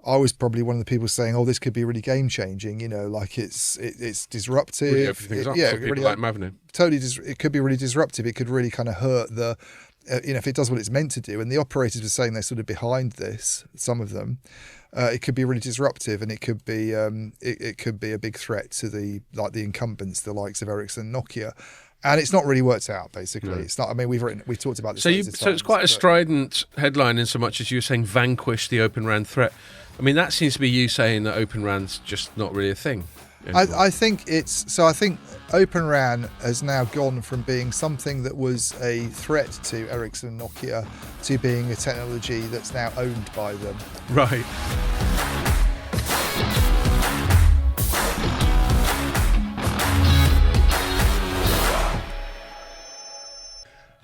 I was probably one of the people saying, "Oh, this could be really game changing." Like it's disruptive. Really open things up for people really, like Mavnu. Totally. It could be really disruptive. It could really kind of hurt the. If it does what it's meant to do, and the operators were saying they're sort of behind this, some of them, it could be really disruptive, and it could be it could be a big threat to the incumbents, the likes of Ericsson, Nokia, and it's not really worked out. Basically, No. It's not. I mean, we've talked about this. So it's quite a strident headline in so much as you were saying vanquish the Open RAN threat. I mean, that seems to be you saying that Open RAN's just not really a thing. I think I think Open RAN has now gone from being something that was a threat to Ericsson and Nokia to being a technology that's now owned by them. Right.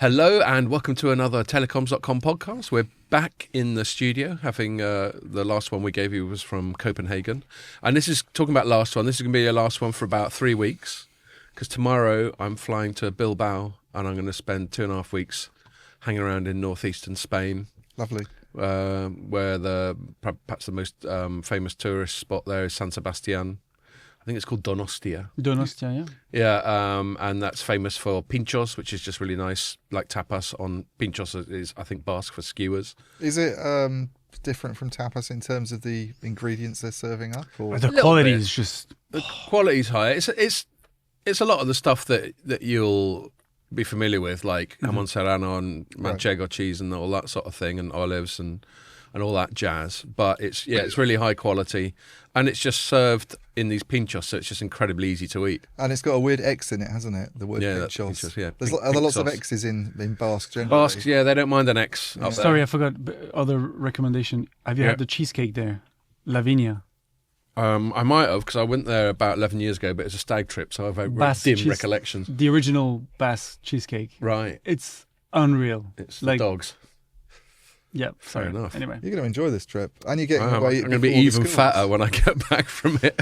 Hello and welcome to another Telecoms.com podcast. We're back in the studio having the last one we gave you was from Copenhagen. And this is talking about last one. This is going to be a last one for about 3 weeks because tomorrow I'm flying to Bilbao and I'm going to spend 2.5 weeks hanging around in northeastern Spain. Lovely. Where perhaps the most famous tourist spot there is San Sebastian. I think it's called Donostia. Donostia, yeah. Yeah, and that's famous for pinchos, which is just really nice, like tapas. On pinchos is, I think, Basque for skewers. Is it different from tapas in terms of the ingredients they're serving up? Or? The quality is just... The quality's high. It's a lot of the stuff that you'll be familiar with, like jamón serrano and manchego cheese and all that sort of thing, and olives and all that jazz. But it's really high quality, and it's just served in these pinchos, so it's just incredibly easy to eat. And it's got a weird X in it, hasn't it? The word pinchos. Are there lots of X's in Basque generally? Basques, yeah, they don't mind an X up there. Sorry, I forgot. Other recommendation. Have you had the cheesecake there? Lavinia. I might have, because I went there about 11 years ago, but it's a stag trip, so I've very dim recollections. The original Basque cheesecake. Right. It's unreal. It's like, the dogs. Yeah, fair enough. Anyway, you're going to enjoy this trip, and you're getting away. I'm going to be even fatter when I get back from it.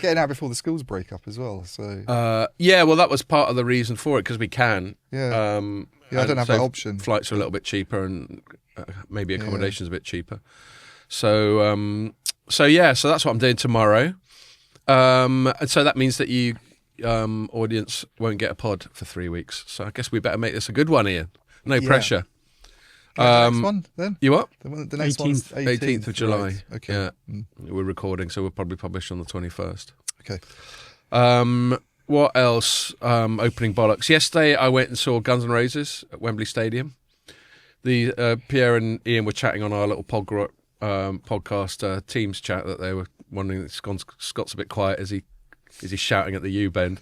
Getting out before the schools break up as well. So well, that was part of the reason for it, because we can. Yeah. I don't have that option. Flights are a little bit cheaper, and maybe accommodation's a bit cheaper. So that's what I'm doing tomorrow. And so that means that you audience won't get a pod for 3 weeks. So I guess we better make this a good one, Ian. No pressure. The next one then? You what? The next 18th. 18th of July. Right. Okay. Yeah. We're recording, so we'll probably publish on the 21st. Okay. What else? Opening bollocks. Yesterday I went and saw Guns N' Roses at Wembley Stadium. The Pierre and Ian were chatting on our little podcast Teams chat that they were wondering that Scott's a bit quiet. Is he shouting at the U-bend?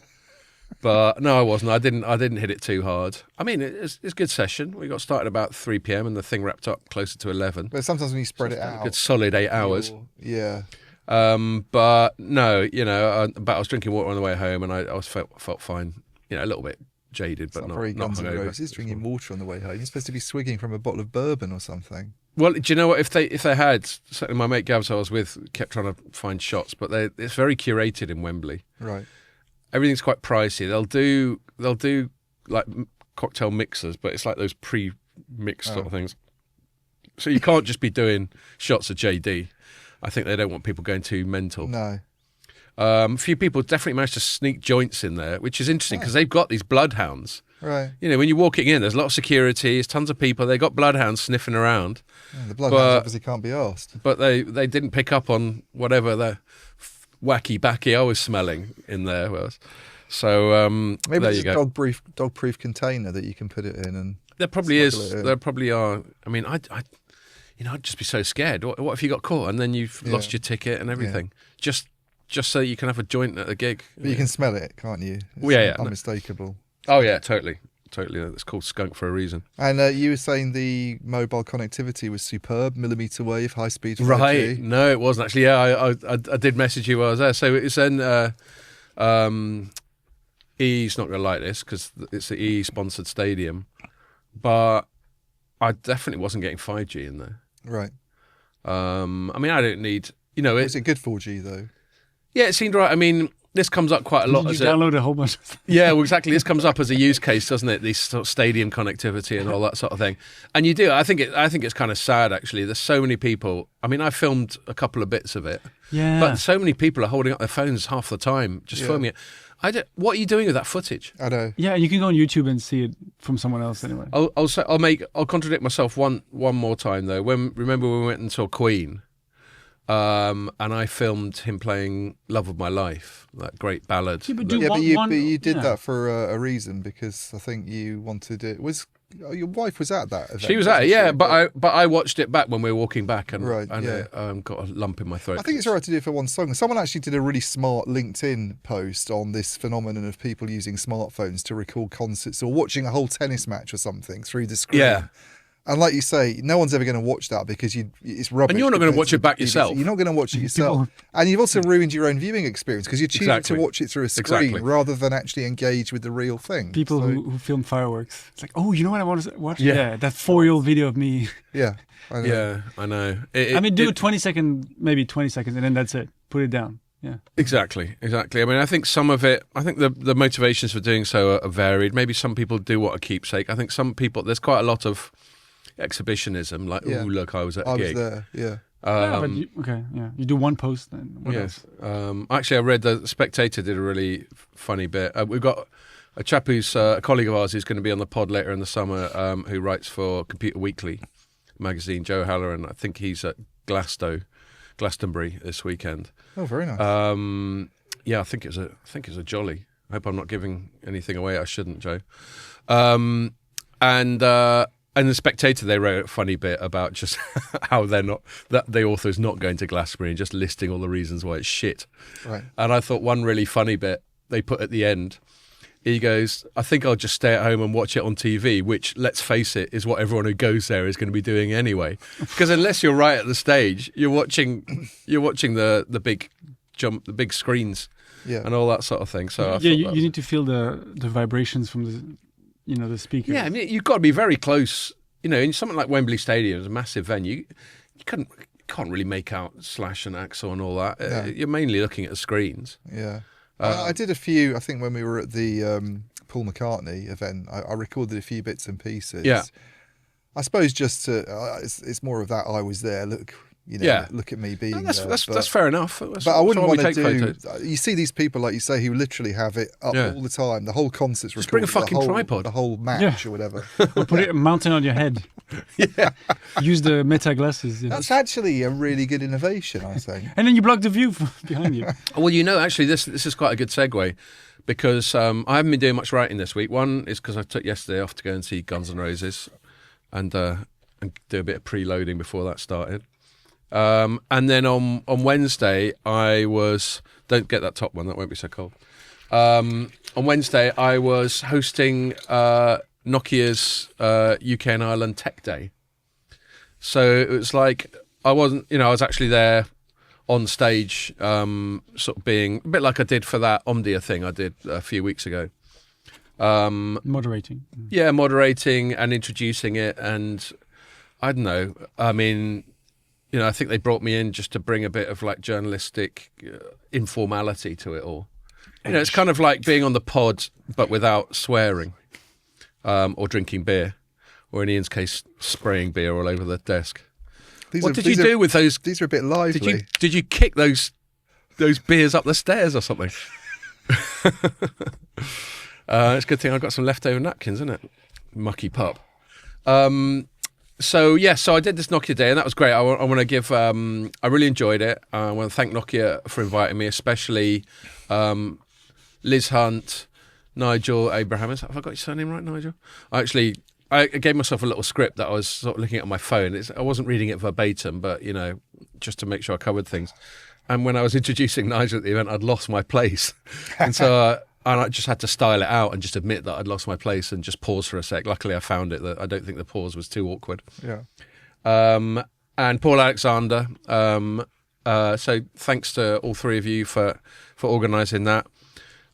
But no, I wasn't. I didn't hit it too hard. I mean, it's a good session. We got started about 3 p.m. and the thing wrapped up closer to 11. But sometimes when you spread it out, a good solid 8 hours. Yeah. But no, but I was drinking water on the way home, and I felt fine. A little bit jaded, but not very Guns N' hungover. Roses drinking water on the way home. You're supposed to be swigging from a bottle of bourbon or something. Well, do you know what? If they had, certainly my mate Gavs I was with kept trying to find shots, but it's very curated in Wembley. Right. Everything's quite pricey. They'll do like cocktail mixers, but it's like those pre-mixed sort of things. So you can't just be doing shots of JD. I think they don't want people going too mental. No. A few people definitely managed to sneak joints in there, which is interesting because they've got these bloodhounds. Right. When you're walking in, there's a lot of security, there's tons of people. They've got bloodhounds sniffing around. Yeah, the bloodhounds obviously can't be asked. But they didn't pick up on whatever the wacky backy I was smelling in there was. So maybe there it's you a go. dog-proof container that you can put it in, and there probably is. There probably are. I mean, I'd just be so scared. What if you got caught and then you've lost your ticket and everything? Yeah. Just so you can have a joint at a gig. But you can smell it, can't you? It's unmistakable. Oh yeah, totally. It's called skunk for a reason. And you were saying the mobile connectivity was superb, millimetre wave, high speed 5G. Right? No, it wasn't actually. Yeah, I did message you while I was there. So it's then E's not going to like this because it's the E sponsored stadium, but I definitely wasn't getting 5G in there. Right. I mean, I don't need. Was it good 4G though? Yeah, it seemed right. I mean, this comes up quite a lot. Did you download a whole bunch of stuff? Yeah, well, exactly. This comes up as a use case, doesn't it? These sort of stadium connectivity and all that sort of thing. And you do. I think it's kind of sad, actually. There's so many people. I mean, I filmed a couple of bits of it. Yeah. But so many people are holding up their phones half the time, just filming it. What are you doing with that footage? I know. Yeah, you can go on YouTube and see it from someone else anyway. I'll contradict myself one more time though. Remember when we went and saw Queen, and I filmed him playing "Love of My Life," that great ballad. Yeah, but you did that for a reason, because I think you wanted it. Your wife was at that event? She was at it, yeah. But I watched it back when we were walking back, and Right, got a lump in my throat. I think it's all right to do it for one song. Someone actually did a really smart LinkedIn post on this phenomenon of people using smartphones to record concerts or watching a whole tennis match or something through the screen. Yeah. And like you say, no one's ever going to watch that because it's rubbish. And you're not going to watch it back yourself. You're not going to watch it yourself. And you've also ruined your own viewing experience because you're choosing to watch it through a screen rather than actually engage with the real thing. People who film fireworks. It's like, oh, you know what I want to watch? Yeah, that 4-year-old video of me. Yeah, I know. Yeah, I know. Do 20 seconds, maybe 20 seconds, and then that's it. Put it down. Yeah. Exactly. I mean, I think some of it, the motivations for doing so are varied. Maybe some people do want a keepsake. I think some people, there's quite a lot of exhibitionism, like, oh, look, I was at a gig. I was there, yeah. But you do one post, then what else? Actually, I read the Spectator did a really funny bit. We've got a chap who's a colleague of ours who's going to be on the pod later in the summer, who writes for Computer Weekly magazine, Joe Haller, and I think he's at Glastonbury this weekend. Oh, very nice. Yeah, I think it's a jolly. I hope I'm not giving anything away I shouldn't, Joe. And the Spectator, they wrote a funny bit about just how that the author's not going to Glastonbury and just listing all the reasons why it's shit. Right. And I thought one really funny bit they put at the end, he goes, I think I'll just stay at home and watch it on TV, which, let's face it, is what everyone who goes there is going to be doing anyway. Because unless you're right at the stage, you're watching the big screens and all that sort of thing. So you need to feel the vibrations from the speakers. Yeah, I mean, you've got to be very close. In something like Wembley Stadium, it's a massive venue. You can't really make out Slash and Axel and all that. Yeah. You're mainly looking at the screens. Yeah. I did a few, I think when we were at the Paul McCartney event, I recorded a few bits and pieces. Yeah. I suppose just to, it's more of that I was there, look at me being that's, there. That's fair enough. But I wouldn't want to do, photos. You see these people, like you say, who literally have it up all the time, the whole concert's Just recorded. bring a fucking tripod. The whole match or whatever. Or put it mountain on your head. Yeah. Use the meta glasses. That's actually a really good innovation, I think. And then you block the view behind you. Well, actually, this is quite a good segue because I haven't been doing much writing this week. One is because I took yesterday off to go and see Guns N' Roses and do a bit of preloading before that started. And then on Wednesday, don't get that top one, that won't be so cold. On Wednesday, I was hosting Nokia's UK and Ireland Tech Day. So it was like, I was actually there on stage, sort of being a bit like I did for that Omdia thing I did a few weeks ago. Moderating. Yeah, moderating and introducing it. And I don't know, I mean, I think they brought me in just to bring a bit of like journalistic informality to it all. It's kind of like being on the pod, but without swearing or drinking beer, or in Ian's case, spraying beer all over the desk. What did you do with those? These are a bit lively. Did you kick those beers up the stairs or something? It's a good thing I got some leftover napkins, isn't it? Mucky pup. So I did this Nokia Day, and that was great. I want to give. I really enjoyed it. I want to thank Nokia for inviting me, especially Liz Hunt, Nigel Abraham. Have I got your surname right, Nigel? I gave myself a little script that I was sort of looking at on my phone. I wasn't reading it verbatim, but just to make sure I covered things. And when I was introducing Nigel at the event, I'd lost my place, and so. And I just had to style it out and just admit that I'd lost my place and just pause for a sec. Luckily, I found it. That I don't think the pause was too awkward. Yeah. And Paul Alexander. So thanks to all three of you for organising that.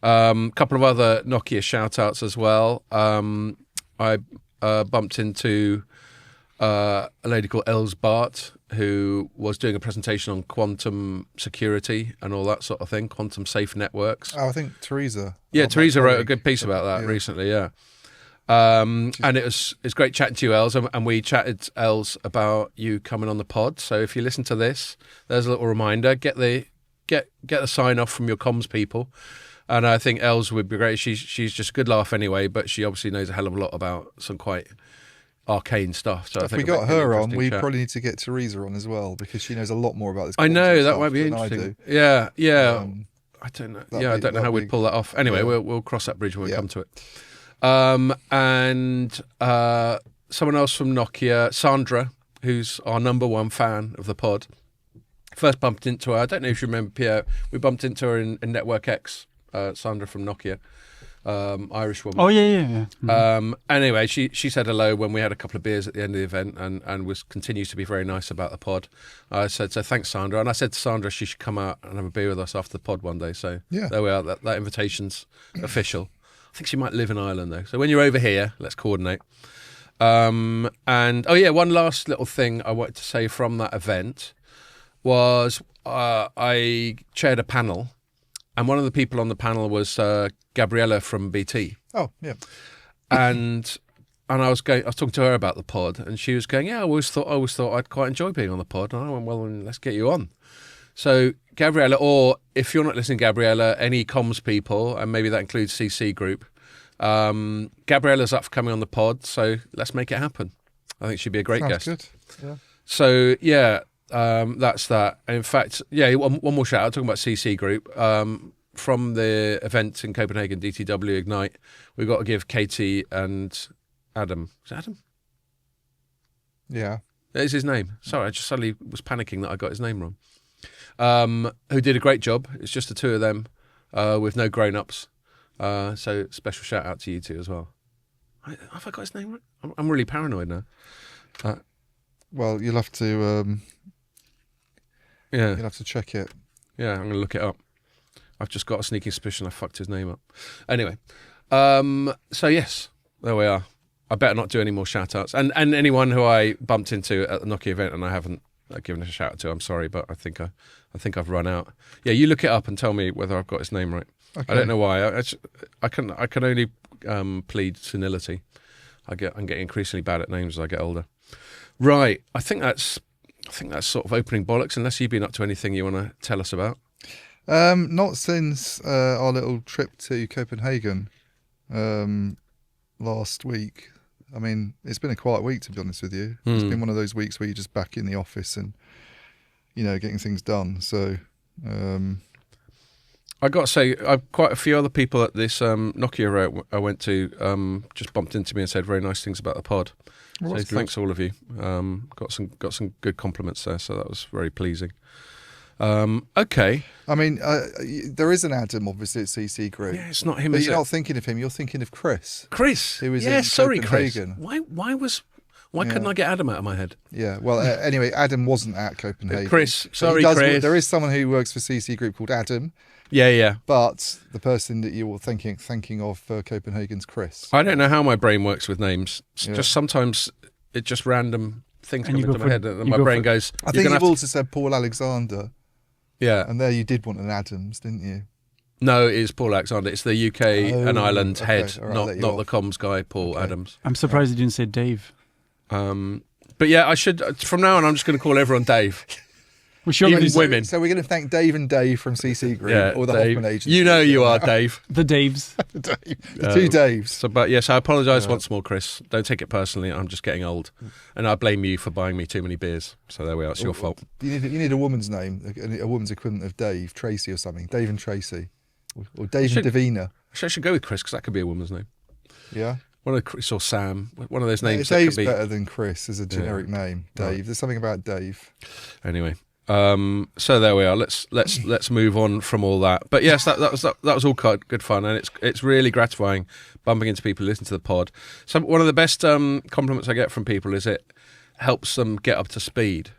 A couple of other Nokia shout-outs as well. I bumped into a lady called Els Bart, who was doing a presentation on quantum security and all that sort of thing, quantum safe networks. Oh, I think Teresa. Yeah, my Teresa wrote a colleague. good piece about that Yeah. recently. Yeah. And it's great chatting to you, Els, and we chatted, Els, about you coming on the pod. So if you listen to this, there's a little reminder: get the sign off from your comms people. And I think Els would be great. She's just a good laugh anyway, but she obviously knows a hell of a lot about some quite arcane stuff. So I If think we got it'd be an her on, interesting we chat. probably need to get Teresa on as well because she knows a lot more about this. I know quantum that stuff might be than I interesting. do. Yeah. Um, I don't know. that'd Yeah, I be- don't know how that'd we'd be- pull that off. Anyway, yeah. we'll cross that bridge when we Yeah. come to it. And someone else from Nokia, Sandra, who's our number one fan of the pod. First bumped into her. I don't know if you remember, Pierre. We bumped into her in Network X. Sandra from Nokia, Irish woman. Oh yeah. Anyway, she said hello when we had a couple of beers at the end of the event, and continues to be very nice about the pod. I said, so thanks, Sandra. And I said to Sandra she should come out and have a beer with us after the pod one day. So Yeah. there we are. That invitation's official. I think she might live in Ireland though. So when you're over here, let's coordinate. And one last little thing I wanted to say from that event was I chaired a panel. And one of the people on the panel was Gabriella from BT, Oh, yeah. and I was talking to her about the pod, and she was going, "Yeah, I always thought I'd quite enjoy being on the pod." And I went, "Well, then let's get you on." So Gabriella, or if you're not listening, Gabriella, any comms people, and maybe that includes CC Group, Gabriella's up for coming on the pod, so let's make it happen. I think she'd be a great Sounds guest. good. Yeah. So yeah. That's that. And in fact, yeah, one more shout out talking about CC Group. From the event in Copenhagen, DTW Ignite, we've got to give Katie and Adam. Is it Adam? Yeah. That is his name. Sorry, I just suddenly was panicking that I got his name wrong. Who did a great job. It's just the two of them with no grown-ups. So special shout out to you two as well. Have I got his name right? I'm really paranoid now. Well, you'll have to Yeah. you'll have to check it. Yeah, I'm going to look it up. I've just got a sneaking suspicion I fucked his name up. Anyway, so yes, there we are. I better not do any more shout-outs. And anyone who I bumped into at the Nokia event and I haven't given a shout-out to, I'm sorry, but I think I've run out. Yeah, you look it up and tell me whether I've got his name right. Okay. I don't know why. I can only plead senility. I'm getting increasingly bad at names as I get older. Right, I think that's sort of opening bollocks, unless you've been up to anything you want to tell us about. Not since our little trip to Copenhagen last week. I mean, it's been a quiet week, to be honest with you. It's been one of those weeks where you're just back in the office and, getting things done. So, I got to say, quite a few other people at this Nokia event I went to just bumped into me and said very nice things about the pod. Well, So that's good. thanks all of you. Got some good compliments there, so that was very pleasing. Okay. I mean, there is an Adam, obviously, at CC Group. Yeah, it's not him, But is you're it? not thinking of him, you're thinking of Chris. Chris. Who was yeah, in sorry, Chris. Copenhagen. Why couldn't I get Adam out of my head? Yeah, well, anyway, Adam wasn't at Copenhagen. Chris, But sorry, he does, Chris. There is someone who works for CC Group called Adam, Yeah. but the person that you were thinking of for Copenhagen's Chris. I don't know how my brain works with names. It's Yeah. just sometimes it just random things And come you go into my for- head, and you my go brain for- goes. I "You're think gonna you've have also said Paul Alexander, to-" Yeah. and there you did want an Adams, didn't you? No, it is Paul Alexander. It's the UK and Oh, Ireland okay. head, All right, I'll let you not the off. comms guy, Paul Okay. Adams. I'm surprised you didn't say Dave. But yeah, I should. From now on, I'm just going to call everyone Dave. We should Even already say women. So we're going to thank Dave and Dave from CC Group, Yeah, or the Dave. Hoffman Agency. You know you are Dave. the Daves. The two Daves. So, but yes, I apologise once more, Chris. Don't take it personally. I'm just getting old, and I blame you for buying me too many beers. So there we are. It's your fault. You need a woman's name, a woman's equivalent of Dave, Tracy or something. Dave and Tracy, or Dave and should- Davina. Actually, I should go with Chris because that could be a woman's name. Yeah. One of Chris or Sam. One of those names that Dave's could be. better than Chris as a generic name. Dave. Right. There's something about Dave. Anyway, so there we are. Let's move on from all that. But yes, that was all good fun, and it's really gratifying bumping into people who listen to the pod. So one of the best compliments I get from people is it helps them get up to speed.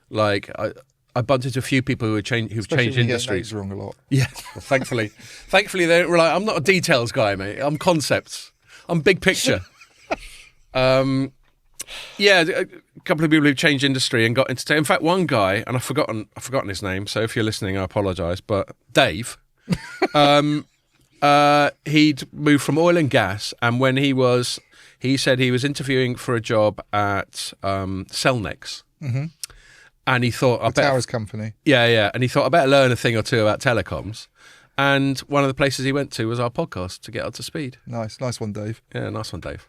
Like I bumped into a few people who've Especially changed when you get industries. names wrong a lot. Yeah, thankfully they don't rely. I'm not a details guy, mate. I'm concepts. I'm big picture. Yeah, a couple of people who've changed industry and got into tech. In fact, one guy, and I've forgotten his name, so if you're listening, I apologise, but Dave, he'd moved from oil and gas, and when he said he was interviewing for a job at Cellnex, and he thought, The towers company. yeah, and he thought, I better learn a thing or two about telecoms. And one of the places he went to was our podcast to get up to speed. Nice one, Dave. Yeah, nice one, Dave.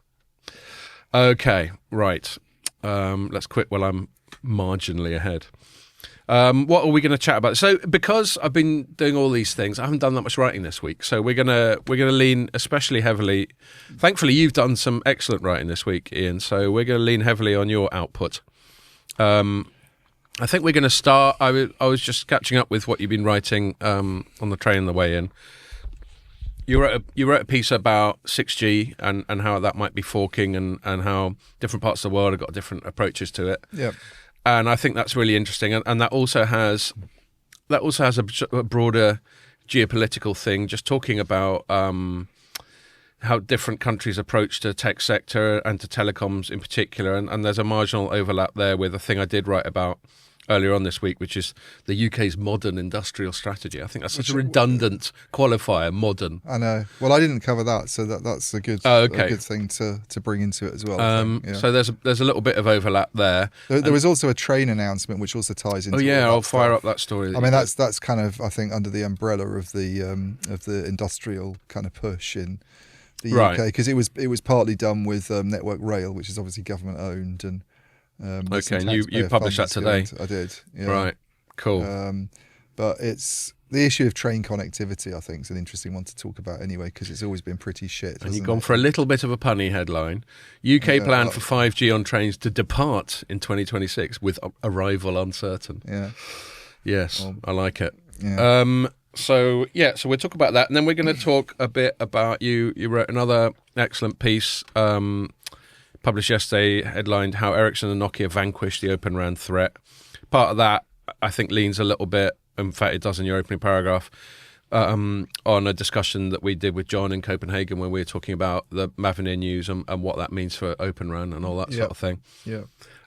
Okay, right. Let's quit while I'm marginally ahead. What are we going to chat about? So, because I've been doing all these things, I haven't done that much writing this week. So we're gonna lean especially heavily. Thankfully, you've done some excellent writing this week, Ian. So we're going to lean heavily on your output. I think we're going to start. I was just catching up with what you've been writing on the train on the way in. You wrote a piece about 6G and how that might be forking and how different parts of the world have got different approaches to it. Yeah. And I think that's really interesting. And that also has a broader geopolitical thing, just talking about how different countries approach the tech sector and to telecoms in particular. And there's a marginal overlap there with a thing I did write about earlier on this week, which is the UK's modern industrial strategy. I think that's such a redundant qualifier, modern. I know. Well, I didn't cover that, so that's a good a good thing to bring into it as well. So there's a little bit of overlap there. There was also a train announcement which also ties into. Oh yeah, I'll fire stuff. up that story. I mean, that's kind of, I think, under the umbrella of the industrial kind of push in the UK, because it was partly done with Network Rail, which is obviously government owned, and okay, and you published that today. I did. Yeah. Right. Cool. But it's the issue of train connectivity. I think is an interesting one to talk about anyway, because it's always been pretty shit. And you've gone for a little bit of a punny headline. UK plan for 5G on trains to depart in 2026 with arrival uncertain. Yeah. Yes, well, I like it. Yeah. So we'll talk about that, and then we're going to talk a bit about you. You wrote another excellent piece. Published yesterday, headlined "How Ericsson and Nokia Vanquished the Open RAN Threat." Part of that, I think, leans a little bit, in fact it does in your opening paragraph, on a discussion that we did with John in Copenhagen when we were talking about the Mavenir news and what that means for Open RAN and all that sort of thing. Yeah.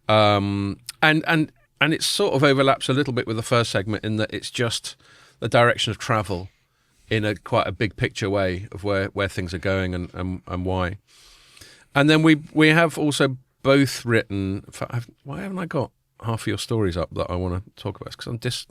And it sort of overlaps a little bit with the first segment in that it's just the direction of travel in a quite a big picture way of where things are going and why. And then we have also both written. Why haven't I got half of your stories up that I want to talk about? Because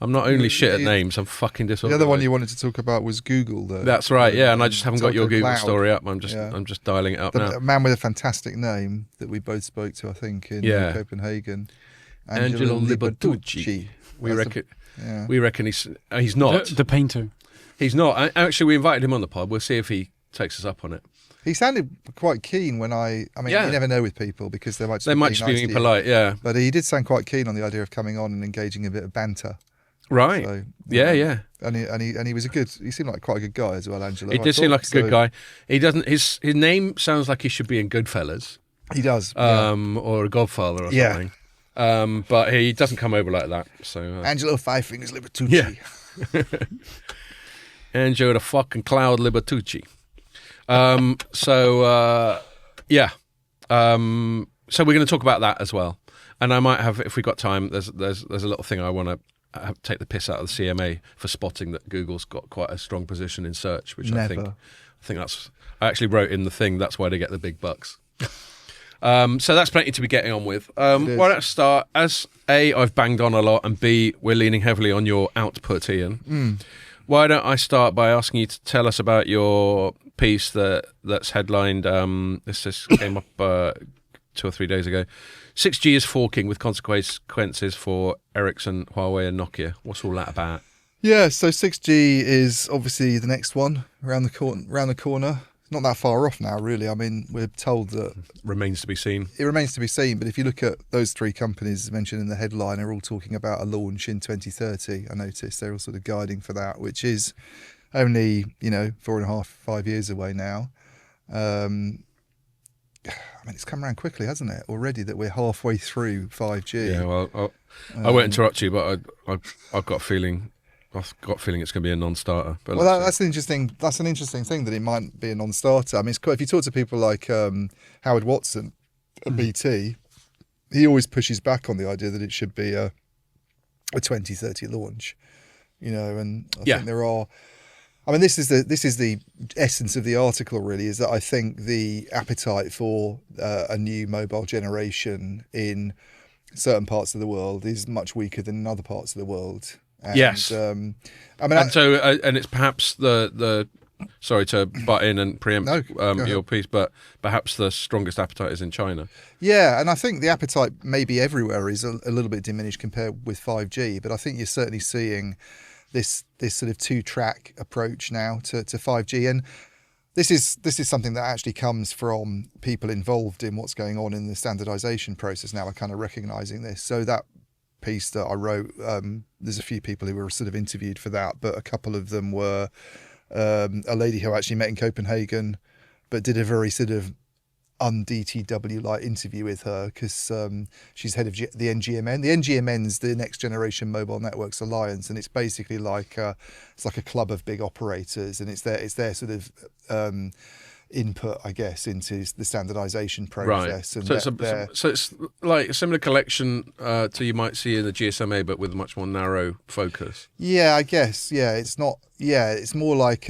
I'm not only shit at names, I'm fucking disorganized. The other one you wanted to talk about was Google. That's right, yeah. And I just haven't got your Google Cloud. Story up. I'm just dialing it up now. A man with a fantastic name that we both spoke to, I think, in Copenhagen. Angelo Libertucci. We reckon he's not the painter. He's not. Actually, we invited him on the pod. We'll see if he takes us up on it. He sounded quite keen when you never know with people because they might just be being polite, yeah. But he did sound quite keen on the idea of coming on and engaging a bit of banter. Right. So, yeah. And he was he seemed like quite a good guy as well, Angelo. He did seem like a good guy. He doesn't. His name sounds like he should be in Goodfellas. He does. Or a Godfather or something. But he doesn't come over like that. So Angelo Five Fingers Libertucci. Yeah. Angelo the fucking Cloud Libertucci. So we're going to talk about that as well, and I might have, if we got time, there's a little thing I want to take the piss out of the CMA for spotting that Google's got quite a strong position in search, which I think that's, I actually wrote in the thing, that's why they get the big bucks. So that's plenty to be getting on with. Why don't I start, as A, I've banged on a lot, and B, we're leaning heavily on your output, Ian. Why don't I start by asking you to tell us about your piece that's headlined, this just came up 2 or 3 days ago. 6G is forking with consequences for Ericsson, Huawei and Nokia. What's all that about? Yeah, so 6G is obviously the next one around the corner. Not that far off now, really. I mean, we're told that... Remains to be seen. It remains to be seen, but if you look at those three companies mentioned in the headline, are all talking about a launch in 2030. I noticed they're all sort of guiding for that, which is only, 4.5, 5 years away now. I mean, it's come around quickly, hasn't it? Already that we're halfway through 5G. Yeah, well, I won't interrupt you, but I've got a feeling... it's going to be a non-starter. But that's an interesting thing that it might be a non-starter. I mean, if you talk to people like Howard Watson, at BT, he always pushes back on the idea that it should be a 2030 launch, and I think there are. I mean, this is the essence of the article, really, is that I think the appetite for a new mobile generation in certain parts of the world is much weaker than in other parts of the world. And, yes. And it's perhaps the sorry to butt in and preempt your piece, but perhaps the strongest appetite is in China. Yeah, and I think the appetite maybe everywhere is a little bit diminished compared with 5G, but I think you're certainly seeing this sort of two-track approach now to 5G, and this is something that actually comes from people involved in what's going on in the standardization process now are kind of recognizing this. So that piece that I wrote, there's a few people who were sort of interviewed for that, but a couple of them were a lady who I actually met in Copenhagen, but did a very sort of un-DTW-like interview with her because she's head of the NGMN. The NGMN's the Next Generation Mobile Networks Alliance, and it's basically like it's like a club of big operators, and it's their sort of input, I guess, into the standardization process. Right. And so it's like a similar collection to you might see in the GSMA, but with a much more narrow focus. Yeah, I guess. Yeah, it's not. Yeah, it's more like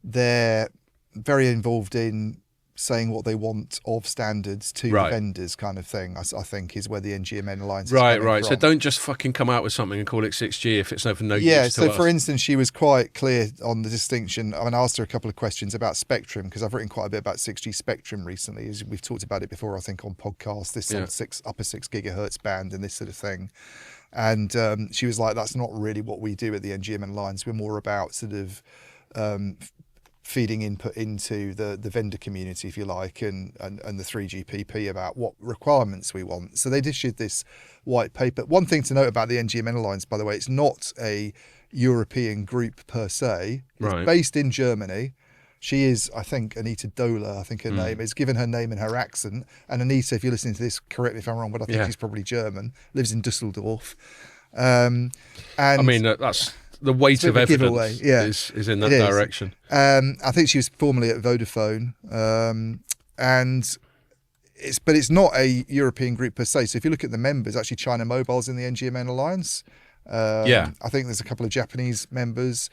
they're very involved in saying what they want of standards to the vendors, kind of thing. I think is where the NGMN Alliance is coming from. So don't just fucking come out with something and call it 6G if it's no use Yeah, to us. for instance, she was quite clear on the distinction. I mean, I asked her a couple of questions about spectrum because I've written quite a bit about 6G spectrum recently. As we've talked about it before, I think, on podcasts, this sort of upper 6 gigahertz band and this sort of thing. And she was like, that's not really what we do at the NGMN Alliance. We're more about sort of feeding input into the vendor community, if you like, and the 3GPP about what requirements we want. So they'd issued this white paper. One thing to note about the NGMN Alliance, by the way, it's not a European group per se. It's based in Germany. She is, I think, Anita Dola, I think her name is, given her name and her accent. And Anita, if you're listening to this, correct me if I'm wrong, but I think she's probably German, lives in Dusseldorf. And I mean, that's the weight of evidence is in that direction. I think she was formerly at Vodafone, and it's not a European group per se. So if you look at the members, actually China Mobile's in the NGMN Alliance. I think there's a couple of Japanese members,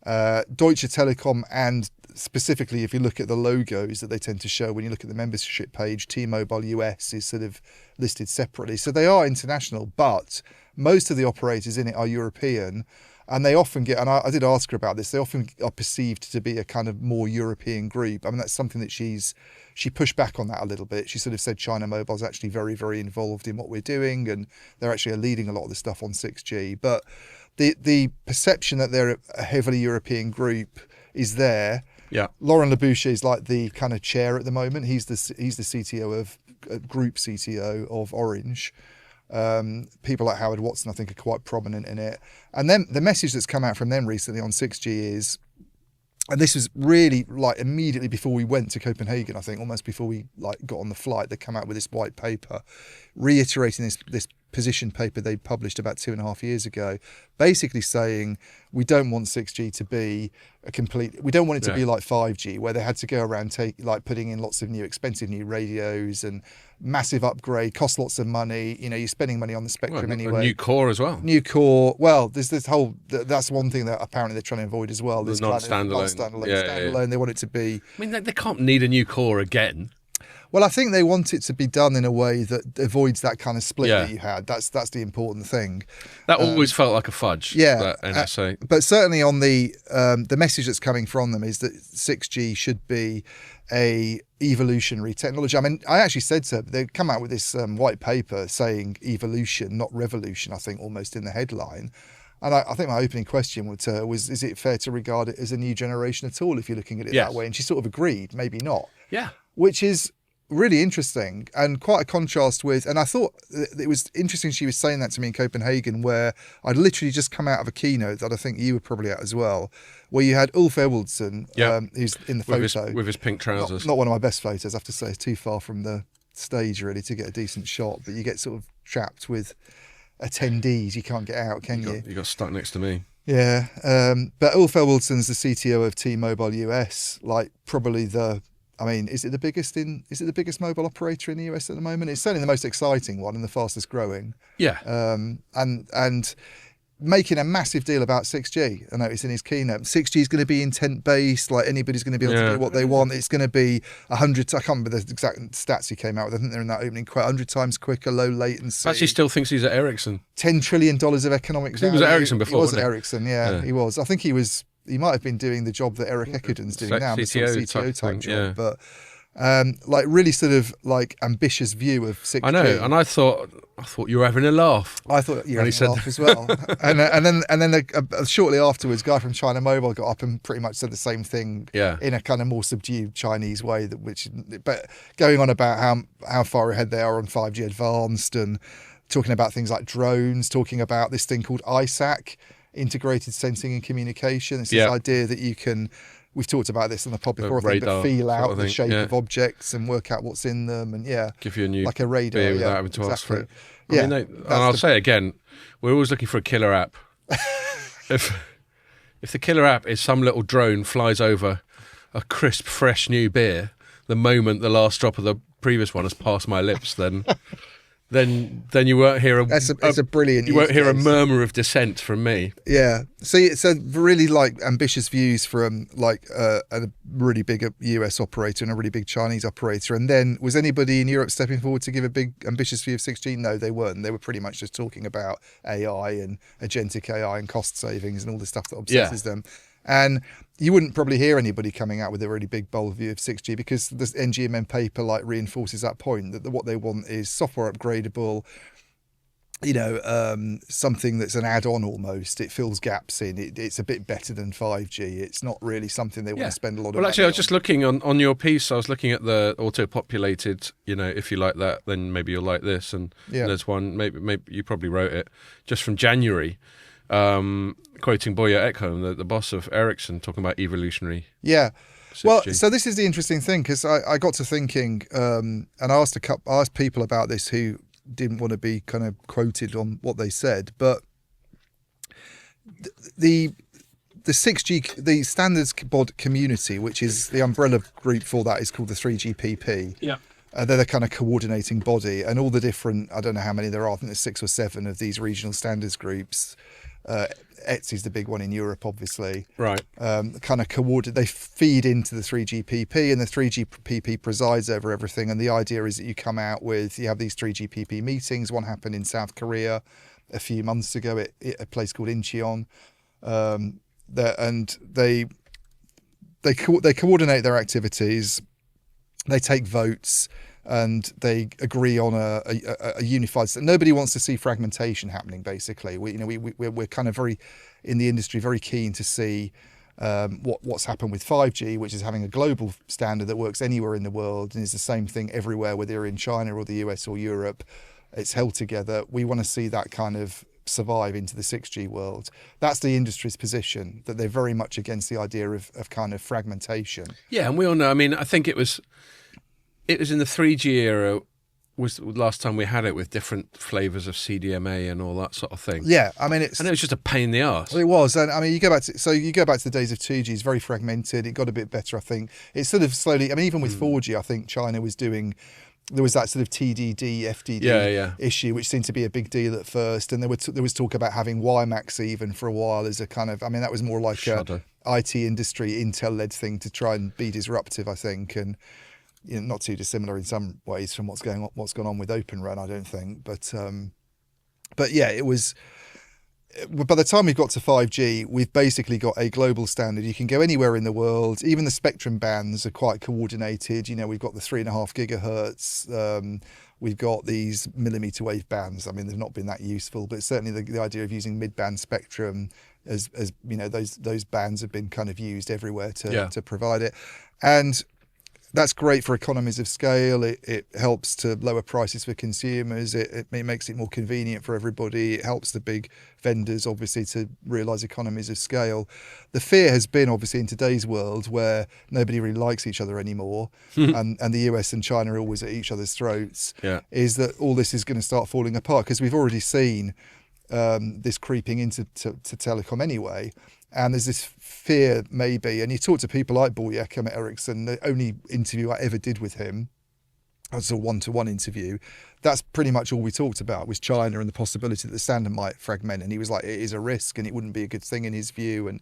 Deutsche Telekom, and specifically if you look at the logos that they tend to show when you look at the membership page, T-Mobile US is sort of listed separately. So they are international, but most of the operators in it are European. And they often get, and I did ask her about this, they often are perceived to be a kind of more European group. I mean, that's something that she pushed back on that a little bit. She sort of said China Mobile is actually very, very involved in what we're doing, and they're actually leading a lot of the stuff on 6G. But the perception that they're a heavily European group is there. Yeah. Laurent Leboucher is like the kind of chair at the moment. He's the CTO of group CTO of Orange. People like Howard Watson, I think, are quite prominent in it. And then the message that's come out from them recently on 6G is, and this was really like immediately before we went to Copenhagen, I think, almost before we like got on the flight, they come out with this white paper, reiterating this position paper they published about 2.5 years ago, basically saying we don't want 6G to be we don't want it to be like 5G, where they had to go around putting in lots of new expensive new radios and massive upgrade, cost lots of money. You're spending money on the spectrum anyway. A new core as well. New core. Well, there's this whole. That's one thing that apparently they're trying to avoid as well. This non-standalone. Standalone. They want it to be. I mean, they can't need a new core again. Well, I think they want it to be done in a way that avoids that kind of split that you had. That's the important thing. That always felt like a fudge. That NSA. But certainly on the message that's coming from them is that 6G should be a evolutionary technology. I mean, I actually said so. They come out with this white paper saying evolution, not revolution, I think, almost in the headline. And I think my opening question was, is it fair to regard it as a new generation at all if you're looking at it that way? And she sort of agreed, maybe not. Yeah. Which is really interesting and quite a contrast with, and I thought it was interesting she was saying that to me in Copenhagen, where I'd literally just come out of a keynote that I think you were probably at as well, where you had Ulf Ewaldson, who's in the photo. With his pink trousers. Not one of my best photos, I have to say. It's too far from the stage, really, to get a decent shot, but you get sort of trapped with attendees. You can't get out, can you? You got stuck next to me. Yeah. But Ulf Ewaldson's the CTO of T-Mobile US, like probably the I mean, is it the biggest mobile operator in the US at the moment? It's certainly the most exciting one and the fastest growing. Yeah. And making a massive deal about 6G. I noticed in his keynote, 6G is going to be intent based. Like anybody's going to be able to do what they want. It's going to be 100. I can't remember the exact stats he came out with. I think they're in that opening quote. 100 times quicker, low latency. Actually, still thinks he's at Ericsson. $10 trillion of economic value. He was at Ericsson before. He was at Ericsson. Yeah, he was. I think he was. He might have been doing the job that Eric Eckerton's doing now, CTO type job. But like really sort of like ambitious view of 6G. I know, and I thought you were having a laugh. I thought you were having a laugh as well. and then shortly afterwards, a guy from China Mobile got up and pretty much said the same thing in a kind of more subdued Chinese way. But going on about how far ahead they are on 5G Advanced and talking about things like drones, talking about this thing called ISAC, integrated sensing and communication. It's this idea that you can. We've talked about this on the pod before, but feel out the shape of objects and work out what's in them, and give you a new like a radar beer without having to ask for it. And I'll say again, we're always looking for a killer app. if the killer app is some little drone flies over a crisp, fresh new beer, the moment the last drop of the previous one has passed my lips, then you won't hear a brilliant. You won't hear a murmur of dissent from me. Yeah. See, it's a really like ambitious views from like a really big US operator and a really big Chinese operator. And then was anybody in Europe stepping forward to give a big ambitious view of 6G? No, they weren't. They were pretty much just talking about AI and agentic AI and cost savings and all the stuff that obsesses them. And you wouldn't probably hear anybody coming out with a really big, bold view of 6G because the NGMM paper like reinforces that point that what they want is software upgradable, something that's an add-on almost. It fills gaps in. It's a bit better than 5G. It's not really something they want to spend a lot of money on. Well, actually, I was just looking on your piece. I was looking at the auto-populated, if you like that, then maybe you'll like this. And there's one, maybe you probably wrote it, just from January. Quoting Boya Ekholm, the boss of Ericsson, talking about evolutionary. Yeah. 6G. Well, so this is the interesting thing because I got to thinking, and I asked people about this who didn't want to be kind of quoted on what they said, but the 6G, the standards bod community, which is the umbrella group for that, is called the 3GPP. Yeah. They're the kind of coordinating body, and all the different, I don't know how many there are, I think there's 6 or 7 of these regional standards groups. ETSI's the big one in Europe, obviously. Right. Kind of they feed into the 3GPP, and the 3GPP presides over everything. And the idea is that you have these 3GPP meetings. One happened in South Korea a few months ago at a place called Incheon. And they coordinate their activities. They take votes. And they agree on a unified. Nobody wants to see fragmentation happening. Basically, we're kind of in the industry very keen to see what's happened with 5G, which is having a global standard that works anywhere in the world and is the same thing everywhere, whether you're in China or the US or Europe. It's held together. We want to see that kind of survive into the 6G world. That's the industry's position, that they're very much against the idea of kind of fragmentation. Yeah, and we all know. I mean, I think it was in the 3G era was the last time we had it with different flavours of CDMA and all that sort of thing. Yeah, I mean, and it was just a pain in the arse. It was, and I mean, you go back to the days of 2G. It's very fragmented. It got a bit better, I think. It's sort of slowly. I mean, even with 4G, I think China was doing. There was that sort of TDD, FDD issue, which seemed to be a big deal at first, and there was talk about having WiMAX even for a while as a kind of. I mean, that was more like a IT industry Intel-led thing to try and be disruptive, I think, and. Not too dissimilar in some ways from what's gone on with Open Run, I don't think. But yeah, it was. By the time we've got to 5G, we've basically got a global standard. You can go anywhere in the world. Even the spectrum bands are quite coordinated. We've got the 3.5 gigahertz. We've got these millimeter wave bands. I mean, they've not been that useful, but certainly the idea of using mid-band spectrum, as those bands have been kind of used everywhere to provide it, and. That's great for economies of scale. It helps to lower prices for consumers. It makes it more convenient for everybody. It helps the big vendors, obviously, to realise economies of scale. The fear has been, obviously, in today's world where nobody really likes each other anymore, and the US and China are always at each other's throats, is that all this is going to start falling apart because we've already seen this creeping into telecom anyway. And there's this fear, maybe, and you talk to people like Boyek at Ericsson, the only interview I ever did with him, it was a one-to-one interview, that's pretty much all we talked about was China and the possibility that the standard might fragment. And he was like, it is a risk and it wouldn't be a good thing in his view.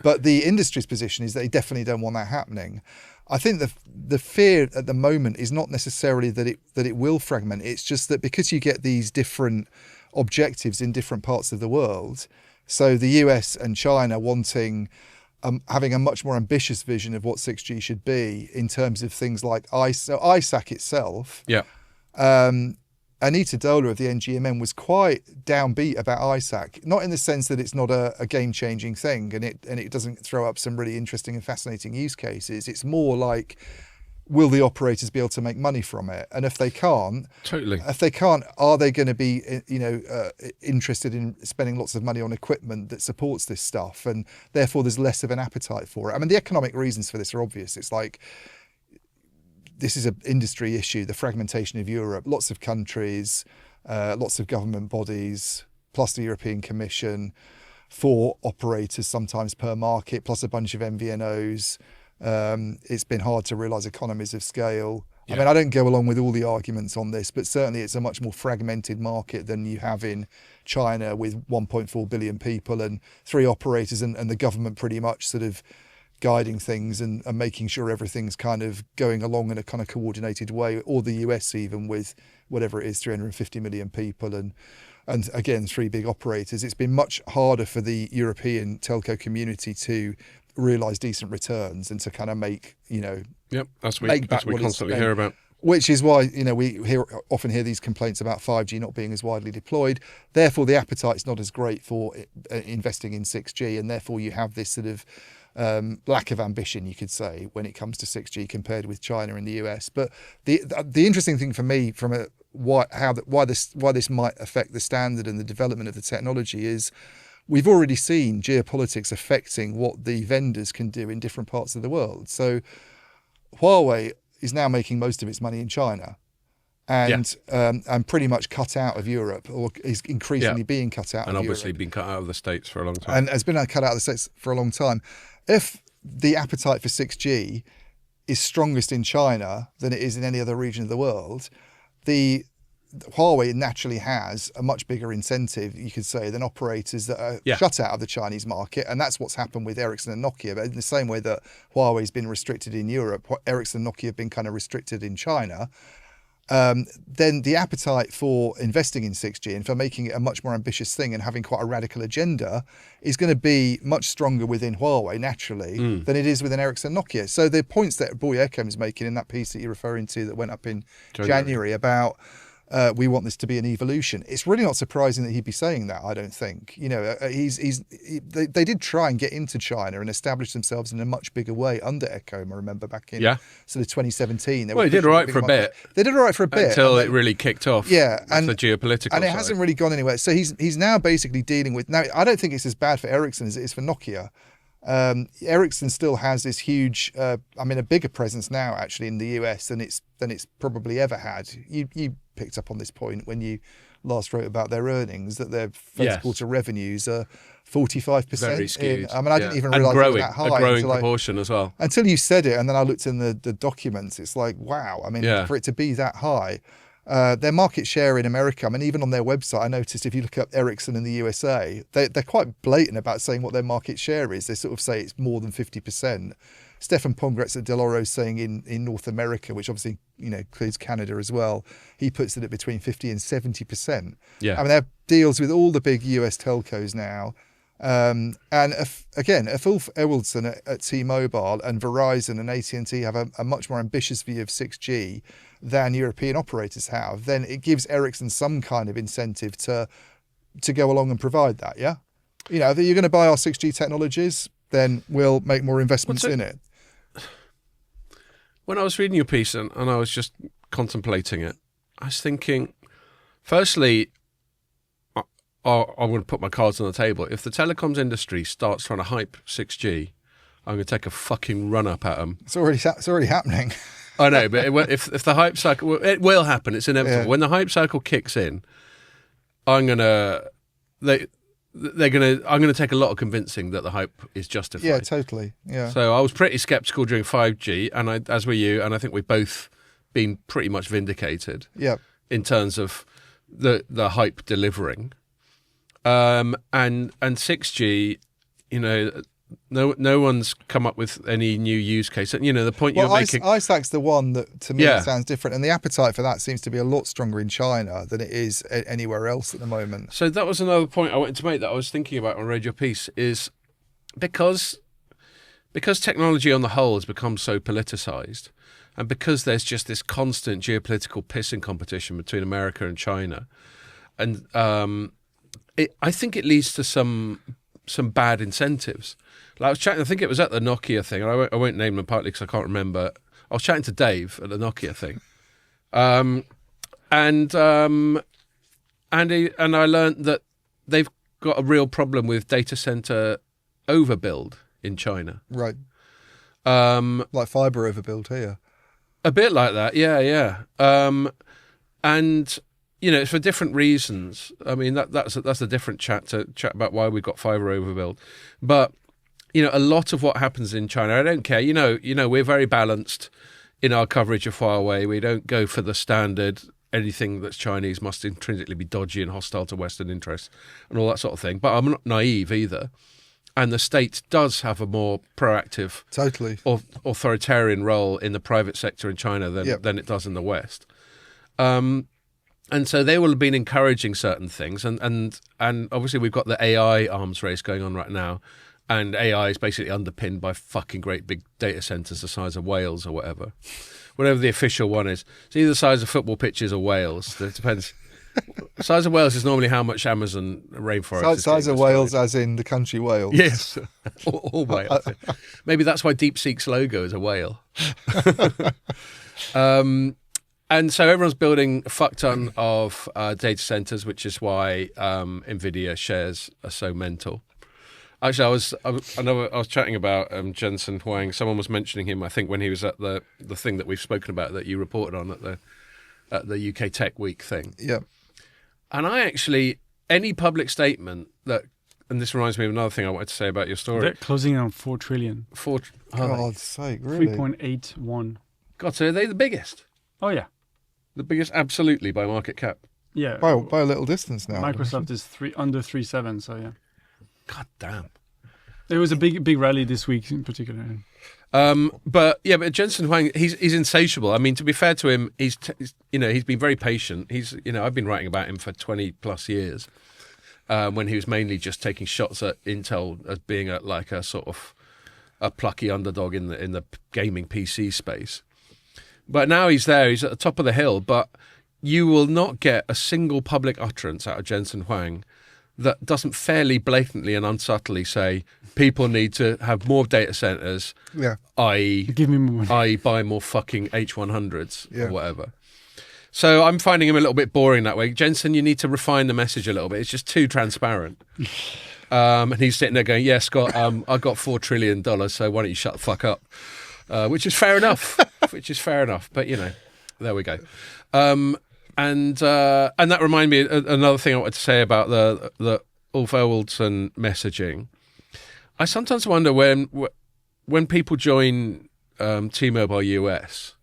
But the industry's position is they definitely don't want that happening. I think the fear at the moment is not necessarily that it will fragment. It's just that because you get these different objectives in different parts of the world, so the US and China wanting, having a much more ambitious vision of what 6G should be in terms of things like ISAC itself. Yeah. Anita Dola of the NGMM was quite downbeat about ISAC, not in the sense that it's not a game-changing thing and it doesn't throw up some really interesting and fascinating use cases. It's more like, will the operators be able to make money from it? And if they can't, are they going to be, interested in spending lots of money on equipment that supports this stuff? And therefore, there's less of an appetite for it. I mean, the economic reasons for this are obvious. It's like, this is an industry issue, the fragmentation of Europe, lots of countries, lots of government bodies, plus the European Commission, 4 operators sometimes per market, plus a bunch of MVNOs. It's been hard to realise economies of scale. Yeah. I mean, I don't go along with all the arguments on this, but certainly it's a much more fragmented market than you have in China with 1.4 billion people and 3 operators and the government pretty much sort of guiding things and making sure everything's kind of going along in a kind of coordinated way, or the US even with whatever it is, 350 million people and again, 3 big operators. It's been much harder for the European telco community to realise decent returns and to kind of make, that's what we constantly hear about. Which is why, we often hear these complaints about 5G not being as widely deployed. Therefore, the appetite's not as great for investing in 6G, and therefore you have this sort of lack of ambition, you could say, when it comes to 6G compared with China and the US. But the interesting thing for me, from why this might affect the standard and the development of the technology, is we've already seen geopolitics affecting what the vendors can do in different parts of the world. So Huawei is now making most of its money in China. And pretty much cut out of Europe, or is increasingly being cut out of Europe. And obviously been cut out of the States for a long time. And has been cut out of the States for a long time. If the appetite for 6G is strongest in China than it is in any other region of the world, Huawei naturally has a much bigger incentive, you could say, than operators that are shut out of the Chinese market. And that's what's happened with Ericsson and Nokia. But in the same way that Huawei's been restricted in Europe, Ericsson and Nokia have been kind of restricted in China. Then the appetite for investing in 6G and for making it a much more ambitious thing and having quite a radical agenda is going to be much stronger within Huawei, naturally, than it is within Ericsson and Nokia. So the points that Boyek is making in that piece that you're referring to that went up in January about we want this to be an evolution. It's really not surprising that he'd be saying that, I don't think. They did try and get into China and establish themselves in a much bigger way under Ecom, I remember back in sort of 2017. Well, he did all right for a bit. They did all right for a bit. Until it really kicked off. Yeah. And the geopolitical And it side. hasn't really gone anywhere. So he's now basically dealing with... Now, I don't think it's as bad for Ericsson as it is for Nokia. Ericsson still has this huge, a bigger presence now actually in the US than it's probably ever had. You picked up on this point when you last wrote about their earnings, that their first quarter revenues are 45%. Very skewed. I didn't even realise it was that high. A growing proportion as well. Until you said it, and then I looked in the documents. It's like, wow. For it to be that high. Their market share in America, even on their website, I noticed if you look up Ericsson in the USA, they're quite blatant about saying what their market share is. They sort of say it's more than 50%. Stefan Pongratz at Deloro saying in North America, which obviously includes Canada as well, he puts it at between 50 and 70%. Yeah. They have deals with all the big US telcos now. And if Ulf Ewaldson at T-Mobile and Verizon and AT&T have a much more ambitious view of 6G than European operators have, then it gives Ericsson some kind of incentive to go along and provide that, yeah? If you're going to buy our 6G technologies, then we'll make more investments in it. When I was reading your piece and I was just contemplating it, I was thinking, firstly, I'm going to put my cards on the table. If the telecoms industry starts trying to hype 6G, I'm going to take a fucking run up at them. It's already happening. I know, but if the hype cycle, it will happen. It's inevitable. Yeah. When the hype cycle kicks in, I'm going to... I'm gonna take a lot of convincing that the hype is justified. Yeah, totally. Yeah. So I was pretty skeptical during 5G, and as were you, and I think we've both been pretty much vindicated. Yeah. In terms of the hype delivering, and 6G, no one's come up with any new use case. The point you're making. ISAC's the one that to me sounds different, and the appetite for that seems to be a lot stronger in China than it is anywhere else at the moment. So that was another point I wanted to make that I was thinking about on Radio Peace is because technology on the whole has become so politicized, and because there's just this constant geopolitical pissing competition between America and China, and I think it leads to some bad incentives. Like I was chatting, I think it was at the Nokia thing, and I won't name them partly because I can't remember. I was chatting to Dave at the Nokia thing, and I learned that they've got a real problem with data center overbuild in China. Right. Like fiber overbuild here. A bit like that, yeah. And it's for different reasons. I mean, that's a different chat about why we've got fiber overbuild. But a lot of what happens in China, I don't care. We're very balanced in our coverage of Huawei. We don't go for the standard. Anything that's Chinese must intrinsically be dodgy and hostile to Western interests and all that sort of thing. But I'm not naive either. And the state does have a more proactive, totally authoritarian role in the private sector in China than it does in the West. And so they will have been encouraging certain things. And obviously we've got the AI arms race going on right now. And AI is basically underpinned by fucking great big data centers the size of Wales or whatever the official one is. It's either the size of football pitches or Wales. It depends. The size of Wales is normally how much Amazon rainforest. Size of Wales, as in the country Wales. Yes, all Wales. Maybe that's why DeepSeek's logo is a whale. And so everyone's building a fuck ton of data centers, which is why Nvidia shares are so mental. Actually, I was chatting about Jensen Huang. Someone was mentioning him, I think, when he was at the thing that we've spoken about that you reported on at the UK Tech Week thing. Yeah. And I actually, any public statement that, and this reminds me of another thing I wanted to say about your story. They're closing in on 4 trillion. God's sake, really? 3.81. God, so are they the biggest? Oh, yeah. The biggest, absolutely, by market cap. Yeah. By a little distance now. Microsoft is under 3.7, so yeah. God damn. There was a big rally this week in particular. But Jensen Huang, he's insatiable. I mean, to be fair to him, he's been very patient. I've been writing about him for 20 plus years, when he was mainly just taking shots at Intel as being a sort of a plucky underdog in the gaming PC space. But now he's there. He's at the top of the hill. But you will not get a single public utterance out of Jensen Huang that doesn't fairly blatantly and unsubtly say people need to have more data centers, i.e. give me more money. I.e. buy more fucking H100s or whatever. So I'm finding him a little bit boring that way. Jensen, you need to refine the message a little bit. It's just too transparent. And he's sitting there going, yeah, Scott, I've got $4 trillion, so why don't you shut the fuck up? Which is fair enough. But, there we go. And that reminded me another thing I wanted to say about the Ulf Ewaldson messaging. I sometimes wonder when people join T-Mobile US,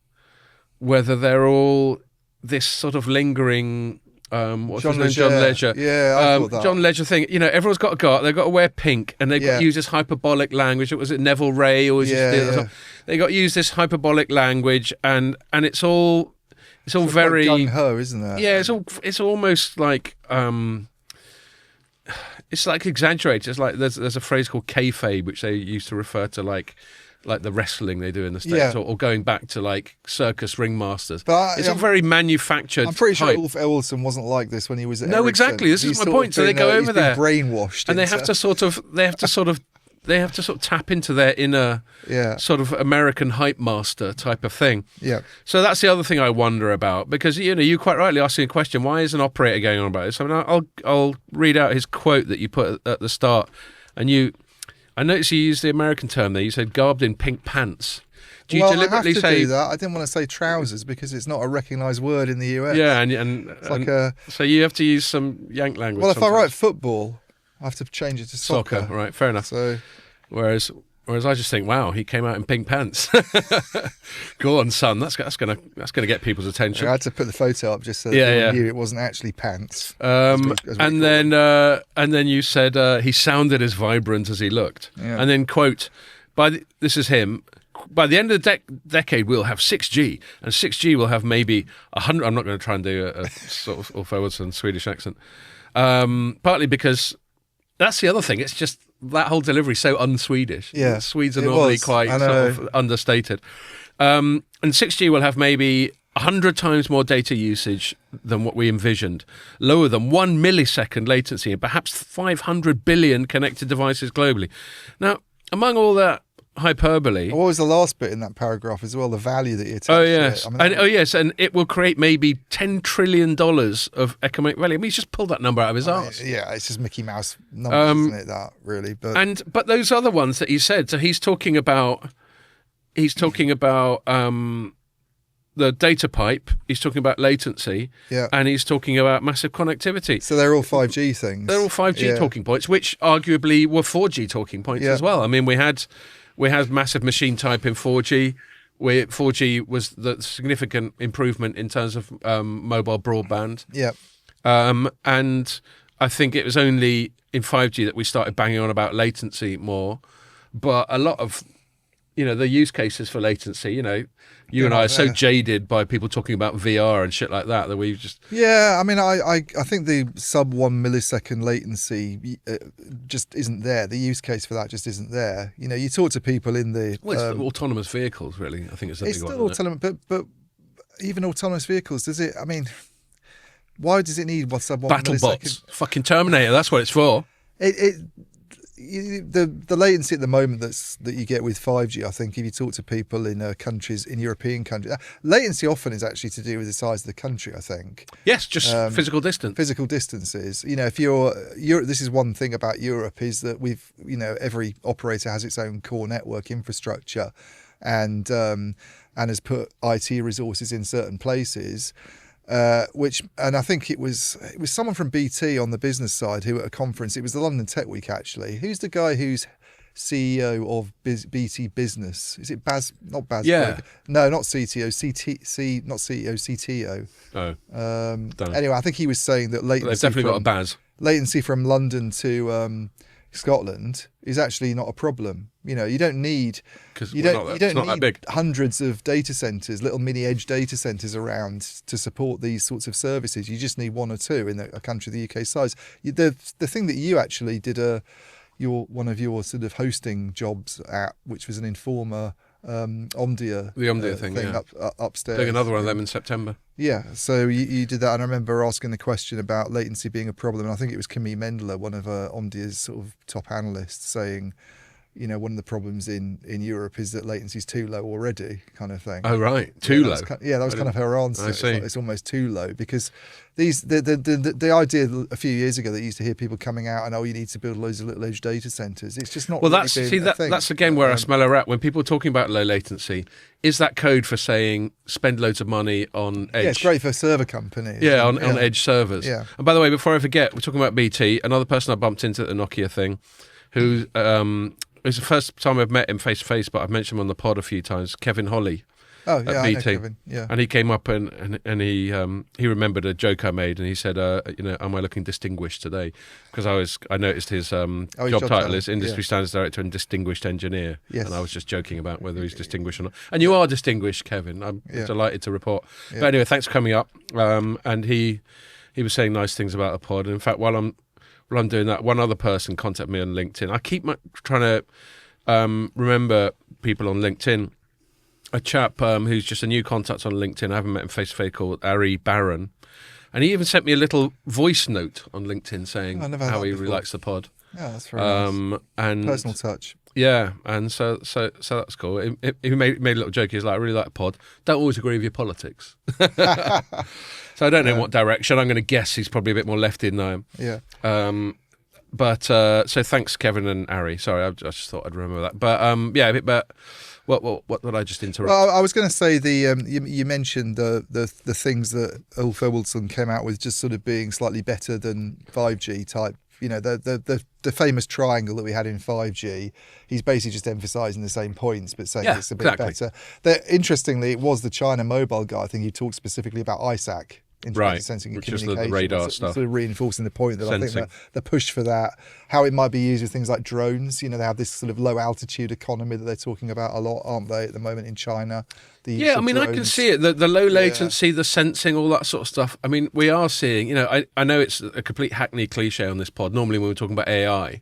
whether they're all this sort of lingering John Ledger. Yeah, I thought that. John Ledger thing. Everyone's got they've got to wear pink, and they've got to use this hyperbolic language. Was it Neville Ray? Or they got to use this hyperbolic language, and it's all very gung ho, isn't it? Yeah, it's almost like it's like exaggerated. It's like there's a phrase called kayfabe, which they used to refer to like the wrestling they do in the States, or going back to like circus ringmasters. But it's all very manufactured. I'm pretty sure hype. Ulf Ewaldson wasn't like this when he was at No, Ericsson. Exactly. This is my point. So they go over there, brainwashed, and they have to sort of tap into their inner sort of American hype master type of thing. Yeah. So that's the other thing I wonder about, because you quite rightly asking a question: why is an operator going on about this? I mean, I'll read out his quote that you put at the start, and I noticed you used the American term there. You said garbed in pink pants. Do you deliberately I have to say do that? I didn't want to say trousers because it's not a recognised word in the US. Yeah, and it's like so you have to use some Yank language. Well, if sometimes. I write football, I have to change it to soccer. Right? Fair enough. So, Whereas I just think, wow, he came out in pink pants. Go on, son. That's gonna get people's attention. I had to put the photo up just so that people knew it wasn't actually pants. And then you said he sounded as vibrant as he looked. Yeah. And then quote, this is him. By the end of the decade, we'll have 6G, and 6G will have maybe 100. I'm not going to try and do a sort of Ulf Ewaldson Swedish accent. Partly because that's the other thing. It's just that whole delivery so un-Swedish. Yeah, Swedes are normally quite sort of understated. And 6G will have maybe 100 times more data usage than what we envisioned, lower than 1 millisecond latency, and perhaps 500 billion connected devices globally. Now, among all that hyperbole. What was the last bit in that paragraph as well? The value that you attached. Oh yes, to it. yes, and it will create maybe $10 trillion of economic value. I mean, he's just pulled that number out of his arse. Yeah, it's just Mickey Mouse numbers, isn't it? That really, but those other ones that he said. So he's talking about the data pipe. He's talking about latency. Yeah, and he's talking about massive connectivity. So they're all 5G things. They're all 5G talking points, which arguably were 4G talking points as well. I mean, we had massive machine type in 4G. 4G was the significant improvement in terms of mobile broadband. Yeah. And I think it was only in 5G that we started banging on about latency more. But a lot of, the use cases for latency, you and I are so jaded by people talking about VR and shit like that we just... Yeah, I mean, I think the sub 1 millisecond latency just isn't there. The use case for that just isn't there. You talk to people in the... Well, it's autonomous vehicles, really. I think it's still autonomous, but even autonomous vehicles, does it... I mean, why does it need sub 1 Battle millisecond? Bots. Fucking Terminator, that's what it's for. The latency at the moment that you get with 5G, I think, if you talk to people in European countries, latency often is actually to do with the size of the country, I think. Yes, just physical distance. Physical distances. If this is one thing about Europe is that every operator has its own core network infrastructure, and has put IT resources in certain places. And I think it was someone from BT on the business side who at a conference, it was the London Tech Week actually. Who's the guy who's CEO of BT Business? Is it Baz? Not Baz. Yeah. No, not CTO. Not CEO. CTO. Oh. Anyway, I think he was saying that latency. They've definitely got a Baz. Latency from London to Scotland is actually not a problem. You don't need that big. Hundreds of data centers, little mini edge data centers around to support these sorts of services. You just need one or two in a country the UK size. The thing that you actually did one of your sort of hosting jobs at, which was an Informer Omdia, the Omdia thing upstairs. Doing another one of them in September. Yeah, so you did that, and I remember asking the question about latency being a problem, and I think it was Camille Mendler, one of Omdia's sort of top analysts, saying, one of the problems in Europe is that latency is too low already, kind of thing. Oh, right. Too low. That was kind of her answer. I see. It's almost too low because the idea a few years ago that you used to hear people coming out and, you need to build loads of little edge data centers. It's just not. Well, really been a thing. That's again where I smell a rat when people are talking about low latency. Is that code for saying spend loads of money on edge? Yeah, it's great for server companies. Yeah, on edge servers. Yeah. And by the way, before I forget, we're talking about BT. Another person I bumped into at the Nokia thing, who it's the first time I've met him face to face, but I've mentioned him on the pod a few times. Kevin Holly. Oh yeah, at BT. I know Kevin. Yeah. And he came up and he remembered a joke I made, and he said, am I looking distinguished today? Because I noticed his job title is Industry Standards Director and Distinguished Engineer. Yes. And I was just joking about whether he's distinguished or not. And you are distinguished, Kevin. I'm delighted to report. Yeah. But anyway, thanks for coming up. And he was saying nice things about the pod. And in fact, while I'm doing that, one other person contacted me on LinkedIn. I keep trying to remember people on LinkedIn. A chap who's just a new contact on LinkedIn, I haven't met him face to face, called Ari Barron. And he even sent me a little voice note on LinkedIn saying how he really likes the pod. Yeah, that's very nice. And personal touch. Yeah, and so that's cool. He made a little joke. He's like, I really like the pod. Don't always agree with your politics. So I don't know in what direction. I'm going to guess he's probably a bit more lefty than I am. Yeah. But so thanks, Kevin and Ari. Sorry, I just thought I'd remember that. But what did I just interrupt? Well, I was going to say you mentioned the things that Ulf Ewaldson came out with just sort of being slightly better than 5G type the famous triangle that we had in 5G. He's basically just emphasising the same points, but saying it's a bit better. Interestingly, it was the China mobile guy. I think he talked specifically about ISAC. Integrated sensing and which is communication, the radar stuff. Sort of reinforcing the point that Sensing. I think the push for that, how it might be used with things like drones. They have this sort of low altitude economy that they're talking about a lot, aren't they, at the moment in China? I mean, I can see it. The low latency, the sensing, all that sort of stuff. I mean, we are seeing, I know it's a complete hackneyed cliche on this pod, normally when we're talking about AI.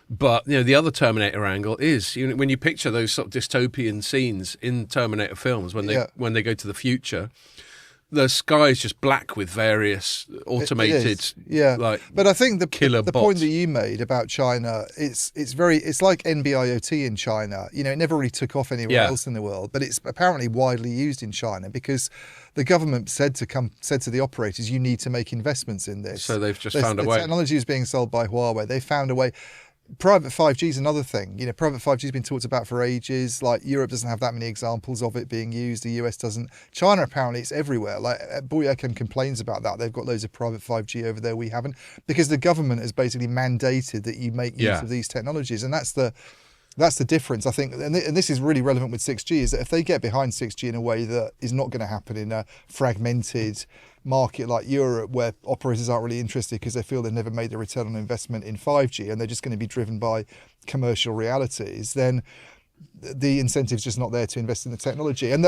But, the other Terminator angle is, when you picture those sort of dystopian scenes in Terminator films, when they go to the future, the sky is just black with various automated, but I think the bots. point that you made about China, it's like NB-IoT in China. It never really took off anywhere else in the world, but it's apparently widely used in China because the government said to the operators, you need to make investments in this. So they've just found a way. The technology is being sold by Huawei. They found a way. Private 5G is another thing. Private 5G has been talked about for ages. Like, Europe doesn't have that many examples of it being used. The US doesn't. China, apparently, it's everywhere. Like, Boyakan complains about that. They've got loads of private 5G over there. We haven't. Because the government has basically mandated that you make use of these technologies. And that's the difference, I think. And this is really relevant with 6G, is that if they get behind 6G in a way that is not going to happen in a fragmented market like Europe, where operators aren't really interested because they feel they've never made the return on investment in 5G and they're just going to be driven by commercial realities, then the incentive's just not there to invest in the technology. And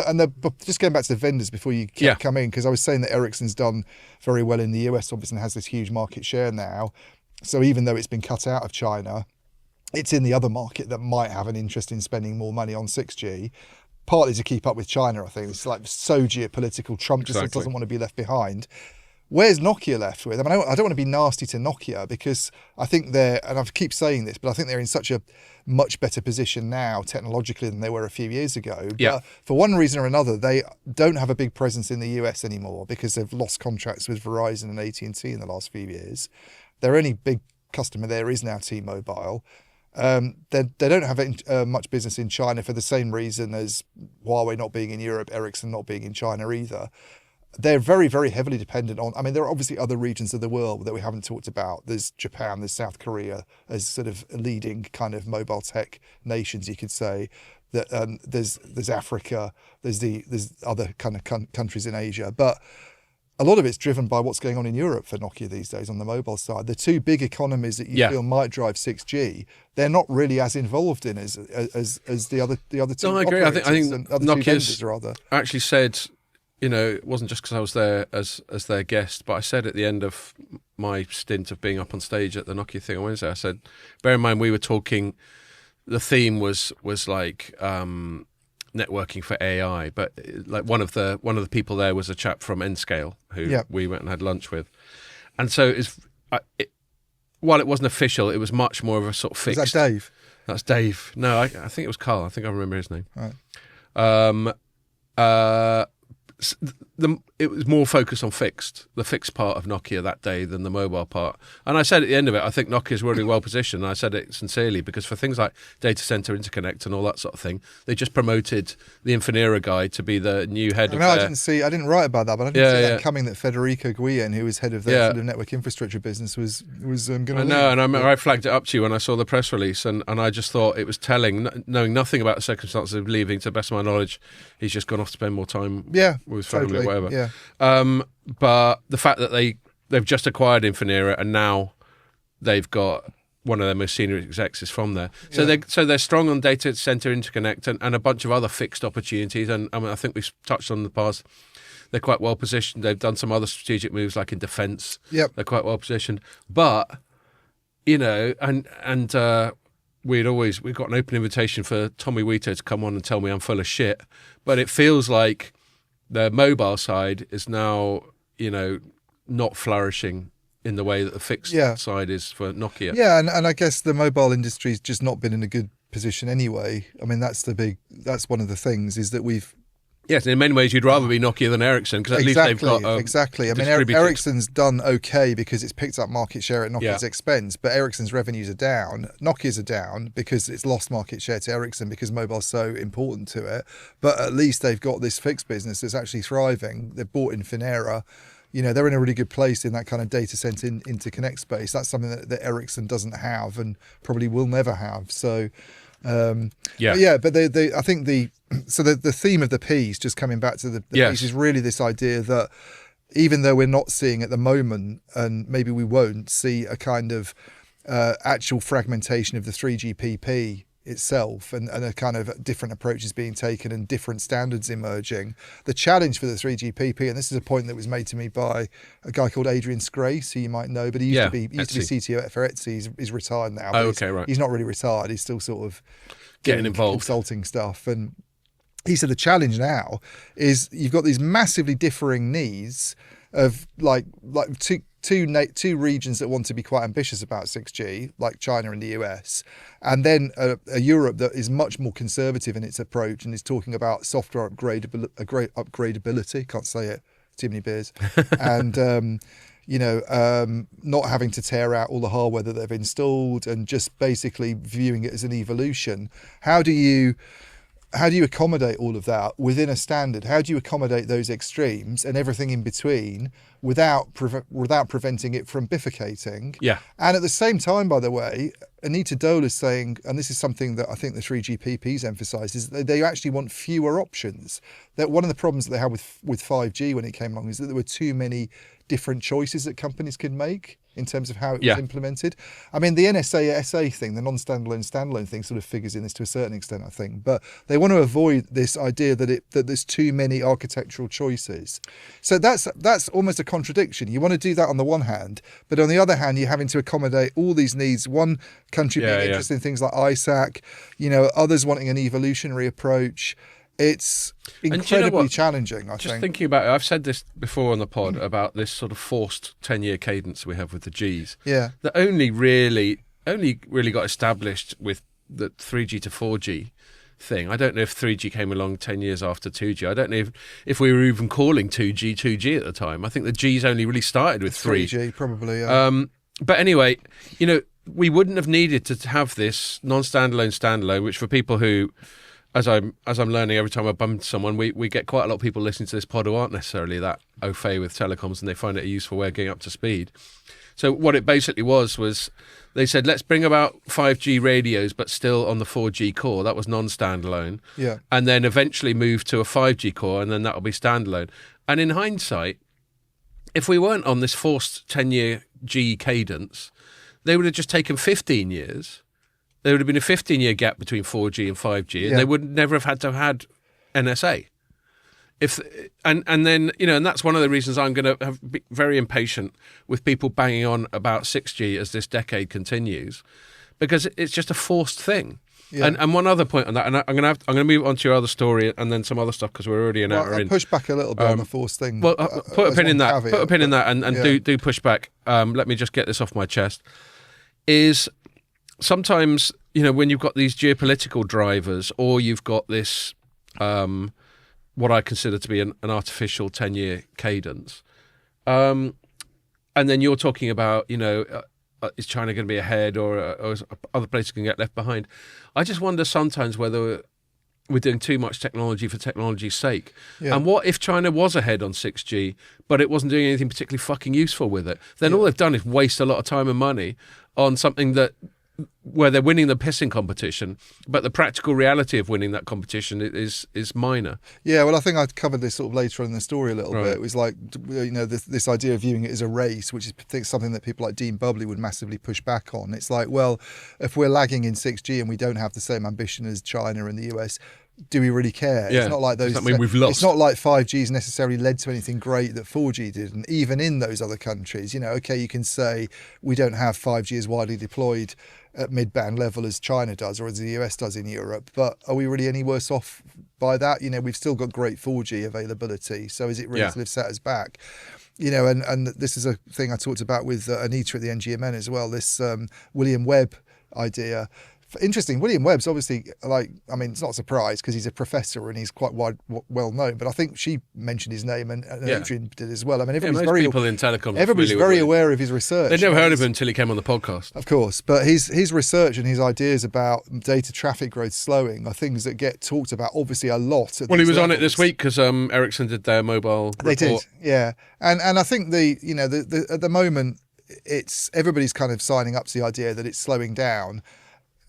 just going back to the vendors before you come in, because I was saying that Ericsson's done very well in the US, obviously has this huge market share now. So even though it's been cut out of China, it's in the other market that might have an interest in spending more money on 6G. Partly to keep up with China, I think. It's like so geopolitical. Trump just doesn't want to be left behind. Where's Nokia left with? I mean, I don't want to be nasty to Nokia because I think and I keep saying this, but I think they're in such a much better position now technologically than they were a few years ago. But for one reason or another, they don't have a big presence in the US anymore because they've lost contracts with Verizon and AT&T in the last few years. Their only big customer there is now T-Mobile. They don't have much business in China for the same reason as Huawei not being in Europe, Ericsson not being in China either. They're very, very heavily dependent on, there are obviously other regions of the world that we haven't talked about. There's Japan, there's South Korea as sort of leading kind of mobile tech nations, you could say. That there's Africa, there's other kind of countries in Asia. But a lot of it's driven by what's going on in Europe for Nokia these days on the mobile side. The two big economies that you feel might drive 6G, they're not really as involved in as the other two. No, I agree. I think Nokia's actually said, it wasn't just because I was there as their guest, but I said at the end of my stint of being up on stage at the Nokia thing on Wednesday, I said, bear in mind we were talking, the theme was like networking for AI, but like one of the people there was a chap from Nscale who we went and had lunch with, and so while it wasn't official, it was much more of a sort of fixed. Is that Dave? That's Dave. No, I think it was Carl. I think I remember his name. Right. It was more focused on the fixed part of Nokia that day than the mobile part. And I said at the end of it, I think Nokia's really well positioned. And I said it sincerely because for things like data center interconnect and all that sort of thing, they just promoted the Infinera guy to be the new head of their... I didn't write about that, but I didn't see that coming, that Federico Guillen, who was head of their sort of network infrastructure business, was going to leave. No, and I flagged it up to you when I saw the press release, and I just thought it was telling, knowing nothing about the circumstances of leaving, to the best of my knowledge, he's just gone off to spend more time with family or whatever. Yeah. But the fact that they've just acquired Infinera and now they've got one of their most senior execs is from there. So they're strong on data center interconnect and a bunch of other fixed opportunities. And I think we've touched on in the past. They're quite well positioned. They've done some other strategic moves like in defence. Yep. They're quite well positioned. But we've got an open invitation for Tommy Wheater to come on and tell me I'm full of shit. But it feels like the mobile side is now, not flourishing in the way that the fixed side is for Nokia. Yeah, and I guess the mobile industry's just not been in a good position anyway. I mean, that's one of the things is that we've... Yes, in many ways you'd rather be Nokia than Ericsson because at least they've got exactly. I mean, Ericsson's done okay because it's picked up market share at Nokia's expense, but Ericsson's revenues are down. Nokia's are down because it's lost market share to Ericsson because mobile's so important to it. But at least they've got this fixed business that's actually thriving. They've bought Infinera. they're in a really good place in that kind of data center interconnect space. That's something that Ericsson doesn't have and probably will never have. So, but I think the theme of the piece, just coming back to the piece, is really this idea that even though we're not seeing at the moment, and maybe we won't see a kind of actual fragmentation of the 3GPP itself, and a kind of different approaches being taken and different standards emerging. The challenge for the 3GPP, and this is a point that was made to me by a guy called Adrian Scrace, who you might know, but he used to be CTO for Etsy. He's retired now. Oh, okay, right. He's not really retired. He's still sort of getting involved, consulting stuff. And he said the challenge now is you've got these massively differing needs of like two regions that want to be quite ambitious about 6G, like China and the US, and then a Europe that is much more conservative in its approach and is talking about software upgradability. Can't say it, too many beers, and not having to tear out all the hardware that they've installed and just basically viewing it as an evolution. How do you accommodate all of that within a standard? How do you accommodate those extremes and everything in between without preventing it from bifurcating? Yeah. And at the same time, by the way, Anita Dole is saying, and this is something that I think the 3GPPs emphasise, is that they actually want fewer options. That one of the problems that they had with 5G when it came along is that there were too many different choices that companies could make in terms of how it was implemented. I mean, the NSA-SA thing, the non-standalone standalone thing, sort of figures in this to a certain extent, I think. But they want to avoid this idea that there's too many architectural choices. So that's almost a contradiction. You want to do that on the one hand, but on the other hand, you're having to accommodate all these needs. One country being interested in things like ISAC, others wanting an evolutionary approach. It's incredibly challenging, I think. Just thinking about it, I've said this before on the pod about this sort of forced 10-year cadence we have with the Gs. Yeah. That only really got established with the 3G to 4G thing. I don't know if 3G came along 10 years after 2G. I don't know if we were even calling 2G at the time. I think the Gs only really started with 3G, probably, yeah. But anyway, we wouldn't have needed to have this non-standalone, which for people who... As I'm learning every time I bump into someone, we get quite a lot of people listening to this pod who aren't necessarily that au fait with telecoms, and they find it a useful way of getting up to speed. So what it basically was they said, let's bring about 5G radios, but still on the 4G core. That was non-standalone. Yeah. And then eventually move to a 5G core, and then that'll be standalone. And in hindsight, if we weren't on this forced 10-year G cadence, they would have just taken 15 years. There would have been a 15-year gap between 4G and 5G, and they would never have had to have had NSA. And then and that's one of the reasons I'm going to be very impatient with people banging on about 6G as this decade continues, because it's just a forced thing. Yeah. And one other point on that, and I'm going to move on to your other story and then some other stuff because we're already an hour in. I'll push back a little bit on the forced thing. Well, put a pin in that. Put a pin in that, and do push back. Let me just get this off my chest. Is sometimes, when you've got these geopolitical drivers, or you've got this, what I consider to be an artificial 10-year cadence, and then you're talking about, is China going to be ahead, or is other places going to get left behind? I just wonder sometimes whether we're doing too much technology for technology's sake. Yeah. And what if China was ahead on 6G, but it wasn't doing anything particularly fucking useful with it? Then all they've done is waste a lot of time and money on something where they're winning the pissing competition, but the practical reality of winning that competition is minor. Yeah, well, I think I covered this sort of later on in the story a little bit. It was like, this idea of viewing it as a race, which is something that people like Dean Bubley would massively push back on. It's like, well, if we're lagging in 6G and we don't have the same ambition as China and the US, do we really care? Yeah. It's not like those. Does that mean we've lost? It's not like 5G's necessarily led to anything great that 4G did, and even in those other countries, okay, you can say we don't have 5G as widely deployed at mid-band level as China does or as the US does in Europe, but are we really any worse off by that? We've still got great 4G availability, so is it really to have set us back? And this is a thing I talked about with Anita at the NGMN as well, this William Webb idea. Interesting. William Webb's obviously it's not a surprise because he's a professor and he's quite well known. But I think she mentioned his name and Adrian did as well. I mean, everybody's people in telecoms. Everybody's very aware of his research. They'd never heard of him until he came on the podcast. Of course, but his research and his ideas about data traffic growth slowing are things that get talked about obviously a lot. Well, he was on it this week because Ericsson did their mobile report. They did, yeah. And I think at the moment it's everybody's kind of signing up to the idea that it's slowing down.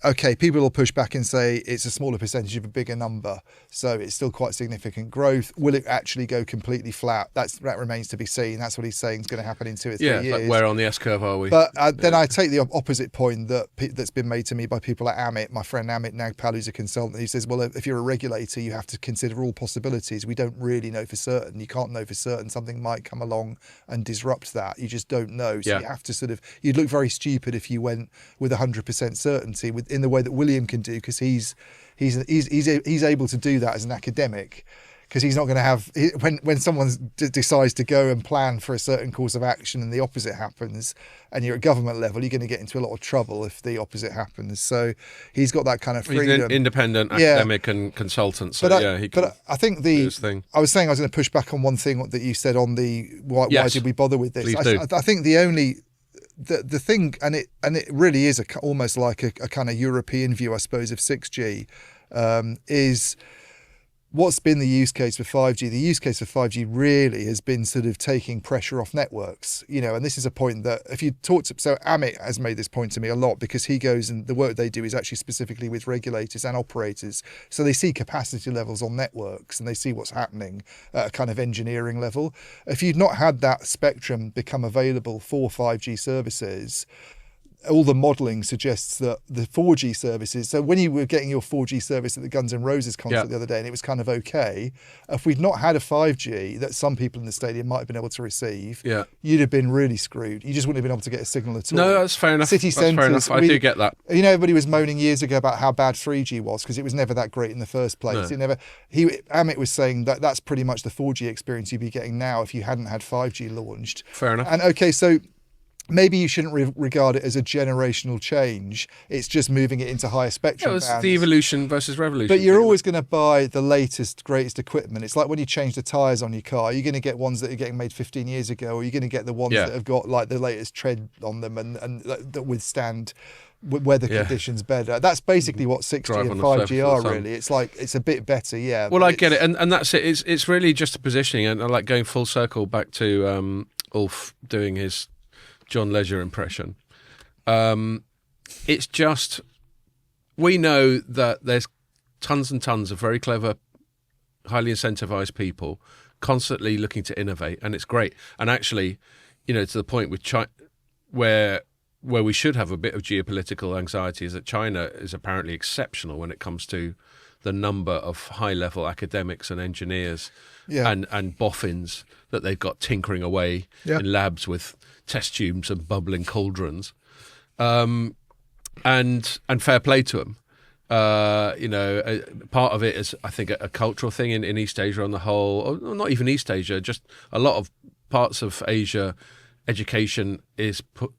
Okay, people will push back and say it's a smaller percentage of a bigger number, so it's still quite significant growth. Will it actually go completely flat? That remains to be seen. That's what he's saying is going to happen in 2 or 3 years. Like where on the S-curve are we? But then I take the opposite point that's been made to me by people at Amit. My friend Amit Nagpal, who's a consultant, he says, well, if you're a regulator, you have to consider all possibilities. We don't really know for certain. You can't know for certain. Something might come along and disrupt that. You just don't know. So you have to you'd look very stupid if you went with 100% certainty in the way that William can do, because he's able to do that as an academic, because he's not going to have when someone decides to go and plan for a certain course of action and the opposite happens, and you're at government level, you're going to get into a lot of trouble if the opposite happens. So he's got that kind of freedom. He's an independent academic and consultant. So but I think I was saying I was going to push back on one thing that you said on the why did we bother with this? I think the thing, and it really is almost like a kind of European view, I suppose, of 6G, is what's been the use case for 5G. The use case for 5G really has been sort of taking pressure off networks, and this is a point that if you talk to, so Amit has made this point to me a lot, because he goes and the work they do is actually specifically with regulators and operators. So they see capacity levels on networks and they see what's happening at a kind of engineering level. If you'd not had that spectrum become available for 5G services, all the modelling suggests that the 4G services, so when you were getting your 4G service at the Guns N' Roses concert the other day and it was kind of okay, if we'd not had a 5G that some people in the stadium might have been able to receive, you'd have been really screwed. You just wouldn't have been able to get a signal at all. No, that's fair enough. City centres, I do get that. Everybody was moaning years ago about how bad 3G was because it was never that great in the first place. No. Amit was saying that that's pretty much the 4G experience you'd be getting now if you hadn't had 5G launched. Fair enough. And okay, so maybe you shouldn't regard it as a generational change. It's just moving it into higher spectrum it's bands. The evolution versus revolution. But you're always going to buy the latest, greatest equipment. It's like when you change the tyres on your car, you're going to get ones that are getting made 15 years ago, or you're going to get the ones that have got like the latest tread on them and that withstand weather conditions better. That's basically what 6G and 5G are really. It's like, it's a bit better, Well, I get it. And that's it. It's really just a positioning, and like going full circle back to Ulf doing his John Ledger impression. It's just, we know that there's tons and tons of very clever, highly incentivized people constantly looking to innovate, and it's great. And actually, to the point with China, where we should have a bit of geopolitical anxiety, is that China is apparently exceptional when it comes to the number of high-level academics and engineers and boffins that they've got tinkering away in labs with test tubes and bubbling cauldrons, and fair play to them. Part of it is, I think, a cultural thing in East Asia on the whole, or not even East Asia, just a lot of parts of Asia. Education is put,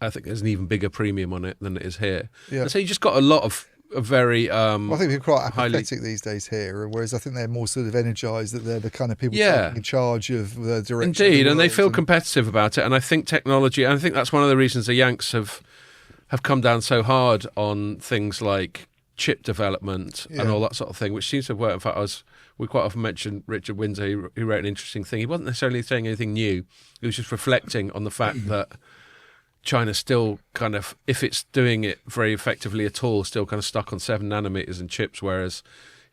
I think there's an even bigger premium on it than it is here. And so you just got a lot of very I think they're quite apathetic these days here, whereas I think they're more sort of energised that they're the kind of people taking in charge of the direction. Indeed, and they feel competitive about it. And I think technology, and I think that's one of the reasons the Yanks have come down so hard on things like chip development and all that sort of thing, which seems to have worked. In fact, we quite often mention Richard Windsor, who wrote an interesting thing. He wasn't necessarily saying anything new. He was just reflecting on the fact that China's still kind of, if it's doing it very effectively at all, still kind of stuck on 7 nanometers in chips, whereas,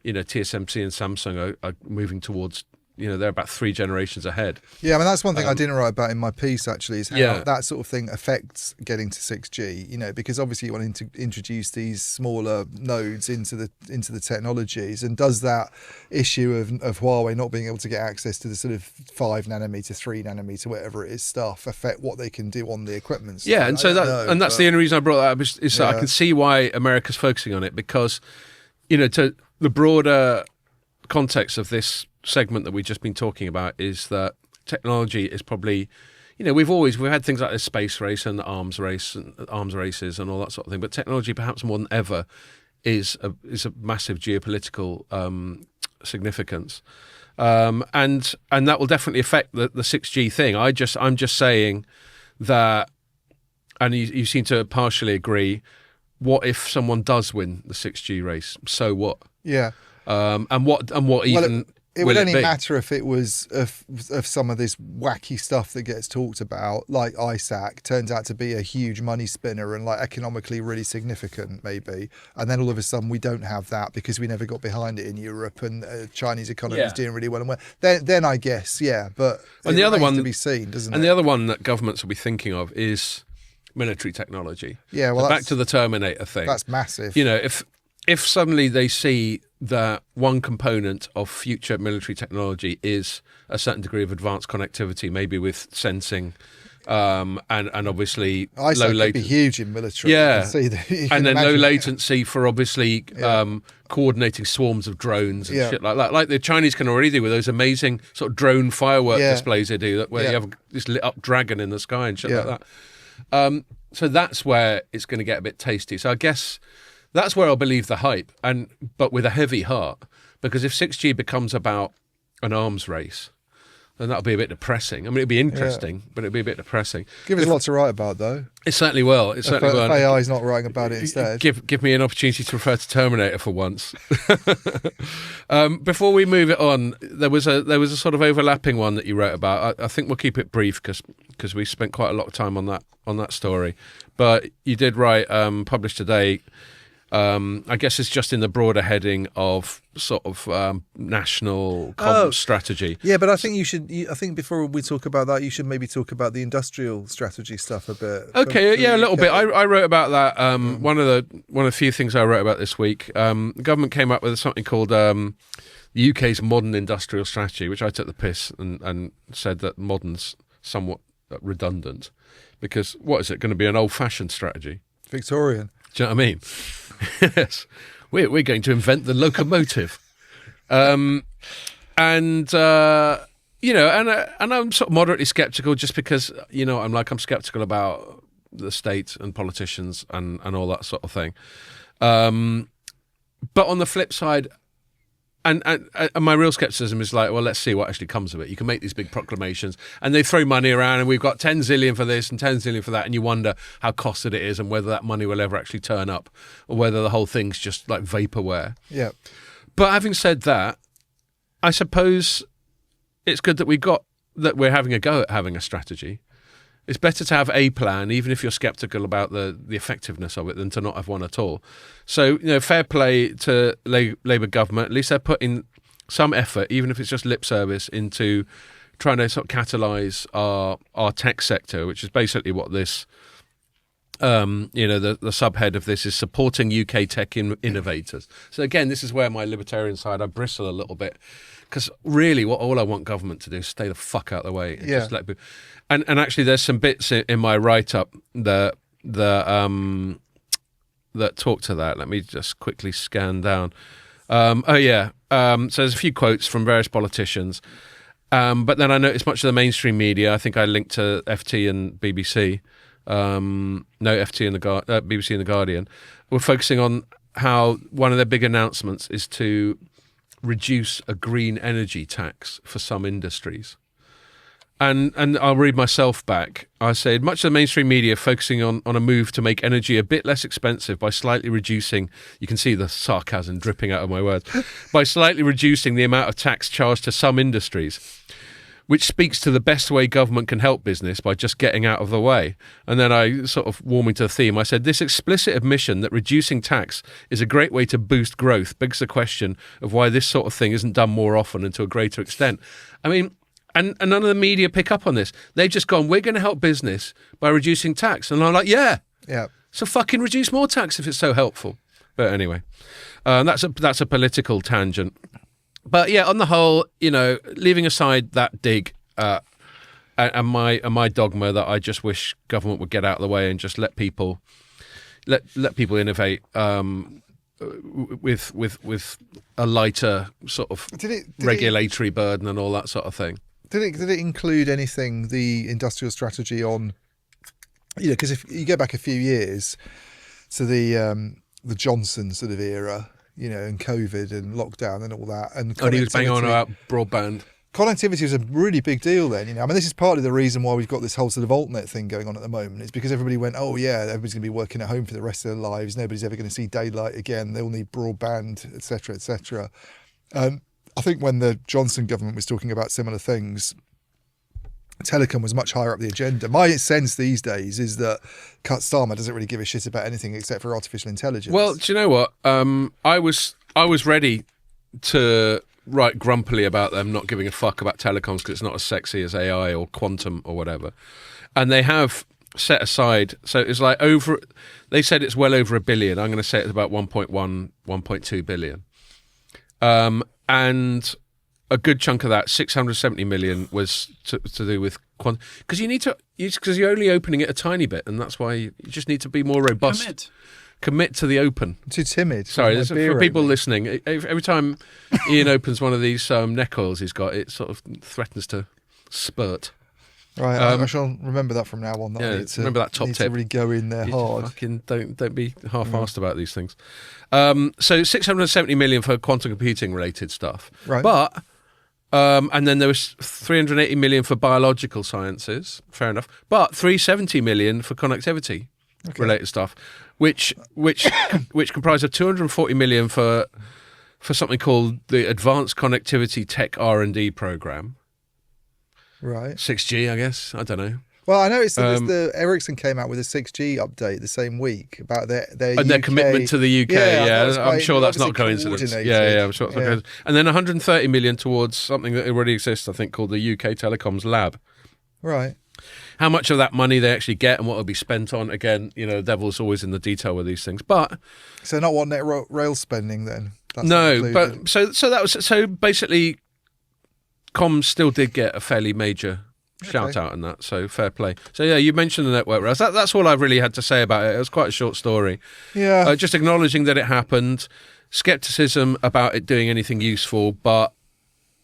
TSMC and Samsung are moving towards, they're about 3 generations ahead. Yeah, I mean, that's one thing I didn't write about in my piece, actually, is how that sort of thing affects getting to 6G, because obviously you want to introduce these smaller nodes into the technologies. And does that issue of Huawei not being able to get access to the sort of 5 nanometer, 3 nanometer, whatever it is, stuff affect what they can do on the equipment? Yeah, and so that's the only reason I brought that up is that I can see why America's focusing on it, because, to the broader context of this segment that we've just been talking about is that technology is probably, we've had things like the space race and the arms races and all that sort of thing. But technology, perhaps more than ever, is a massive geopolitical significance, and that will definitely affect the 6G thing. I'm just saying that, and you seem to partially agree. What if someone does win the 6G race? So what? Yeah. And what even. It would only matter if it was of some of this wacky stuff that gets talked about, like ISAC, turns out to be a huge money spinner and like economically really significant, maybe. And then all of a sudden we don't have that because we never got behind it in Europe, and Chinese economy is doing really well. And then I guess, yeah. But and the other one to be seen, doesn't it? And the other one that governments will be thinking of is military technology. Yeah, well, so back to the Terminator thing. That's massive. If suddenly they see that one component of future military technology is a certain degree of advanced connectivity, maybe with sensing, and obviously ISAC low could latency. be huge in military. Yeah, and then low latency for obviously coordinating swarms of drones and shit like that. Like the Chinese can already do with those amazing sort of drone firework displays they do, where you have this lit up dragon in the sky and shit like that. So that's where it's going to get a bit tasty. So I guess that's where I'll believe the hype, but with a heavy heart, because if 6G becomes about an arms race, then that'll be a bit depressing. I mean, it'll be interesting, but it'll be a bit depressing. Give us a lot to write about, though. It certainly will. It certainly will. If AI is not writing about it instead. Give me an opportunity to refer to Terminator for once. Before we move it on, there was a sort of overlapping one that you wrote about. I think we'll keep it brief because we spent quite a lot of time on that story. But you did write, published today. I guess it's just in the broader heading of sort of national comms strategy. Yeah, but I think I think before we talk about that, you should maybe talk about the industrial strategy stuff a bit. Okay, a little bit. I wrote about that. One of the few things I wrote about this week. The government came up with something called the UK's modern industrial strategy, which I took the piss and said that modern's somewhat redundant, because what is it going to be, an old-fashioned strategy? Victorian. Do you know what I mean? Yes, we're going to invent the locomotive, and I'm sort of moderately sceptical, just because I'm sceptical about the state and politicians and all that sort of thing. But on the flip side, and my real skepticism is like, well, let's see what actually comes of it. You can make these big proclamations and they throw money around, and we've got 10 zillion for this and 10 zillion for that, and you wonder how costed it is and whether that money will ever actually turn up, or whether the whole thing's just like vaporware. Yeah. But having said that, I suppose it's good that we're having a go at having a strategy. It's better to have a plan, even if you're sceptical about the effectiveness of it, than to not have one at all. So, fair play to Labour government. At least they're putting some effort, even if it's just lip service, into trying to sort of catalyse our tech sector, which is basically what this, the subhead of this is, supporting UK tech innovators. So again, this is where my libertarian side, I bristle a little bit, because really all I want government to do is stay the fuck out of the way. And just let people. And actually, there's some bits in my write-up that talk to that. Let me just quickly scan down. So there's a few quotes from various politicians. But then I noticed much of the mainstream media, I think I linked to FT and BBC, FT and BBC and The Guardian, were focusing on how one of their big announcements is to reduce a green energy tax for some industries. And I'll read myself back. I said, much of the mainstream media focusing on a move to make energy a bit less expensive by slightly reducing, you can see the sarcasm dripping out of my words, by slightly reducing the amount of tax charged to some industries, which speaks to the best way government can help business, by just getting out of the way. And then I sort of, warming to the theme, I said, this explicit admission that reducing tax is a great way to boost growth begs the question of why this sort of thing isn't done more often and to a greater extent. I mean, and none of the media pick up on this. They've just gone, we're going to help business by reducing tax. And I'm like, yeah. So fucking reduce more tax if it's so helpful. But anyway, that's a political tangent. But yeah, on the whole, leaving aside that dig and my dogma that I just wish government would get out of the way and just let people innovate with a lighter sort of regulatory burden and all that sort of thing. Did it include anything, the industrial strategy on, because if you go back a few years to the Johnson sort of era, and COVID and lockdown and all that, and he was banging on about broadband. Connectivity was a really big deal then. I mean, this is partly the reason why we've got this whole sort of altnet thing going on at the moment. It's because everybody went, oh yeah, everybody's going to be working at home for the rest of their lives. Nobody's ever going to see daylight again. They all need broadband, etc., etc. I think when the Johnson government was talking about similar things, telecom was much higher up the agenda. My sense these days is that Starmer doesn't really give a shit about anything except for artificial intelligence. Well, do you know what? I was ready to write grumpily about them not giving a fuck about telecoms because it's not as sexy as AI or quantum or whatever. And they have set aside, so it's like they said it's well over $1 billion. I'm going to say it's about 1.1, 1.2 billion. And a good chunk of that, 670 million, was to do with quantum. Because because you're only opening it a tiny bit, and that's why you just need to be more robust. Commit to the open. Too timid. Sorry, for people listening, every time Ian opens one of these neck oils he's got, it sort of threatens to spurt. Right, I shall remember that from now on. Remember that top tip. To really go in there hard. Fucking don't be half-assed about these things. So 670 million for quantum computing related stuff. Right. But and then there was 380 million for biological sciences. Fair enough. But 370 million for connectivity related stuff, which comprised of 240 million for something called the Advanced Connectivity Tech R&D program. Right. 6G, I guess. I don't know. Well, I noticed that the Ericsson came out with a 6G update the same week about their and their commitment to the UK. Yeah, I'm sure that's not coincidence. Yeah, I'm sure it's not coincidence. And then 130 million towards something that already exists, I think, called the UK Telecoms Lab. Right. How much of that money they actually get and what will be spent on? Again, the devil's always in the detail with these things. But so not what net rail spending then. That's no, but so that was so basically. Comms still did get a fairly major shout out in that, so fair play. So yeah, you mentioned the network rails. That's all I've really had to say about it. It was quite a short story. Yeah, just acknowledging that it happened, skepticism about it doing anything useful, but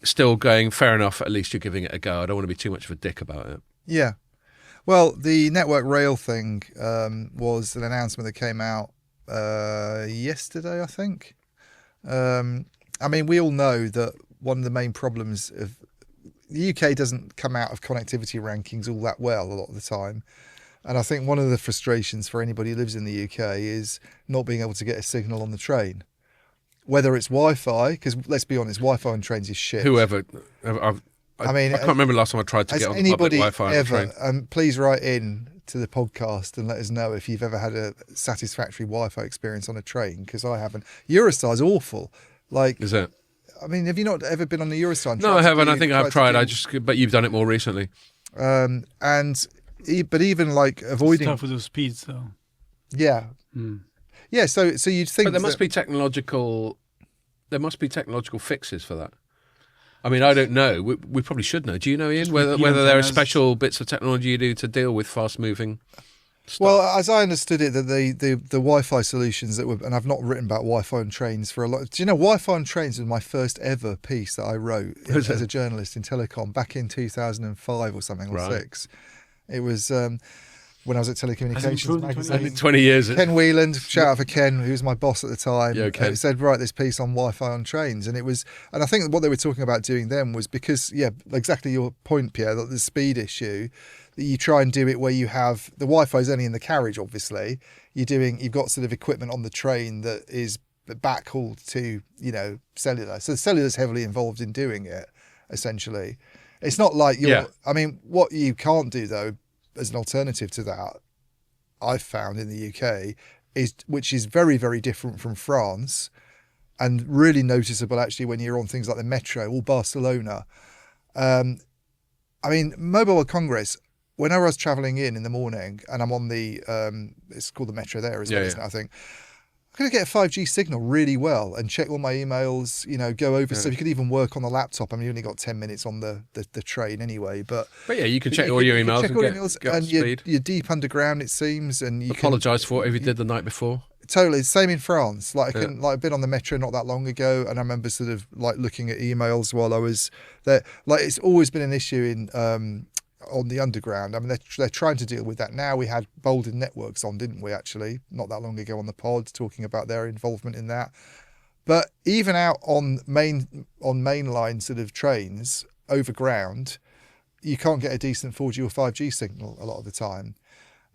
still going fair enough. At least you're giving it a go. I don't want to be too much of a dick about it. Yeah, well, the network rail thing was an announcement that came out yesterday, I think. I mean, we all know that one of the main problems of the UK doesn't come out of connectivity rankings all that well a lot of the time. And I think one of the frustrations for anybody who lives in the UK is not being able to get a signal on the train. Whether it's Wi-Fi, because let's be honest, Wi-Fi on trains is shit. I can't remember the last time I tried to get on public Wi-Fi on a train. Please write in to the podcast and let us know if you've ever had a satisfactory Wi-Fi experience on a train, because I haven't. Eurostar's awful. Is it? I mean, have you not ever been on the Eurostar? No, I haven't. I think I've tried. But you've done it more recently. But even avoiding stuff with those speeds, though. Yeah, yeah. So you'd think, but there must be technological fixes for that. I mean, I don't know. We probably should know. Do you know, Ian, whether there are special bits of technology you do to deal with fast-moving stuff? Well, as I understood it, that the Wi-Fi solutions that were, and I've not written about Wi-Fi on trains for a lot. Do you know, Wi-Fi on trains was my first ever piece that I wrote as a journalist in telecom back in 2005 or something, or 6. It was when I was at Telecommunications magazine. 20 years. Ken Whelan, shout out for Ken, who was my boss at the time. Yeah, Ken. Said, write this piece on Wi-Fi on trains, and I think what they were talking about doing then was because, exactly your point, Pierre, that the speed issue. That you try and do it where you have the Wi-Fi is only in the carriage. Obviously, you've got sort of equipment on the train that is backhauled to cellular. So the cellular is heavily involved in doing it. Essentially, it's not like you're. Yeah. I mean, what you can't do though, as an alternative to that, I've found in the UK which is very, very different from France, and really noticeable actually when you're on things like the metro or Barcelona. I mean, Mobile World Congress. Whenever I was travelling in the morning, and I'm on the, it's called the metro there as well, isn't it? I think I'm going to get a 5G signal really well and check all my emails, go over stuff. You could even work on the laptop. I mean, you only got 10 minutes on the train anyway. But yeah, you can check all your emails and get and speed. You're deep underground, it seems. And you apologise for whatever you did the night before. Totally. Same in France. Like Yeah. I've been on the metro not that long ago, and I remember sort of like looking at emails while I was there. Like it's always been an issue in on the underground. I mean, they're trying to deal with that now. We had Bolden Networks on, didn't we? Actually, not that long ago on the pod, talking about their involvement in that. But even out on mainline sort of trains overground, you can't get a decent 4G or 5G signal a lot of the time.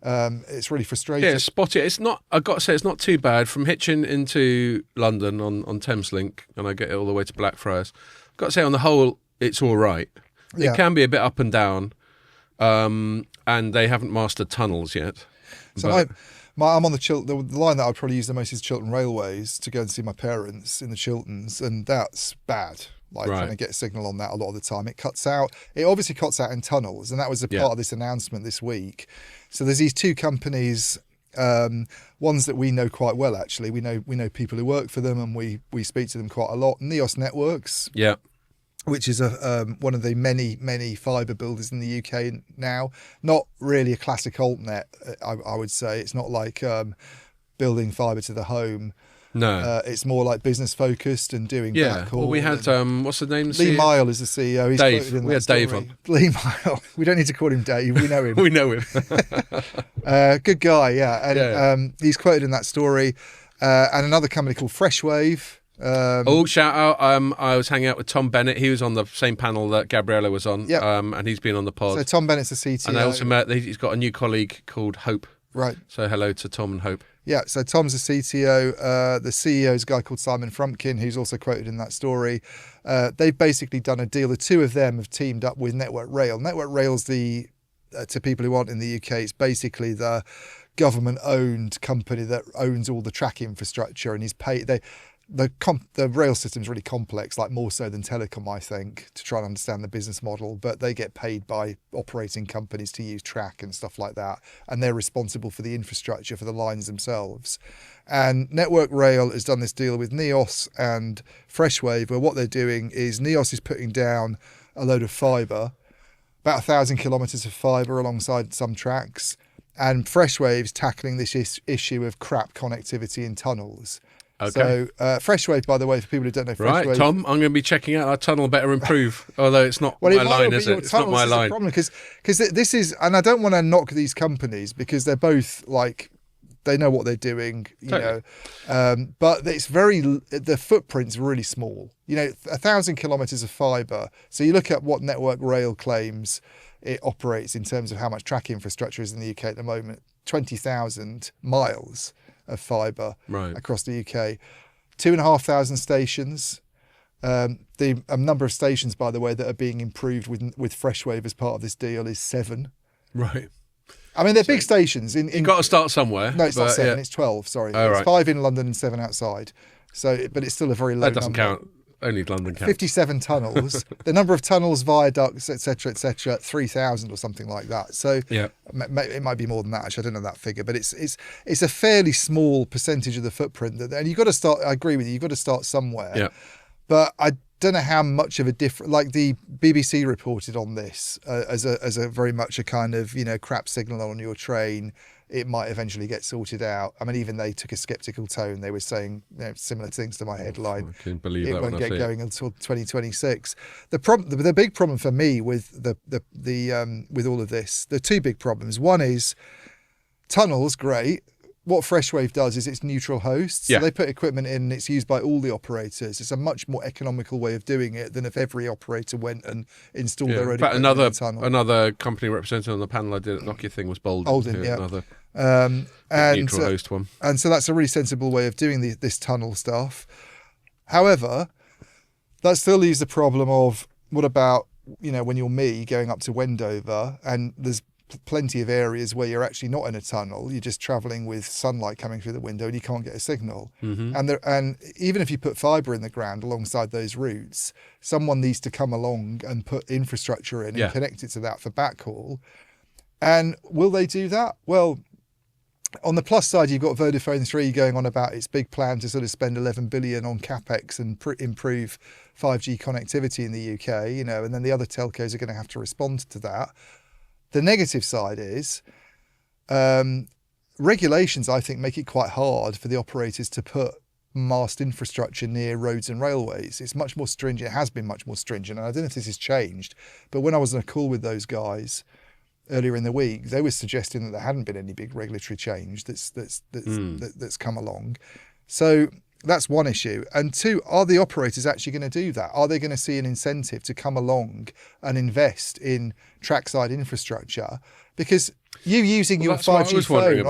It's really frustrating. Yeah, spot it. It's not. I've got to say, it's not too bad. From Hitchin into London on Thameslink, and I get it all the way to Blackfriars. I've got to say, on the whole, it's all right. Yeah. It can be a bit up and down, and they haven't mastered tunnels yet. So but- I'm on the line that I'd probably use the most is Chiltern Railways to go and see my parents in the Chilterns, and that's bad. Like Right. trying to get a signal on that a lot of the time. It obviously cuts out in tunnels, and that was a part of this announcement this week. So there's these two companies, ones that we know quite well actually. We know people who work for them, and we speak to them quite a lot. Neos Networks, Yeah. which is one of the many fibre builders in the UK now. Not really a classic altnet, I would say. It's not like building fibre to the home. No. It's more like business focused and doing Yeah. backhaul. Well, we had what's the name? Lee Mile is the CEO. He's Dave. quoted in We that had Dave story. on. Lee Mile. We don't need to call him Dave. We know him. We know him. Good guy, yeah. And Yeah. he's quoted in that story. And another company called Freshwave. Shout out! I was hanging out with Tom Bennett. He was on the same panel that Gabriella was on. Yep. And he's been on the pod. So Tom Bennett's the CTO. and I also met. He's got a new colleague called Hope. Right. So hello to Tom and Hope. Yeah, so Tom's the CTO. The CEO is a guy called Simon Frumpkin, who's also quoted in that story. They've basically done a deal. The two of them have teamed up with Network Rail. Network Rail's to people who aren't in the UK, it's basically the government-owned company that owns all the track infrastructure, and is paid. The rail system's really complex, like more so than telecom, I think, to try and understand the business model. But they get paid by operating companies to use track and stuff like that, and they're responsible for the infrastructure for the lines themselves. And Network Rail has done this deal with Neos and Freshwave, where what they're doing is Neos is putting down a load of fibre, about 1,000 kilometres of fibre alongside some tracks, and Freshwave's tackling this issue of crap connectivity in tunnels. Okay. So Freshwave, by the way, for people who don't know Freshwave, Right, Tom, I'm going to be checking out our tunnel better improve. Although it's not my line, is it? It's not my line. Because this is, and I don't want to knock these companies because they're both like, they know what they're doing, you Totally. know. But it's the footprint's really small. 1,000 kilometres of fibre. So you look at what Network Rail claims it operates in terms of how much track infrastructure is in the UK at the moment. 20,000 miles of fibre across the UK, 2,500 stations. The number of stations, by the way, that are being improved with Freshwave as part of this deal is 7. Right. I mean, they're big stations. You've got to start somewhere. No, it's not 7. Yeah. It's 12. Sorry, Oh, it's right. 5 in London and 7 outside. So, but it's still a very low. That doesn't number. count. Only London counts. 57 tunnels. The number of tunnels, viaducts, etc., 3,000 or something like that. So Yeah. it might be more than that. Actually, I don't know that figure, but it's a fairly small percentage of the footprint. And you've got to start. I agree with you. You've got to start somewhere. Yeah. But I don't know how much of a difference. Like the BBC reported on this as a very much a kind of crap signal on your train. It might eventually get sorted out. I mean, even they took a sceptical tone. They were saying similar things to my headline. I can believe It that won't when I get see going until 2026. The big problem for me with with all of this, the two big problems. One is tunnels, great. What Freshwave does is it's neutral host. Yeah. So they put equipment in and it's used by all the operators. It's a much more economical way of doing it than if every operator went and installed their own In fact, equipment in the tunnel. another company represented on the panel I did at Nokia thing was Bolden. Bolden, yeah. Another And neutral host one. And so that's a really sensible way of doing this tunnel stuff. However, that still leaves the problem of what about, when you're me going up to Wendover and there's plenty of areas where you're actually not in a tunnel, you're just travelling with sunlight coming through the window and you can't get a signal. Mm-hmm. And even if you put fibre in the ground alongside those routes, someone needs to come along and put infrastructure in and connect it to that for backhaul. And will they do that? Well, on the plus side, you've got Vodafone 3 going on about its big plan to sort of spend 11 billion on capex and improve 5G connectivity in the UK, and then the other telcos are going to have to respond to that. The negative side is regulations, I think, make it quite hard for the operators to put mast infrastructure near roads and railways. It's much more stringent. It has been much more stringent, and I don't know if this has changed. But when I was on a call with those guys earlier in the week, they were suggesting that there hadn't been any big regulatory change that's come along. So that's one issue. And two, are the operators actually going to do that? Are they going to see an incentive to come along and invest in trackside infrastructure? Because you using your 5G phone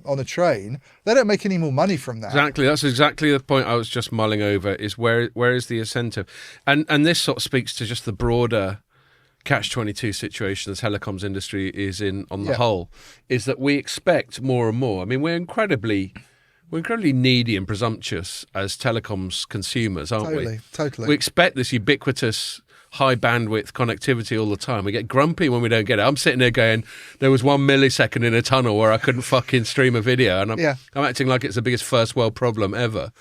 on a train, they don't make any more money from that. Exactly. That's exactly the point I was just mulling over, is where is the incentive? And this sort of speaks to just the broader catch-22 situation the telecoms industry is in on the whole, is that we expect more and more. I mean, we're incredibly needy and presumptuous as telecoms consumers, aren't we? Totally. We expect this ubiquitous high bandwidth connectivity all the time. We get grumpy when we don't get it. I'm sitting there going, there was 1 millisecond in a tunnel where I couldn't fucking stream a video, and I'm acting like it's the biggest first world problem ever.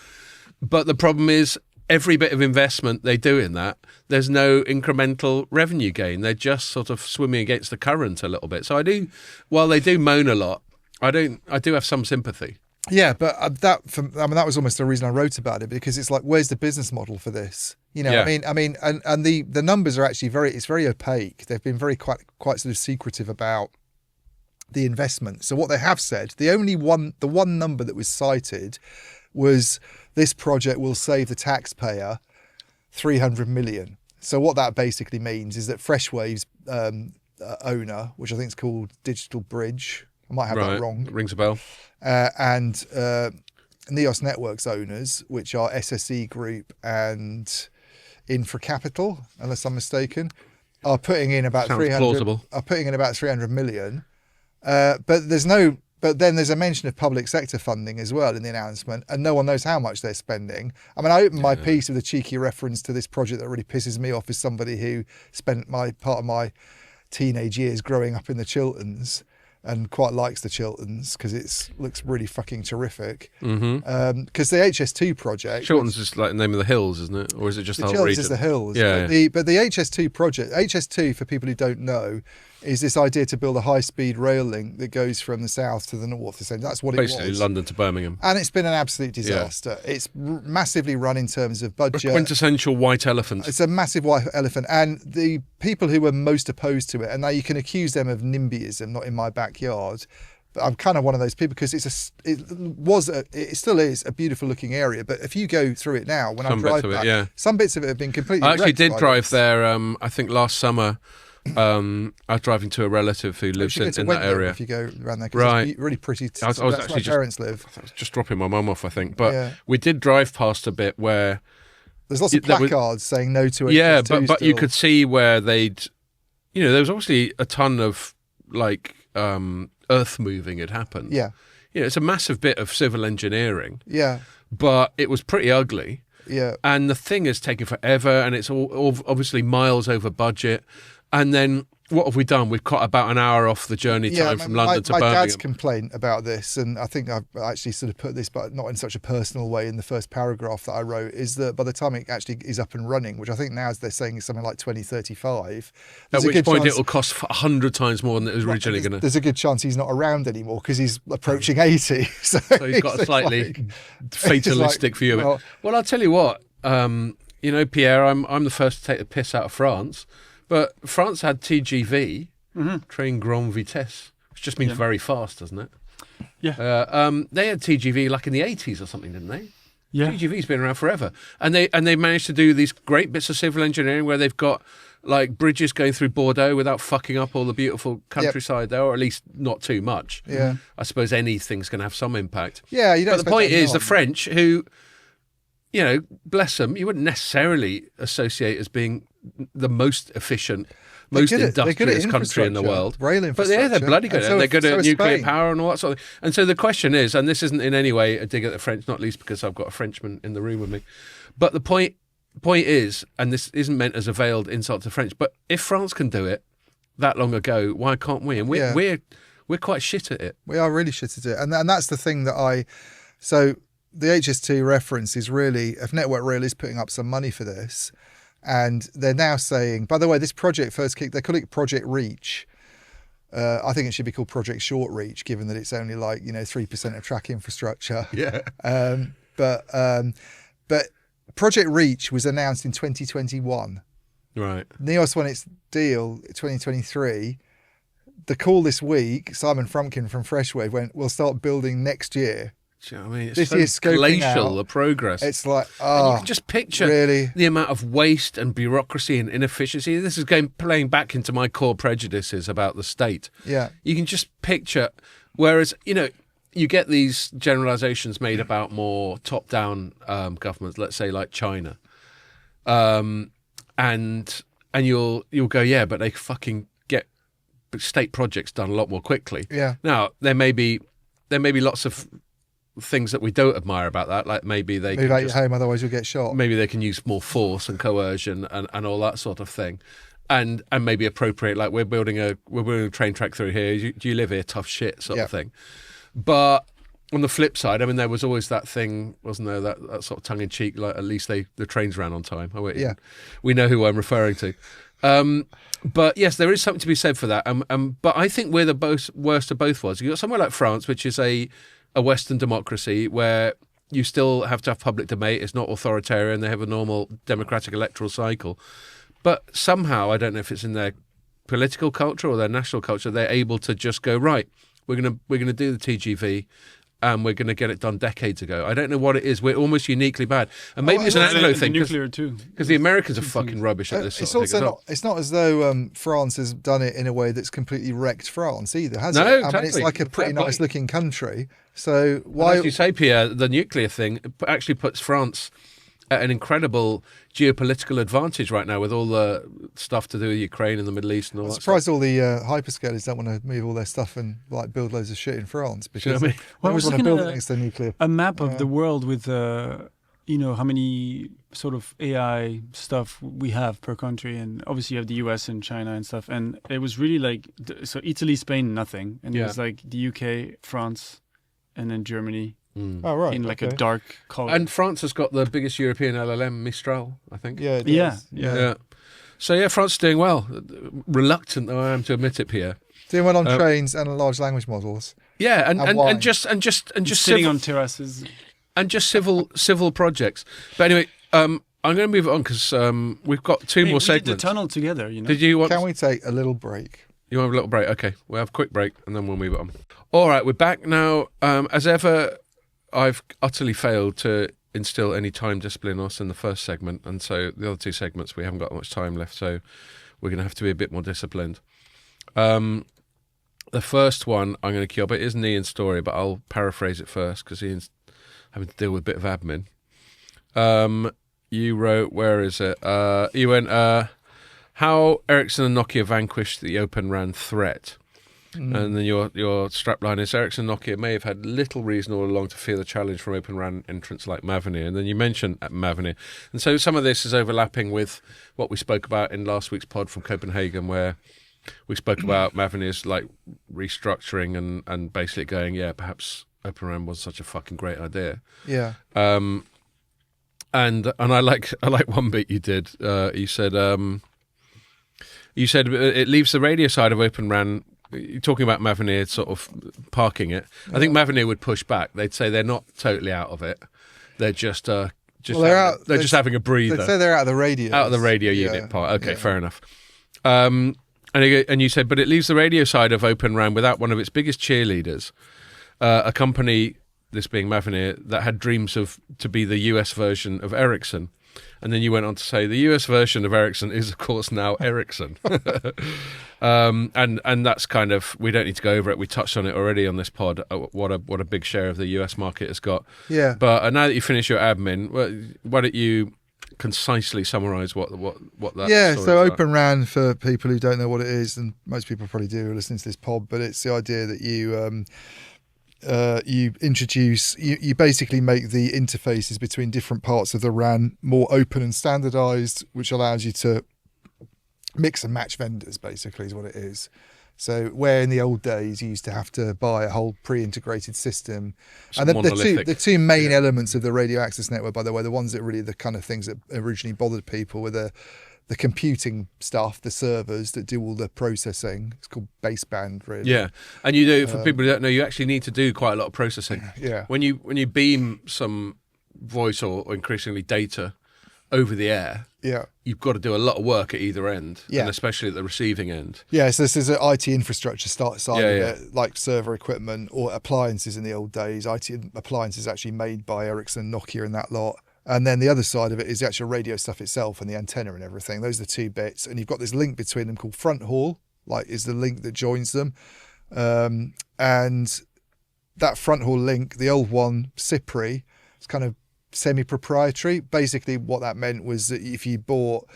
But the problem is, every bit of investment they do in that, there's no incremental revenue gain. They're just sort of swimming against the current a little bit. So while they do moan a lot, I do have some sympathy. Yeah, but that was almost the reason I wrote about it, because it's like, where's the business model for this? You know, I mean, and the numbers are actually very opaque. They've been quite sort of secretive about the investment. So what they have said, the one number that was cited was, this project will save the taxpayer 300 million. So what that basically means is that Freshwave's owner, which I think is called Digital Bridge, I might have that wrong. Rings a bell. And Neos Networks owners, which are SSE Group and Infra Capital, unless I'm mistaken, are putting in about 300 million. But then there's a mention of public sector funding as well in the announcement, and no one knows how much they're spending. I mean, I opened my piece with a cheeky reference to this project that really pisses me off as somebody who spent part of my teenage years growing up in the Chilterns and quite likes the Chilterns because it looks really fucking terrific. Because the HS2 project... Chilterns is like the name of the hills, isn't it? Or is it just the whole region? region? Is the hills. Yeah. But the HS2 project... HS2, for people who don't know, is this idea to build a high-speed rail link that goes from the south to the north. That's what Basically, it was. London to Birmingham. And it's been an absolute disaster. Yeah. It's massively run in terms of budget. A quintessential white elephant. It's a massive white elephant. And the people who were most opposed to it, and now you can accuse them of NIMBYism, not in my backyard, but I'm kind of one of those people, because it still is a beautiful looking area. But if you go through it now, when I drive back, some bits of it have been completely I actually did drive there, I think last summer. I was driving to a relative who lives in that area. If you go around there, because it's really pretty. That's where my parents live. I was just dropping my mum off, I think. But we did drive past a bit where there's lots of placards saying no to it. Yeah, but you could see where there was obviously a ton of earth moving had happened. Yeah, it's a massive bit of civil engineering. Yeah, but it was pretty ugly. Yeah, and the thing is taking forever, and it's all obviously miles over budget. And then what have we done? We've cut about an hour off the journey time from London to Birmingham. My dad's complaint about this, and I think I've actually sort of put this, but not in such a personal way, in the first paragraph that I wrote, is that by the time it actually is up and running, which I think now they're saying is something like 2035. At which point it will cost 100 times more than it was originally going to. There's a good chance he's not around anymore because he's approaching 80. So he's got a slightly fatalistic view of it. Well, I'll tell you what, Pierre, I'm the first to take the piss out of France. But France had TGV, Train Grand Vitesse, which just means very fast, doesn't it? Yeah. They had TGV like in the 80s or something, didn't they? Yeah. TGV's been around forever. And they managed to do these great bits of civil engineering where they've got like bridges going through Bordeaux without fucking up all the beautiful countryside there, or at least not too much. Yeah. I suppose anything's going to have some impact. Yeah, you don't. But the point is, the French, who, bless them, you wouldn't necessarily associate as being the most efficient, most industrious country in the world. Rail infrastructure. But they're bloody good. And they're good at nuclear power and all that sort of thing. And so the question is, and this isn't in any way a dig at the French, not least because I've got a Frenchman in the room with me, but the point is, and this isn't meant as a veiled insult to French, but if France can do it that long ago, why can't we? And we're quite shit at it. We are really shit at it. And that's the thing that so the HS2 reference is really, if Network Rail is putting up some money for this, and they're now saying, by the way, this project first kicked, they call it Project Reach. I think it should be called Project Short Reach, given that it's only like 3% of track infrastructure. Yeah. But Project Reach was announced in 2021. Right. NEOS won its deal 2023. The call this week, Simon Frumkin from Freshwave went, "We'll start building next year." Do you know what I mean? It's This so year's scoping glacial, out. the progress. It's like, and you can just picture really? the amount of waste and bureaucracy and inefficiency. This is playing back into my core prejudices about the state. Yeah. You can just picture, whereas, you get these generalizations made about more top-down governments, let's say like China. And you'll go, yeah, but they fucking get state projects done a lot more quickly. Yeah. Now, there may be lots of things that we don't admire about that, like maybe they Move can out your home, otherwise you'll get shot. maybe they can use more force and coercion and all that sort of thing, and maybe appropriate, like we're building a train track through here. Do you live here? Tough shit sort of thing. But on the flip side, I mean, there was always that thing, wasn't there? That sort of tongue in cheek, like at least the trains ran on time. We know who I'm referring to. But yes, there is something to be said for that. But I think we're the worst of both worlds. You've got somewhere like France, which is a Western democracy where you still have to have public debate. It's not authoritarian. They have a normal democratic electoral cycle. But somehow, I don't know if it's in their political culture or their national culture, they're able to just go, right, we're gonna do the TGV, and we're going to get it done decades ago. I don't know what it is. We're almost uniquely bad. And maybe it's an Anglo thing. Nuclear too. Because the Americans are fucking rubbish at this sort of thing as well. It's not as though France has done it in a way that's completely wrecked France either, has it? No, I mean, exactly. it's like a pretty nice looking country. So why... As you say, Pierre, the nuclear thing actually puts France at an incredible geopolitical advantage right now with all the stuff to do with Ukraine and the Middle East and all that. I'm surprised all the hyperscalers don't want to move all their stuff and like build loads of shit in France, because You know what I mean? they always want to build it next to nuclear. A map of the world with how many sort of AI stuff we have per country, and obviously you have the US and China and stuff, and it was really like, so Italy, Spain, nothing, and it was like the UK, France, and then Germany. Oh, right. In like a dark color. And France has got the biggest European LLM, Mistral, I think. Yeah, it does. Yeah. So yeah, France is doing well. Reluctant though I am to admit it, Pierre. Doing well on trains and large language models. Yeah, and just sitting civil, on terraces. and just civil projects. But anyway, I'm going to move it on because we've got two more We segments. did the tunnel together, you know. Did you want? Can we take a little break? You want a little break? Okay, we'll have a quick break and then we'll move it on. All right, we're back now. As ever, I've utterly failed to instill any time discipline in us in the first segment, and so the other two segments we haven't got much time left, so we're going to have to be a bit more disciplined. The first one I'm going to queue up. It is an Ian story, but I'll paraphrase it first because Ian's having to deal with a bit of admin. You wrote, where is it? You went, how Ericsson and Nokia vanquished the Open RAN threat. And then your strapline is Ericsson and Nokia may have had little reason all along to fear the challenge from Open RAN entrants like Mavenir. And then you mentioned Mavenir. And so some of this is overlapping with what we spoke about in last week's pod from Copenhagen, where we spoke about Mavenir's like restructuring and basically going, yeah, perhaps Open RAN wasn't such a fucking great idea. Yeah. And I like one bit you did. You said it leaves the radio side of Open RAN. You're talking about Mavenir sort of parking it. I think Mavenir would push back. They'd say they're not totally out of it. They're just having a breather. They'd say they're out of the radio. Out of the radio unit part. Okay, fair enough. And you said, but it leaves the radio side of Open RAN without one of its biggest cheerleaders, a company, this being Mavenir, that had dreams to be the US version of Ericsson. And then you went on to say the US version of Ericsson is, of course, now Ericsson. And that's kind of, we don't need to go over it. We touched on it already on this pod, what a big share of the US market has got. Yeah. But now that you finish your admin, why don't you concisely summarise what that so story is Open RAN, for people who don't know what it is, and most people probably do listening to this pod, but it's the idea that you basically make the interfaces between different parts of the RAN more open and standardized, which allows you to mix and match vendors, basically, is what it is. So where in the old days you used to have to buy a whole pre-integrated system. And the two main elements of the radio access network, by the way, the ones that really the kind of things that originally bothered people were the computing stuff, the servers that do all the processing. It's called baseband, really. Yeah, and you do, for people who don't know, you actually need to do quite a lot of processing. Yeah. When you beam some voice or increasingly data over the air, Yeah. you've got to do a lot of work at either end, Yeah. and especially at the receiving end. Yeah, so this is an IT infrastructure side Yeah, of yeah. it, like server equipment or appliances in the old days. IT appliances actually made by Ericsson, Nokia and that lot. And then the other side of it is the actual radio stuff itself and the antenna and everything. Those are the two bits. And you've got this link between them called front haul, like is the link that joins them. And that front haul link, the old one, CIPRI, it's kind of semi-proprietary. Basically what that meant was that if you bought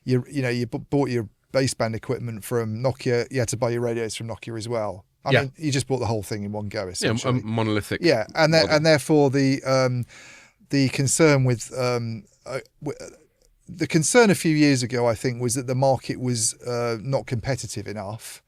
you bought your baseband equipment from Nokia, you had to buy your radios from Nokia as well. I mean, you just bought the whole thing in one go, essentially. Yeah, a monolithic. Yeah, and therefore the concern with the concern a few years ago, I think, was that the market was not competitive enough.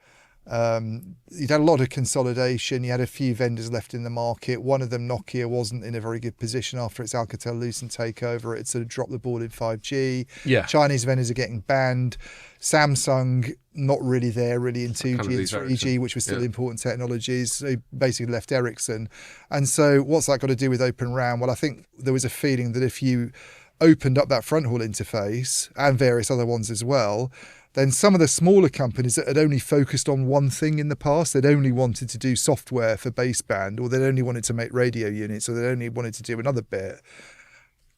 You'd had a lot of consolidation. You had a few vendors left in the market. One of them, Nokia, wasn't in a very good position after its Alcatel-Lucent takeover. It sort of dropped the ball in 5G. Yeah. Chinese vendors are getting banned. Samsung, not really there really in 2G and 3G, which were still important technologies. So basically left Ericsson. And so what's that got to do with Open RAN? Well, I think there was a feeling that if you opened up that front haul interface and various other ones as well, then some of the smaller companies that had only focused on one thing in the past, they'd only wanted to do software for baseband, or they'd only wanted to make radio units, or they'd only wanted to do another bit,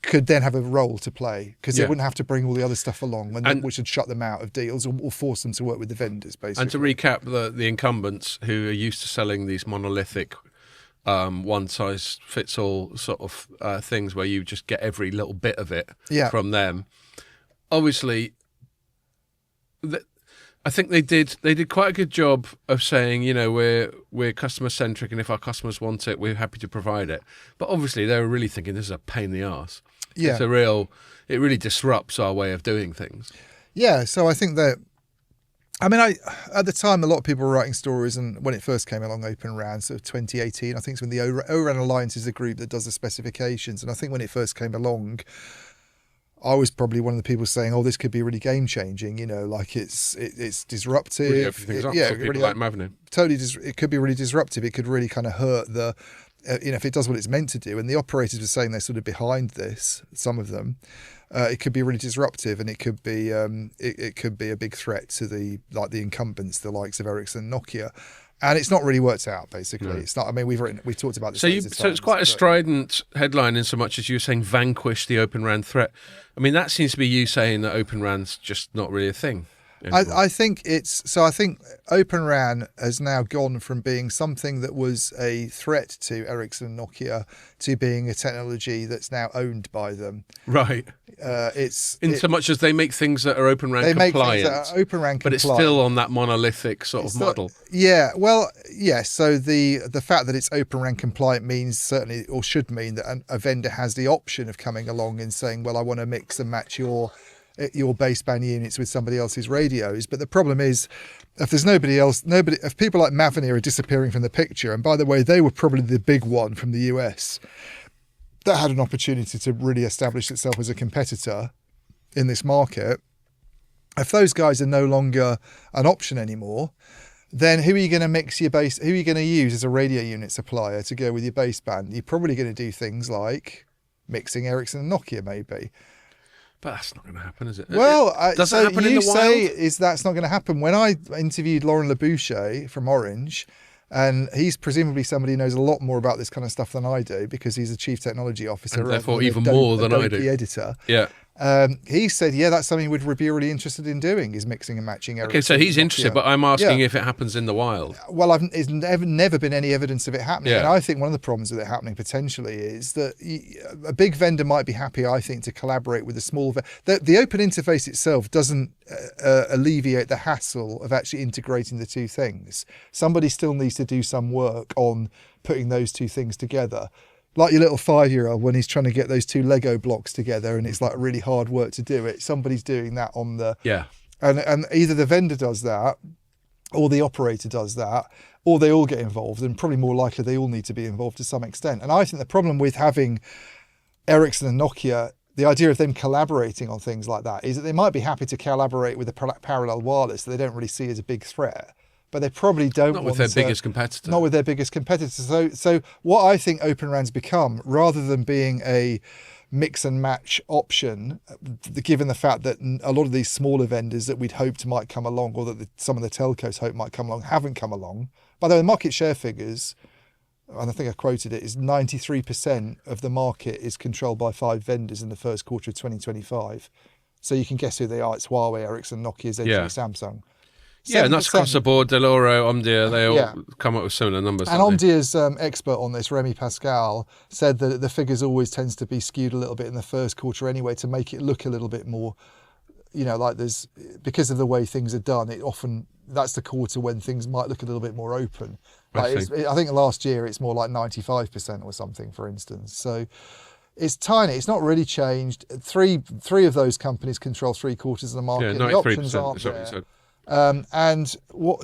could then have a role to play, because they wouldn't have to bring all the other stuff along, which would shut them out of deals or force them to work with the vendors, basically. And to recap, the incumbents who are used to selling these monolithic one-size-fits-all sort of things where you just get every little bit of it from them, obviously... I think they did quite a good job of saying, we're customer centric, and if our customers want it, we're happy to provide it. But obviously they were really thinking this is a pain in the arse. Yeah. It really disrupts our way of doing things. Yeah, so I think that, at the time, a lot of people were writing stories, and when it first came along, Open RAN, sort of 2018, I think it's when the ORAN Alliance is the group that does the specifications, and I think when it first came along, I was probably one of the people saying, "Oh, this could be really game changing." Like it's disruptive. Really everything's up for people like Mavner. Totally, it could be really disruptive. It could really kind of hurt the, if it does what it's meant to do. And the operators were saying they're sort of behind this. Some of them, it could be really disruptive, and it could be a big threat to the incumbents, the likes of Ericsson, Nokia. And it's not really worked out, basically. No. It's not. I mean, we've talked about this. So it's quite a strident headline in so much as you were saying, vanquish the Open RAN threat. I mean, that seems to be you saying that Open RAN's just not really a thing. I think Open RAN has now gone from being something that was a threat to Ericsson and Nokia to being a technology that's now owned by them. Right. So much as they make things that are Open RAN compliant. They make things that are Open RAN compliant. But it's still on that monolithic sort of model. Yeah. Well, yes. So the fact that it's Open RAN compliant means certainly, or should mean, that a vendor has the option of coming along and saying, well, I want to mix and match your baseband units with somebody else's radios. But the problem is, if there's if people like Mavner are disappearing from the picture, and by the way, they were probably the big one from the US that had an opportunity to really establish itself as a competitor in this market. If those guys are no longer an option anymore, then who are you going to who are you going to use as a radio unit supplier to go with your baseband? You're probably going to do things like mixing Ericsson and Nokia, maybe. But that's not going to happen, is it? Well, does that happen in the wild? That's not going to happen. When I interviewed Laurent Leboucher from Orange, and he's presumably somebody who knows a lot more about this kind of stuff than I do, because he's a chief technology officer, and therefore even more than I do. Editor. Yeah. He said, that's something we'd be really interested in doing, is mixing and matching Ericsson. Okay, so he's interested, but I'm asking if it happens in the wild. Well, there's never been any evidence of it happening. Yeah. And I think one of the problems with it happening potentially is that a big vendor might be happy, I think, to collaborate with a small vendor. The open interface itself doesn't alleviate the hassle of actually integrating the two things. Somebody still needs to do some work on putting those two things together. Like your little 5-year-old when he's trying to get those two Lego blocks together, and it's like really hard work to do it. Somebody's doing that on the... Yeah. And either the vendor does that, or the operator does that, or they all get involved, and probably more likely they all need to be involved to some extent. And I think the problem with having Ericsson and Nokia, the idea of them collaborating on things like that is that they might be happy to collaborate with a parallel wireless that they don't really see as a big threat, but they probably don't Not want with their biggest competitor. Not with their biggest competitor. So what I think Open RAN's become, rather than being a mix and match option, given the fact that a lot of these smaller vendors that we'd hoped might come along, or that some of the telcos hoped might come along, haven't come along. By the way, market share figures, and I think I quoted it, is 93% of the market is controlled by 5 vendors in the first quarter of 2025. So you can guess who they are. It's Huawei, Ericsson, Nokia, ZTE, Samsung. Yeah, and that's across the board. Deloro, Omdia, they all come up with similar numbers. And Omdia's expert on this, Remy Pascal, said that the figures always tends to be skewed a little bit in the first quarter anyway, to make it look a little bit more, like there's, because of the way things are done, that's the quarter when things might look a little bit more open. I think last year it's more like 95% or something, for instance. So it's tiny. It's not really changed. Three of those companies control 3/4 of the market. Yeah, 93%. The options aren't there.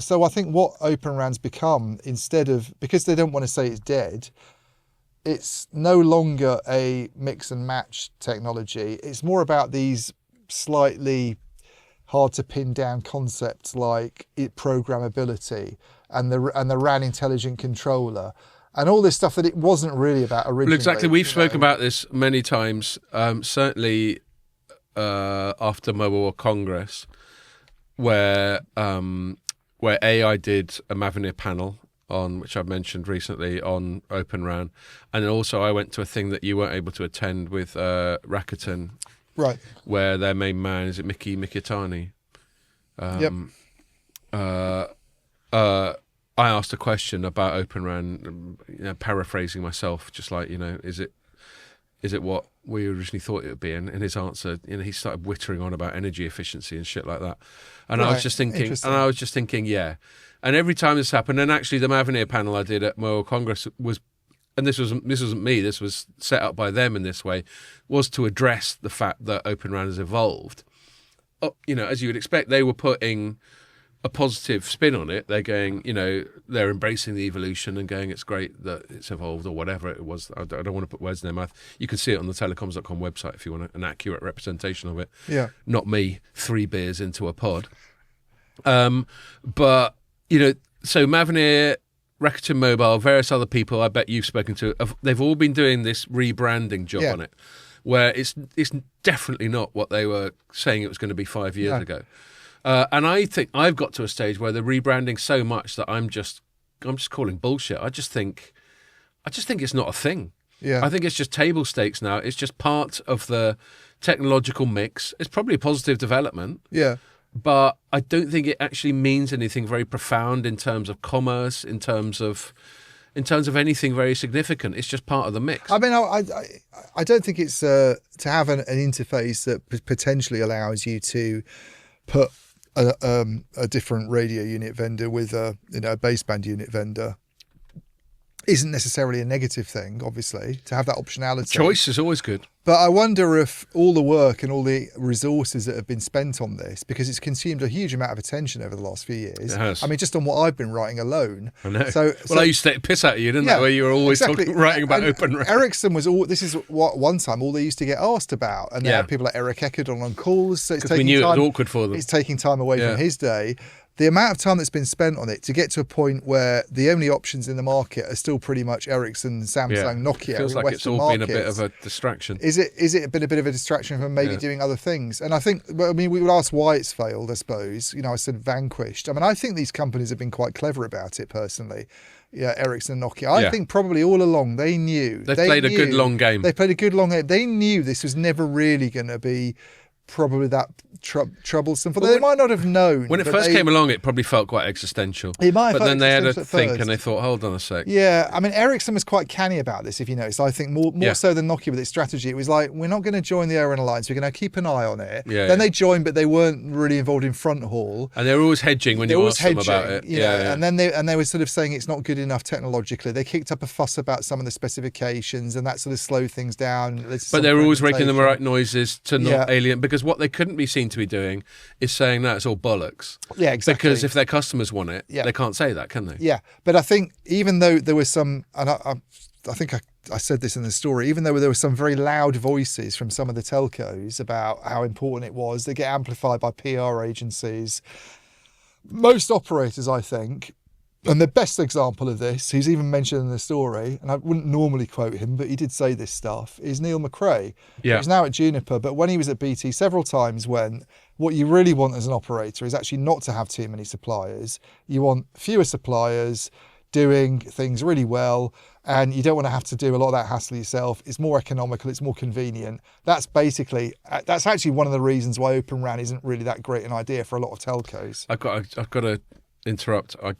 So I think what Open RAN's become, instead of, because they don't want to say it's dead, it's no longer a mix and match technology. It's more about these slightly hard to pin down concepts like programmability and the RAN intelligent controller and all this stuff that it wasn't really about originally. Well, exactly. We've spoken about this many times, certainly after Mobile World Congress, where AI did a Mavenir panel on, which I've mentioned recently, on Open RAN, and then also I went to a thing that you weren't able to attend with Rakuten, right? Where their main man is Miki Mikitani. I asked a question about Open RAN, paraphrasing myself, just like, is it what we originally thought it would be? And his answer, he started wittering on about energy efficiency and shit like that. And I was just thinking, yeah. And every time this happened, and actually the Mavenir panel I did at Mobile Congress was, and this wasn't me, this was set up by them in this way, was to address the fact that Open RAN has evolved. As you would expect, they were putting a positive spin on it. They're going, they're embracing the evolution and going, it's great that it's evolved, or whatever it was. I don't want to put words in their mouth. You can see it on the Telecoms.com website if you want an accurate representation of it. Yeah. Not me, 3 beers into a pod. But, so Mavenir, Rakuten Mobile, various other people I bet you've spoken to, they've all been doing this rebranding job on it, where it's definitely not what they were saying it was going to be 5 years ago. And I think I've got to a stage where they're rebranding so much that I'm just calling bullshit. I just think it's not a thing. Yeah. I think it's just table stakes now. It's just part of the technological mix. It's probably a positive development. Yeah. But I don't think it actually means anything very profound in terms of commerce, in terms of anything very significant. It's just part of the mix. I mean, I don't think it's to have an interface that potentially allows you to put a different radio unit vendor with a baseband unit vendor isn't necessarily a negative thing, obviously, to have that optionality. Choice is always good. But I wonder if all the work and all the resources that have been spent on this, because it's consumed a huge amount of attention over the last few years. It has. I mean, just on what I've been writing alone. I know. I used to take piss out of you, didn't I? Where you were always writing about Open RAN. Ericsson was this is what one time all they used to get asked about. And there are people like Eric Eckerdon on calls. So we knew it was awkward for them. It's taking time away from his day. The amount of time that's been spent on it to get to a point where the only options in the market are still pretty much Ericsson, Samsung, Nokia. It feels like Western it's all markets. been a bit of a distraction. Is it been a bit of a distraction from maybe doing other things? And I think, we would ask why it's failed, I suppose. I said vanquished. I mean, I think these companies have been quite clever about it, personally. Yeah, Ericsson and Nokia. I think probably all along they knew. They played a good long game. They played a good long game. They knew this was never really going to be probably that troublesome for them. They might not have known. When it first came along, it probably felt quite existential. It might have, but then they had a think and they thought, hold on a sec. Yeah, I mean, Ericsson was quite canny about this, if you notice. I think more so than Nokia with its strategy. It was like, we're not going to join the Open Alliance. We're going to keep an eye on it. Then they joined, but they weren't really involved in front haul. And they were always hedging when you asked them about it. And then they were sort of saying it's not good enough technologically. They kicked up a fuss about some of the specifications, and that sort of slowed things down. But they were always making the right noises to not alien, because because what they couldn't be seen to be doing is saying, no, it's all bollocks. Yeah, exactly. Because if their customers want it, they can't say that, can they? Yeah, but I think even though there was some, and I think I said this in the story, even though there were some very loud voices from some of the telcos about how important it was, they get amplified by PR agencies. Most operators, I think, and the best example of this, he's even mentioned in the story, and I wouldn't normally quote him, but he did say this stuff, is Neil McRae. Yeah. He's now at Juniper, but when he was at BT several times when what you really want as an operator is actually not to have too many suppliers. You want fewer suppliers doing things really well, and you don't want to have to do a lot of that hassle yourself. It's more economical, it's more convenient. That's actually one of the reasons why Open RAN isn't really that great an idea for a lot of telcos. I've got to interrupt. I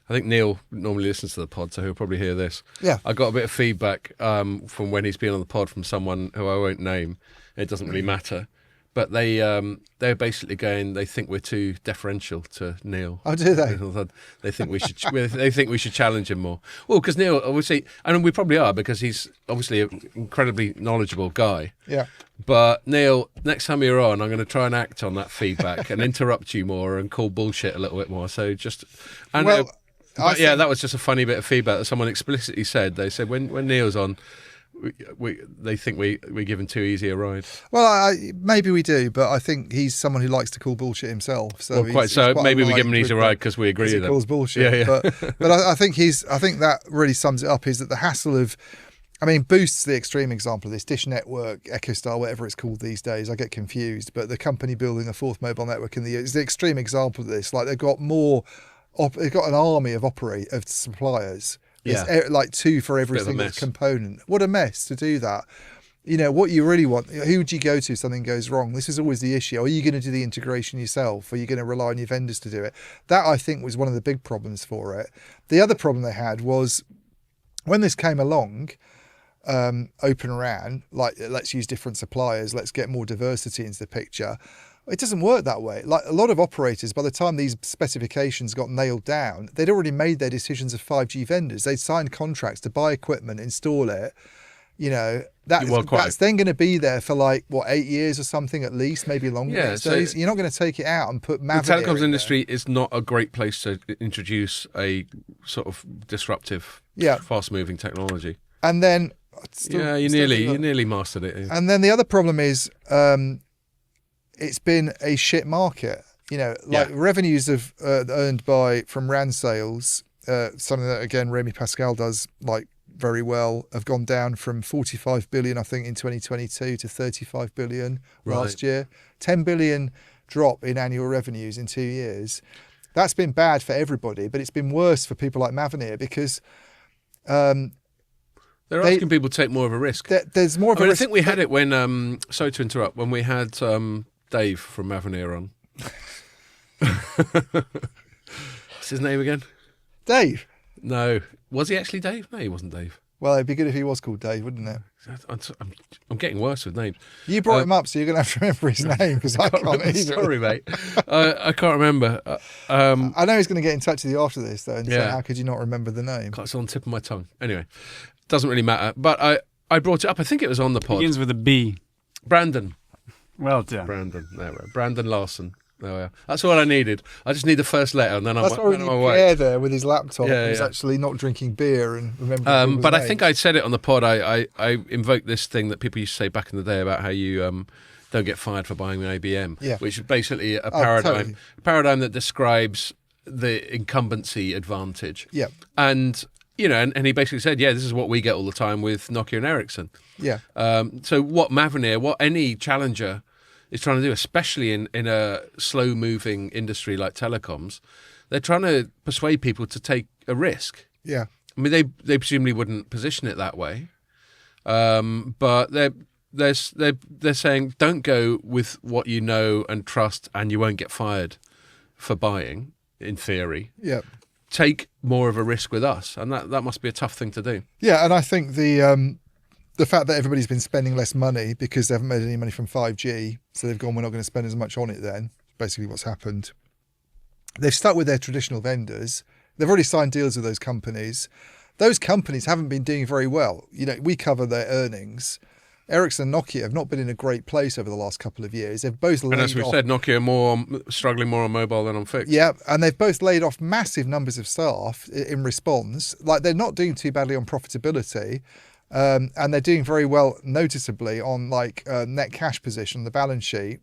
think Neil normally listens to the pod, so he'll probably hear this. Yeah. I got a bit of feedback from when he's been on the pod from someone who I won't name. It doesn't really matter. But they're basically going, they think we're too deferential to Neil. Oh, do they? They think we should. They think we should challenge him more. Well, because Neil, obviously, and we probably are, because he's obviously an incredibly knowledgeable guy. Yeah. But Neil, next time you're on, I'm going to try and act on that feedback and interrupt you more and call bullshit a little bit more. So just, and well, that was just a funny bit of feedback that someone explicitly said. They said when Neil's on, they think we give him too easy a ride. Well, maybe we do, but I think he's someone who likes to call bullshit himself. So maybe we give him an easy ride because we agree with him. Calls bullshit. Yeah. But I think that really sums it up. Is that the hassle of, I mean, Boost's the extreme example of this. Dish Network, EchoStar, whatever it's called these days, I get confused. But the company building a fourth mobile network is the extreme example of this. Like they've got an army of suppliers. It's like two for every single component. What a mess to do that. You know, what you really want, who would you go to if something goes wrong? This is always the issue. Are you going to do the integration yourself? Are you going to rely on your vendors to do it? That, I think, was one of the big problems for it. The other problem they had was when this came along, Open RAN, like let's use different suppliers, let's get more diversity into the picture. It doesn't work that way. Like a lot of operators, by the time these specifications got nailed down, they'd already made their decisions of 5G vendors. They'd signed contracts to buy equipment, install it. You know, that's then going to be there for 8 years or something at least, maybe longer. Yeah, so you're not going to take it out and put Mavenir. The telecoms industry is not a great place to introduce a sort of disruptive, fast-moving technology. And then, you nearly mastered it. Yeah. And then the other problem is, it's been a shit market. You know, revenues of earned from RAN sales, something that again Remy Pascal does very well, have gone down from 45 billion I think in 2022 to 35 billion last year. 10 billion drop in annual revenues in 2 years. That's been bad for everybody, but it's been worse for people like Mavenir because they're asking people to take more of a risk. There's more of a risk. I think we had it when sorry to interrupt, when we had Dave from Mavenir on. What's his name again? Dave? No. Was he actually Dave? No, he wasn't Dave. Well, it'd be good if he was called Dave, wouldn't it? I'm getting worse with names. You brought him up, so you're going to have to remember his name because I can't either. Sorry, mate. I can't remember. I know he's going to get in touch with you after this, though, and say, how could you not remember the name? It's on the tip of my tongue. Anyway, doesn't really matter. But I brought it up. I think it was on the pod. Begins with a B. Brandon. Well done. Brandon. There we are. Brandon Larson. There we are. That's all I needed. I just need the first letter, and then I'm on my way. Pierre there with his laptop. He's actually not drinking beer and remembering. But I think I said it on the pod. I invoked this thing that people used to say back in the day about how you don't get fired for buying an ABM, which is basically a paradigm that describes the incumbency advantage. Yeah. And you know, and he basically said, this is what we get all the time with Nokia and Ericsson. Yeah. So what Mavenir, what any challenger is trying to do, especially in a slow-moving industry like telecoms, they're trying to persuade people to take a risk. Yeah. I mean, they presumably wouldn't position it that way, but they're saying don't go with what you know and trust, and you won't get fired for buying. In theory, take more of a risk with us, and that must be a tough thing to do. Yeah, and I think the fact that everybody's been spending less money because they haven't made any money from 5G, so they've gone, we're not going to spend as much on it then, basically what's happened. They've stuck with their traditional vendors. They've already signed deals with those companies. Those companies haven't been doing very well. You know, we cover their earnings. Ericsson and Nokia have not been in a great place over the last couple of years. They've both laid And as we off, said, Nokia struggling more on mobile than on fixed. yeah, and they've both laid off massive numbers of staff in response. Like, they're not doing too badly on profitability, and they're doing very well noticeably on net cash position, the balance sheet.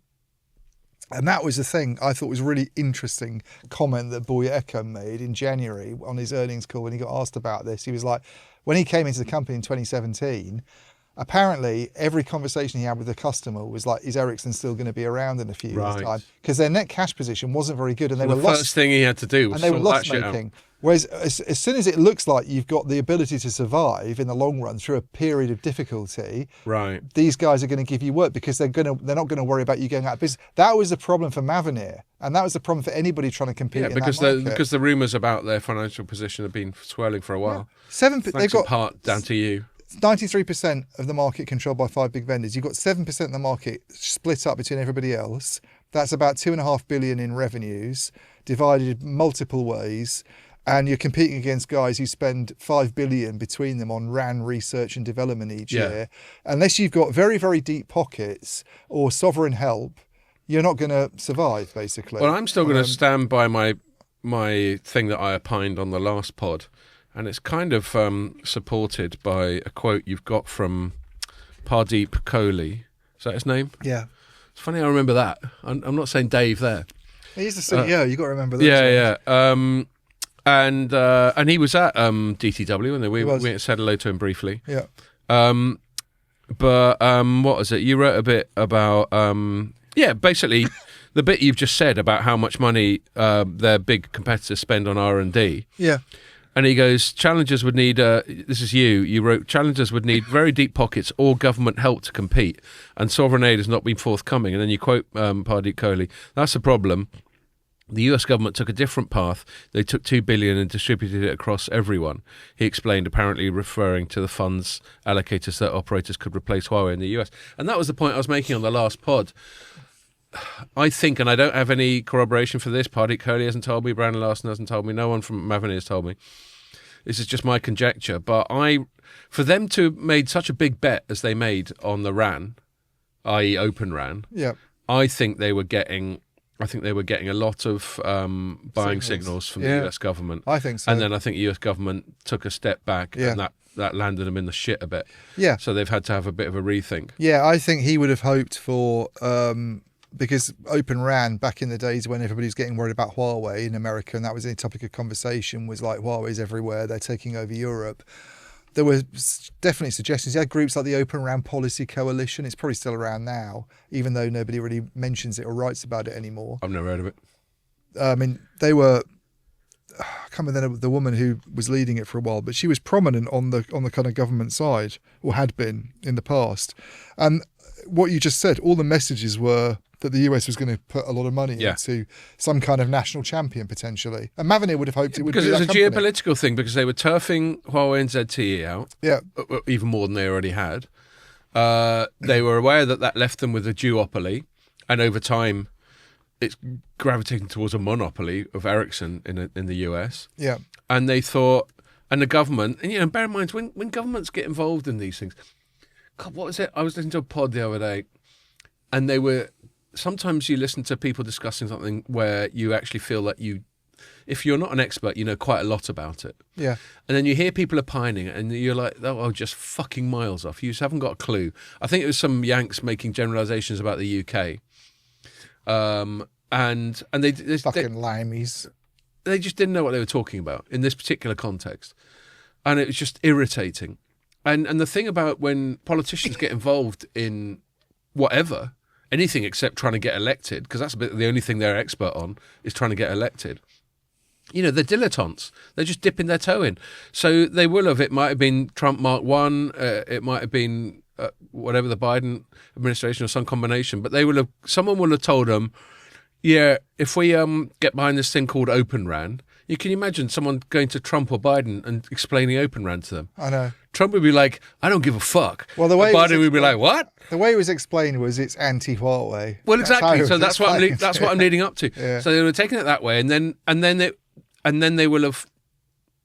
And that was the thing I thought was a really interesting comment that Boy Eko made in January on his earnings call when he got asked about this. He was like, when he came into the company in 2017, apparently every conversation he had with the customer was like, is Ericsson still going to be around in a few years' time? Because their net cash position wasn't very good, and they were the first thing he had to do was and they were sort that loss shit out. making. Whereas as soon as it looks like you've got the ability to survive in the long run through a period of difficulty, Right. these guys are going to give you work because they're not going to worry about you going out of business. That was the problem for Mavenir, and that was the problem for anybody trying to compete. Yeah, in because that market. because the rumours about their financial position have been swirling for a while. They've Thanks got in part down to you. 93% of the market controlled by 5 big vendors. You've got 7% of the market split up between everybody else. That's about 2.5 billion in revenues, divided multiple ways. And you're competing against guys who spend 5 billion between them on RAN research and development each year. Unless you've got very, very deep pockets or sovereign help, you're not going to survive, basically. Well, I'm still going to stand by my thing that I opined on the last pod, and it's kind of supported by a quote you've got from Pardeep Kohli. Is that his name? Yeah. It's funny I remember that. I'm not saying Dave there. He's the CEO. You've got to remember that. Yeah. And he was at DTW, and we said hello to him briefly. Yeah. But what was it? You wrote a bit about basically the bit you've just said about how much money their big competitors spend on R&D. Yeah. And he goes, challengers would need, this is you wrote, challengers would need very deep pockets or government help to compete, and sovereign aid has not been forthcoming. And then you quote Pardeep Kohli, that's the problem. The US government took a different path. They took $2 billion and distributed it across everyone. He explained, apparently referring to the funds allocated so that operators could replace Huawei in the US. And that was the point I was making on the last pod. I think, and I don't have any corroboration for this, Pardeep Kohli hasn't told me, Brandon Larson hasn't told me, no one from Mavenir has told me. This is just my conjecture. But for them to have made such a big bet as they made on the RAN, i.e. Open RAN, I think they were getting a lot of buying signals from the US government. I think so. And then I think the US government took a step back, and that landed them in the shit a bit. Yeah. So they've had to have a bit of a rethink. Yeah, I think he would have hoped for, because Open RAN back in the days when everybody was getting worried about Huawei in America, and that was any topic of conversation, was like, Huawei's everywhere, they're taking over Europe. There were definitely suggestions. You had groups like the Open RAN Policy Coalition. It's probably still around now, even though nobody really mentions it or writes about it anymore. I've never heard of it. I mean, they were... I can't remember the woman who was leading it for a while, but she was prominent on the kind of government side, or had been in the past. And what you just said, all the messages were that the US was going to put a lot of money into some kind of national champion potentially. And Mavenir would have hoped it would be that because it's a company. geopolitical thing, because they were turfing Huawei and ZTE out, even more than they already had. They were aware that left them with a duopoly, and over time it's gravitating towards a monopoly of Ericsson in the US. Yeah. And they thought, and the government, and bear in mind, when governments get involved in these things, God, what was it? I was listening to a pod the other day, and sometimes you listen to people discussing something where you actually feel that if you're not an expert, you know quite a lot about it. Yeah. And then you hear people opining, and you're like, oh, just fucking miles off. You just haven't got a clue. I think it was some Yanks making generalisations about the UK. And they fucking limeys. They just didn't know what they were talking about in this particular context. And it was just irritating. And the thing about when politicians get involved in whatever, anything except trying to get elected, because that's the only thing they're expert on is trying to get elected. They're dilettantes. They're just dipping their toe in. So they will have. It might have been Trump Mark 1. It might have been whatever, the Biden administration or some combination. But someone will have told them, yeah, if we get behind this thing called Open RAN, you can imagine someone going to Trump or Biden and explaining Open RAN to them. I know. Trump would be like, I don't give a fuck. Well, the way Biden would be like, what? The way it was explained was it's anti-Huawei. Well, exactly. So that's what I'm leading up to. Yeah. So they were taking it that way, and then they will have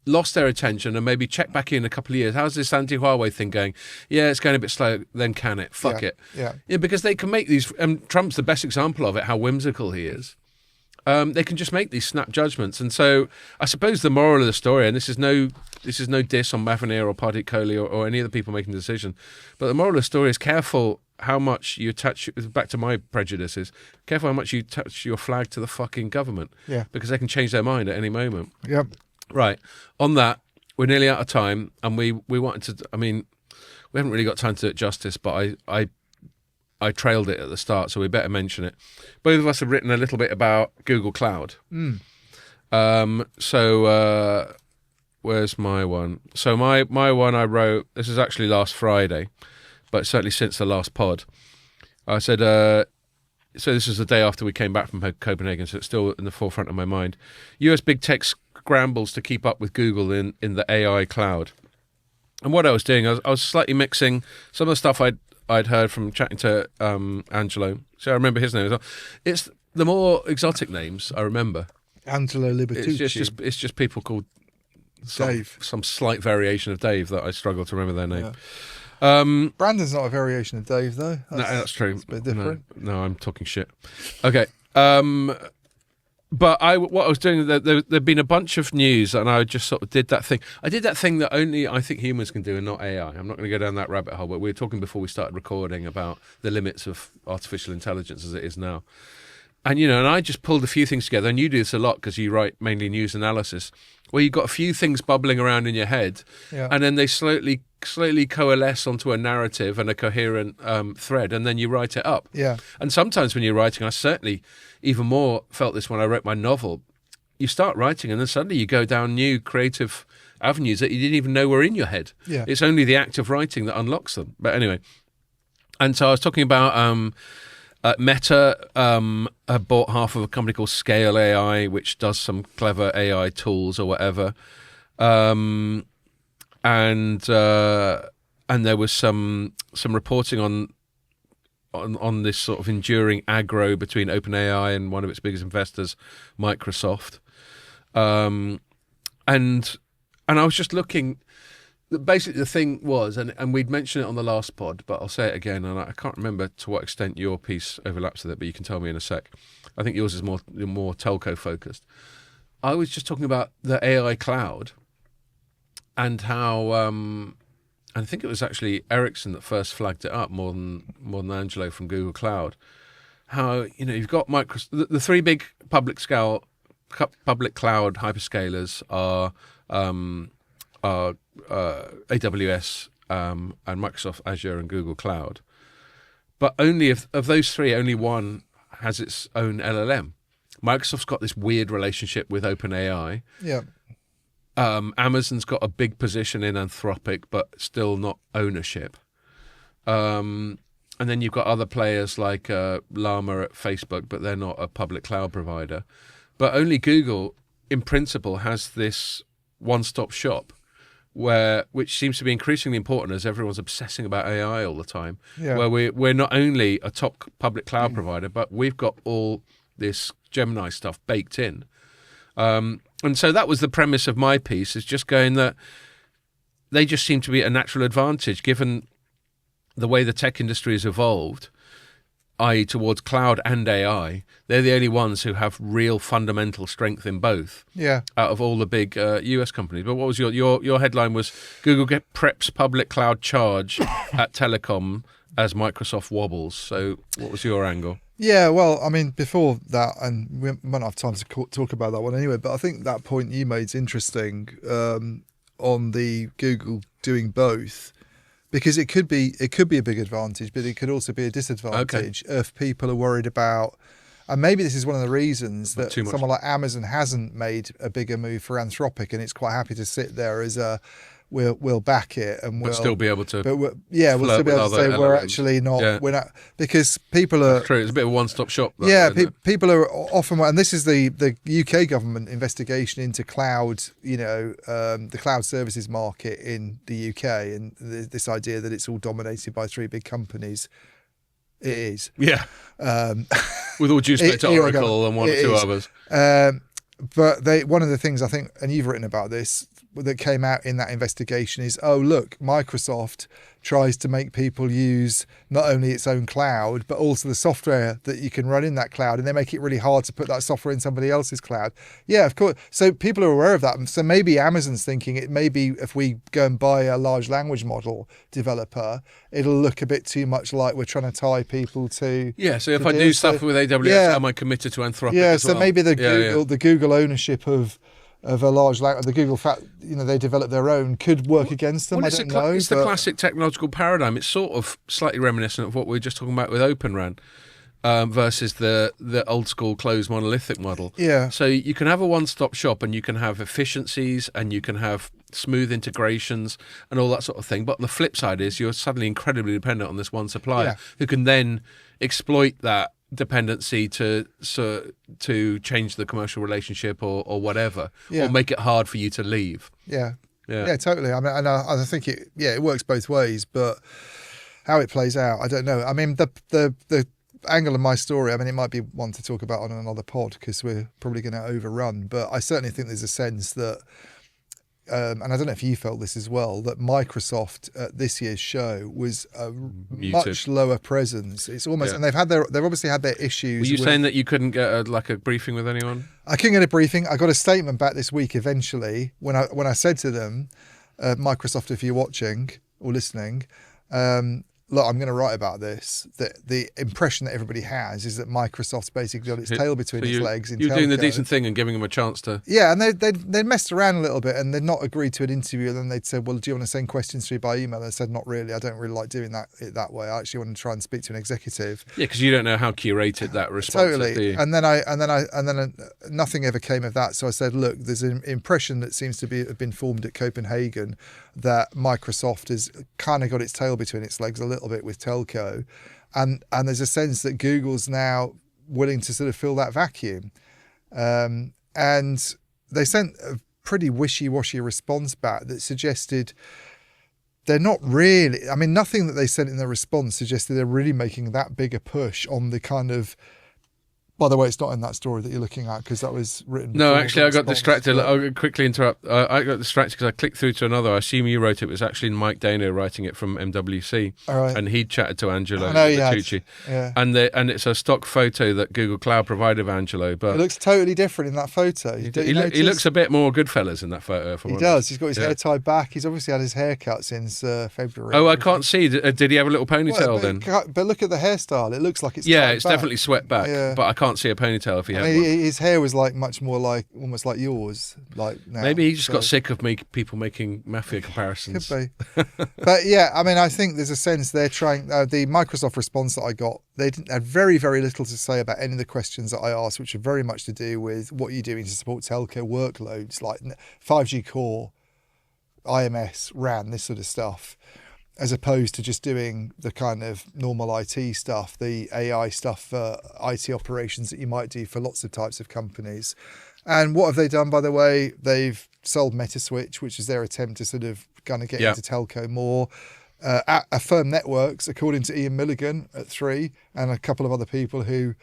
lost their attention and maybe check back in a couple of years. How's this anti-Huawei thing going? Yeah, it's going a bit slow. Then can it? Fuck it. Yeah. Yeah, because they can make these. Trump's the best example of it. How whimsical he is. They can just make these snap judgments. And so I suppose the moral of the story, and this is no diss on Mavenir or Pardeep Kohli or any of the people making the decision, but the moral of the story is careful how much you attach, back to my prejudices, careful how much you touch your flag to the fucking government. Yeah. Because they can change their mind at any moment. Yep. Right. On that, we're nearly out of time, and we wanted to, I mean, we haven't really got time to do it justice, but I trailed it at the start, so we better mention it. Both of us have written a little bit about Google Cloud. So where's my one? So my one I wrote, this is actually last Friday, but certainly since the last pod. I said, so this is the day after we came back from Copenhagen, so it's still in the forefront of my mind. US big tech scrambles to keep up with Google in the AI cloud. And what I was doing, I was slightly mixing some of the stuff I'd heard from chatting to Angelo. So I remember his name as well. It's the more exotic names I remember. Angelo Libertucci. It's just people called Dave. Some slight variation of Dave that I struggle to remember their name. Yeah. Brandon's not a variation of Dave, though. No, that's true. It's a bit different. No, I'm talking shit. Okay. But what I was doing, there'd been a bunch of news, and I just sort of did that thing. I did that thing that only I think humans can do, and not AI. I'm not going to go down that rabbit hole, but we were talking before we started recording about the limits of artificial intelligence as it is now. And, and I just pulled a few things together, and you do this a lot because you write mainly news analysis, where you've got a few things bubbling around in your head, and then they slowly coalesce onto a narrative and a coherent thread, and then you write it up. Yeah. And sometimes when you're writing, I certainly even more felt this when I wrote my novel, you start writing and then suddenly you go down new creative avenues that you didn't even know were in your head. Yeah. It's only the act of writing that unlocks them. But anyway, and so I was talking about Meta bought half of a company called Scale AI, which does some clever AI tools or whatever. And there was some reporting on this sort of enduring aggro between OpenAI and one of its biggest investors, Microsoft. And I was just looking. Basically, the thing was, and we'd mentioned it on the last pod, but I'll say it again, and I can't remember to what extent your piece overlaps with it, but you can tell me in a sec. I think yours is more telco focused. I was just talking about the AI cloud and how, and I think it was actually Ericsson that first flagged it up more than Angelo from Google Cloud. How you've got Microsoft, the three big public cloud hyperscalers are AWS and Microsoft Azure and Google Cloud, but only of those three, only one has its own LLM. Microsoft's got this weird relationship with OpenAI. Yeah. Amazon's got a big position in Anthropic, but still not ownership. And then you've got other players like Llama at Facebook, but they're not a public cloud provider. But only Google, in principle, has this one-stop shop, which seems to be increasingly important as everyone's obsessing about AI all the time. Yeah. Where we're not only a top public cloud provider, but we've got all this Gemini stuff baked in. And so that was the premise of my piece, is just going that they just seem to be a natural advantage given the way the tech industry has evolved, i.e. towards cloud and AI. They're the only ones who have real fundamental strength in both. Yeah. Out of all the big US companies. But what was your headline was Google preps public cloud charge at Telecom as Microsoft wobbles. So what was your angle? Yeah, well, I mean, before that, and we might not have time to talk about that one anyway, but I think that point you made is interesting on the Google doing both, because it could be a big advantage, but it could also be a disadvantage if people are worried about, and maybe this is one of the reasons that someone like Amazon hasn't made a bigger move for Anthropic, and it's quite happy to sit there as a we'll back it, and we'll still be able to. But we'll still be able to say we're actually not. Yeah. We're not, because people are. That's true. It's a bit of a one-stop shop. People are often, and this is the UK government investigation into cloud. The cloud services market in the UK, and this idea that it's all dominated by three big companies. It is. Yeah. With all due respect to Oracle and one or two others. But one of the things I think, and you've written about this, that came out in that investigation is, oh, look, Microsoft tries to make people use not only its own cloud, but also the software that you can run in that cloud. And they make it really hard to put that software in somebody else's cloud. Yeah, of course. So people are aware of that. So maybe Amazon's thinking it maybe if we go and buy a large language model developer, it'll look a bit too much like we're trying to tie people to. Yeah, so if I do stuff with AWS, am I committed to Anthropic as well? Maybe the Google ownership of a large language, the Google fact, they develop their own, could work against them. I don't know. It's the classic technological paradigm. It's sort of slightly reminiscent of what we were just talking about with Open RAN versus the old school closed monolithic model. Yeah. So you can have a one-stop shop and you can have efficiencies and you can have smooth integrations and all that sort of thing. But the flip side is you're suddenly incredibly dependent on this one supplier who can then exploit that dependency to change the commercial relationship or whatever, or make it hard for you to leave. Yeah, totally. I mean, and I think it works both ways, but how it plays out, I don't know. I mean, the angle of my story, I mean, it might be one to talk about on another pod because we're probably going to overrun, but I certainly think there's a sense that and I don't know if you felt this as well, that Microsoft at this year's show was a much lower presence. It's almost, and they've obviously had their issues. Were you saying that you couldn't get a briefing with anyone? I couldn't get a briefing. I got a statement back this week eventually when I said to them, Microsoft, if you're watching or listening, look, I'm going to write about this. The impression that everybody has is that Microsoft's basically got its tail between its legs. You're doing the decent thing and giving them a chance to. Yeah, and they messed around a little bit and they'd not agreed to an interview. And then they'd said, well, do you want to send questions through by email? And I said, not really. I don't really like doing that way. I actually want to try and speak to an executive. Yeah, because you don't know how curated that response is. Totally. And then nothing ever came of that. So I said, look, there's an impression that seems to have been formed at Copenhagen that Microsoft has kind of got its tail between its legs a little bit with telco, and there's a sense that Google's now willing to sort of fill that vacuum, and they sent a pretty wishy-washy response back that suggested they're not really, I mean, nothing that they sent in their response suggested they're really making that big a push on the kind of. By the way, it's not in that story that you're looking at because that was written. No, actually, I got distracted. I'll quickly interrupt. I got distracted because I clicked through to another. I assume you wrote it. It was actually Mike Dano writing it from MWC. All right. And he'd chatted to Angelo Tucci. Yeah. And it's a stock photo that Google Cloud provided of Angelo. But it looks totally different in that photo. He looks a bit more Goodfellas in that photo. He does. He's got his hair tied back. He's obviously had his hair cut since February. Oh, I can't see. Did he have a little ponytail then? But look at the hairstyle. It looks like it's it's back. Definitely swept back. Yeah. But I can't see a ponytail. His hair was like much more like almost like yours. Like now. Maybe he just got sick of people making mafia comparisons. Could be. But yeah, I mean, I think there's a sense they're trying. The Microsoft response that I got, they had very, very little to say about any of the questions that I asked, which are very much to do with what you're doing to support telco workloads like 5G core, IMS, RAN, this sort of stuff, as opposed to just doing the kind of normal IT stuff, the AI stuff for IT operations that you might do for lots of types of companies. And what have they done, by the way? They've sold Metaswitch, which is their attempt to sort of kind of get into telco more. Affirm Networks, according to Ian Milligan at 3, and a couple of other people who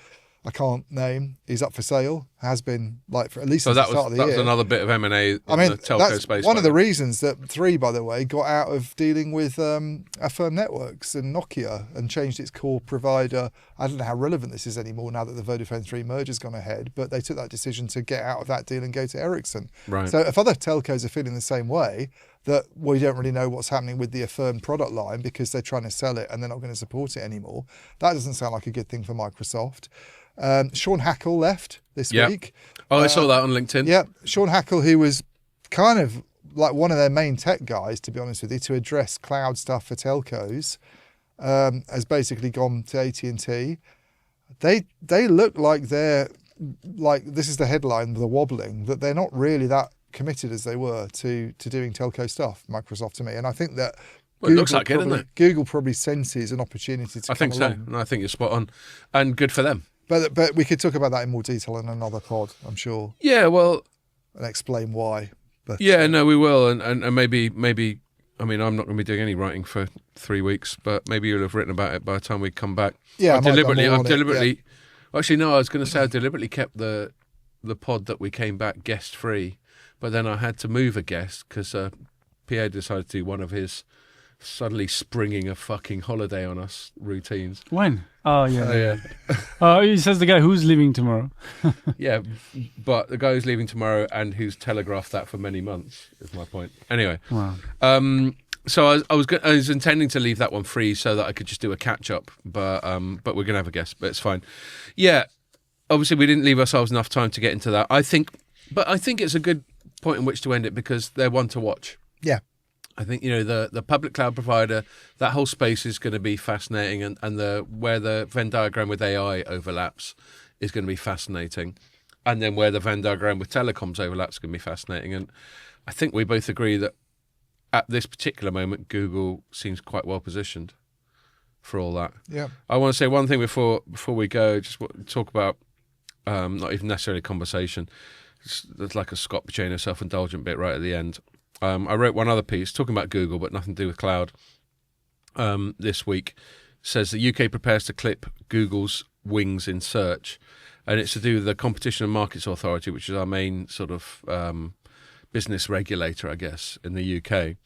I can't name, is up for sale, has been like for at least since the start of the year. That was another bit of M&A in the telco space. One of the reasons that 3, by the way, got out of dealing with Affirm Networks and Nokia and changed its core provider. I don't know how relevant this is anymore now that the Vodafone 3 merger's gone ahead, but they took that decision to get out of that deal and go to Ericsson. Right. So if other telcos are feeling the same way, that we don't really know what's happening with the Affirm product line because they're trying to sell it and they're not going to support it anymore, that doesn't sound like a good thing for Microsoft. Sean Hackle left this week. Oh, I saw that on LinkedIn. Yeah, Sean Hackle, who was kind of like one of their main tech guys, to be honest with you, to address cloud stuff for telcos, has basically gone to AT&T. They look like they're like, this is the headline, the wobbling, that they're not really that committed as they were to doing telco stuff, Microsoft, to me. And I think that it looks like it, doesn't it? Google probably senses an opportunity to come along. And I think you're spot on, and good for them. But we could talk about that in more detail in another pod, I'm sure. Yeah, well, and explain why. But no, we will, and maybe. I mean, I'm not going to be doing any writing for 3 weeks, but maybe you'll have written about it by the time we come back. Yeah, I've deliberately. Actually, no, I was going to say I deliberately kept the pod that we came back guest free. but then I had to move a guest because Pierre decided to do one of his suddenly springing a fucking holiday on us routines. When? Oh, yeah. Yeah. Oh, he says the guy who's leaving tomorrow. Yeah, but the guy who's leaving tomorrow and who's telegraphed that for many months is my point. Anyway, Wow. so I was intending to leave that one free so that I could just do a catch up, but we're gonna have a guest, but it's fine. Yeah, obviously we didn't leave ourselves enough time to get into that. I think it's a good point in which to end it because they're one to watch. Yeah. I think the public cloud provider, that whole space is going to be fascinating, and where the Venn diagram with AI overlaps is going to be fascinating, and then where the Venn diagram with telecoms overlaps is going to be fascinating. And I think we both agree that at this particular moment, Google seems quite well positioned for all that. Yeah. I want to say one thing before we go. Just talk about not even necessarily conversation. There's like a Scott Pacino self-indulgent bit right at the end. I wrote one other piece talking about Google, but nothing to do with cloud. This week says the UK prepares to clip Google's wings in search, and it's to do with the Competition and Markets Authority, which is our main sort of business regulator, I guess, in the UK.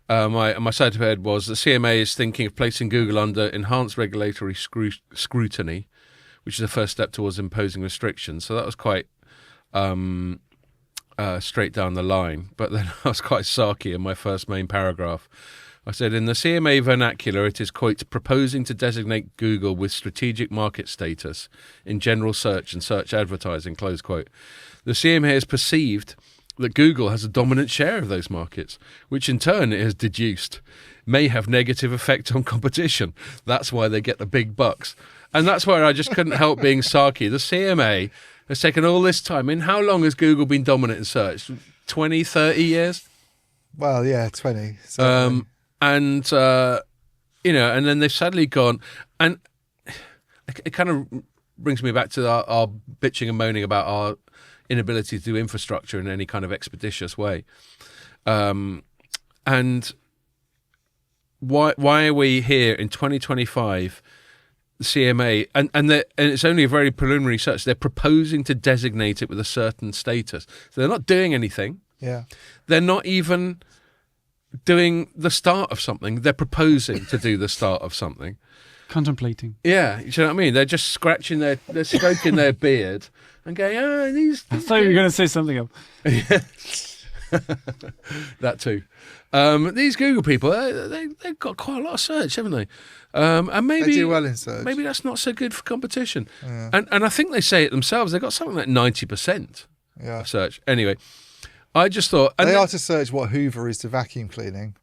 My side of head was the CMA is thinking of placing Google under enhanced regulatory scrutiny, which is the first step towards imposing restrictions. So that was quite straight down the line. But then I was quite sarky in my first main paragraph. I said, in the CMA vernacular, it is, quote, proposing to designate Google with strategic market status in general search and search advertising, close quote. The CMA has perceived that Google has a dominant share of those markets, which in turn it has deduced may have negative effect on competition. That's why they get the big bucks. And that's where I just couldn't help being sarky. The CMA has taken all this time. In how long has Google been dominant in search? 20, 30 years? Well, yeah, 20. And then they've suddenly gone, and it kind of brings me back to our bitching and moaning about our inability to do infrastructure in any kind of expeditious way. And why are we here in 2025, the CMA, and it's only a very preliminary search, they're proposing to designate it with a certain status. So they're not doing anything. Yeah. They're not even doing the start of something. They're proposing to do the start of something. Contemplating. Yeah, you know what I mean? They're just stroking their beard and going, these... I thought you were going to say something else. That too. These Google people, they've got quite a lot of search, haven't they? And maybe they do well in search. Maybe that's not so good for competition. Yeah. And I think they say it themselves. They've got something like 90% of search. Anyway, I just thought... They are to search what Hoover is to vacuum cleaning.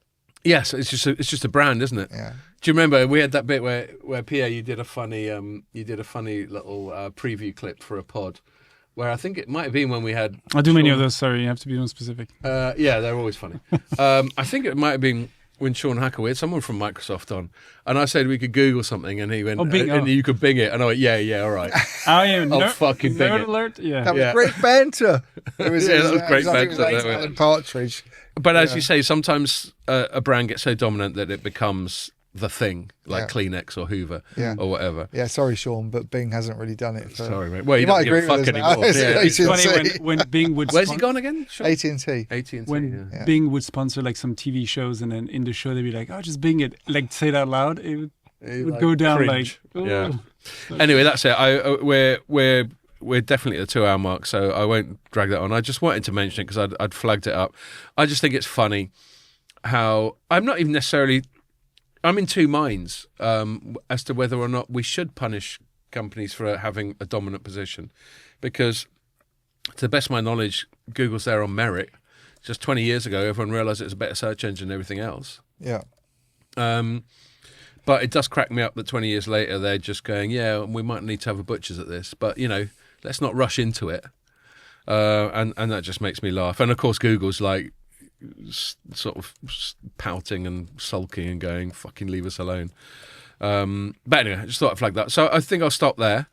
Yes, it's just a brand, isn't it? Yeah. Do you remember we had that bit where Pierre, you did a funny little preview clip for a pod, where I think it might have been when we had... I do many of those, sorry, you have to be more specific. Yeah, they're always funny. I think it might have been when Sean Hacker, we had someone from Microsoft on, and I said we could Google something, and he went, and you could Bing it, and I went, yeah, all right. I'll fucking Bing it. Alert, yeah. That was great banter. That was great banter. Alan Partridge. But as you say, sometimes a brand gets so dominant that it becomes the thing, like Kleenex or Hoover or whatever. Yeah, sorry, Sean, but Bing hasn't really done it. Sorry, mate. Well, you might agree give a fuck anymore. It's funny when Bing would... Where's he gone again? Sean? AT&T. When Bing would sponsor like some TV shows, and then in the show they'd be like, "Oh, just Bing it," like say it out loud. It would go down cringe. like. Yeah. Anyway, that's it. We're definitely at the 2 hour mark, so I won't drag that on. I just wanted to mention it because I'd flagged it up. I just think it's funny how I'm not even necessarily... I'm in two minds as to whether or not we should punish companies for having a dominant position, because to the best of my knowledge, Google's there on merit. Just 20 years ago, everyone realised it was a better search engine than everything else. Yeah. But it does crack me up that 20 years later, they're just going, yeah, we might need to have a butcher's at this, but, let's not rush into it. And that just makes me laugh. And, of course, Google's like, sort of pouting and sulking and going, fucking leave us alone. But anyway, I just thought I'd flag that. So I think I'll stop there.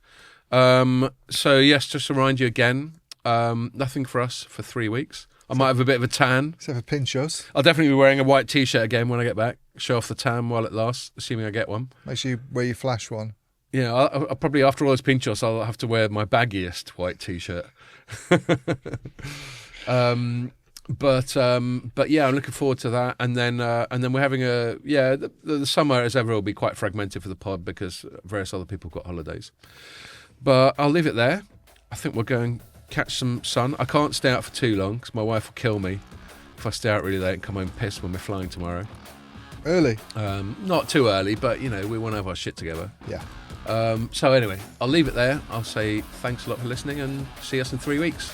So yes, just to remind you again, nothing for us for 3 weeks. I might have a bit of a tan. Except for Pinchos. I'll definitely be wearing a white t-shirt again when I get back. Show off the tan while it lasts, assuming I get one. Make sure you wear your flash one. Yeah, I'll probably, after all those Pinchos, I'll have to wear my baggiest white t-shirt. But yeah, I'm looking forward to that, and then we're having the summer as ever will be quite fragmented for the pod because various other people got holidays. But I'll leave it there. I think we'll go and catch some sun. I can't stay out for too long because my wife will kill me if I stay out really late and come home pissed when we're flying tomorrow. Early. Not too early, but we want to have our shit together. Yeah. So anyway, I'll leave it there. I'll say thanks a lot for listening and see us in 3 weeks.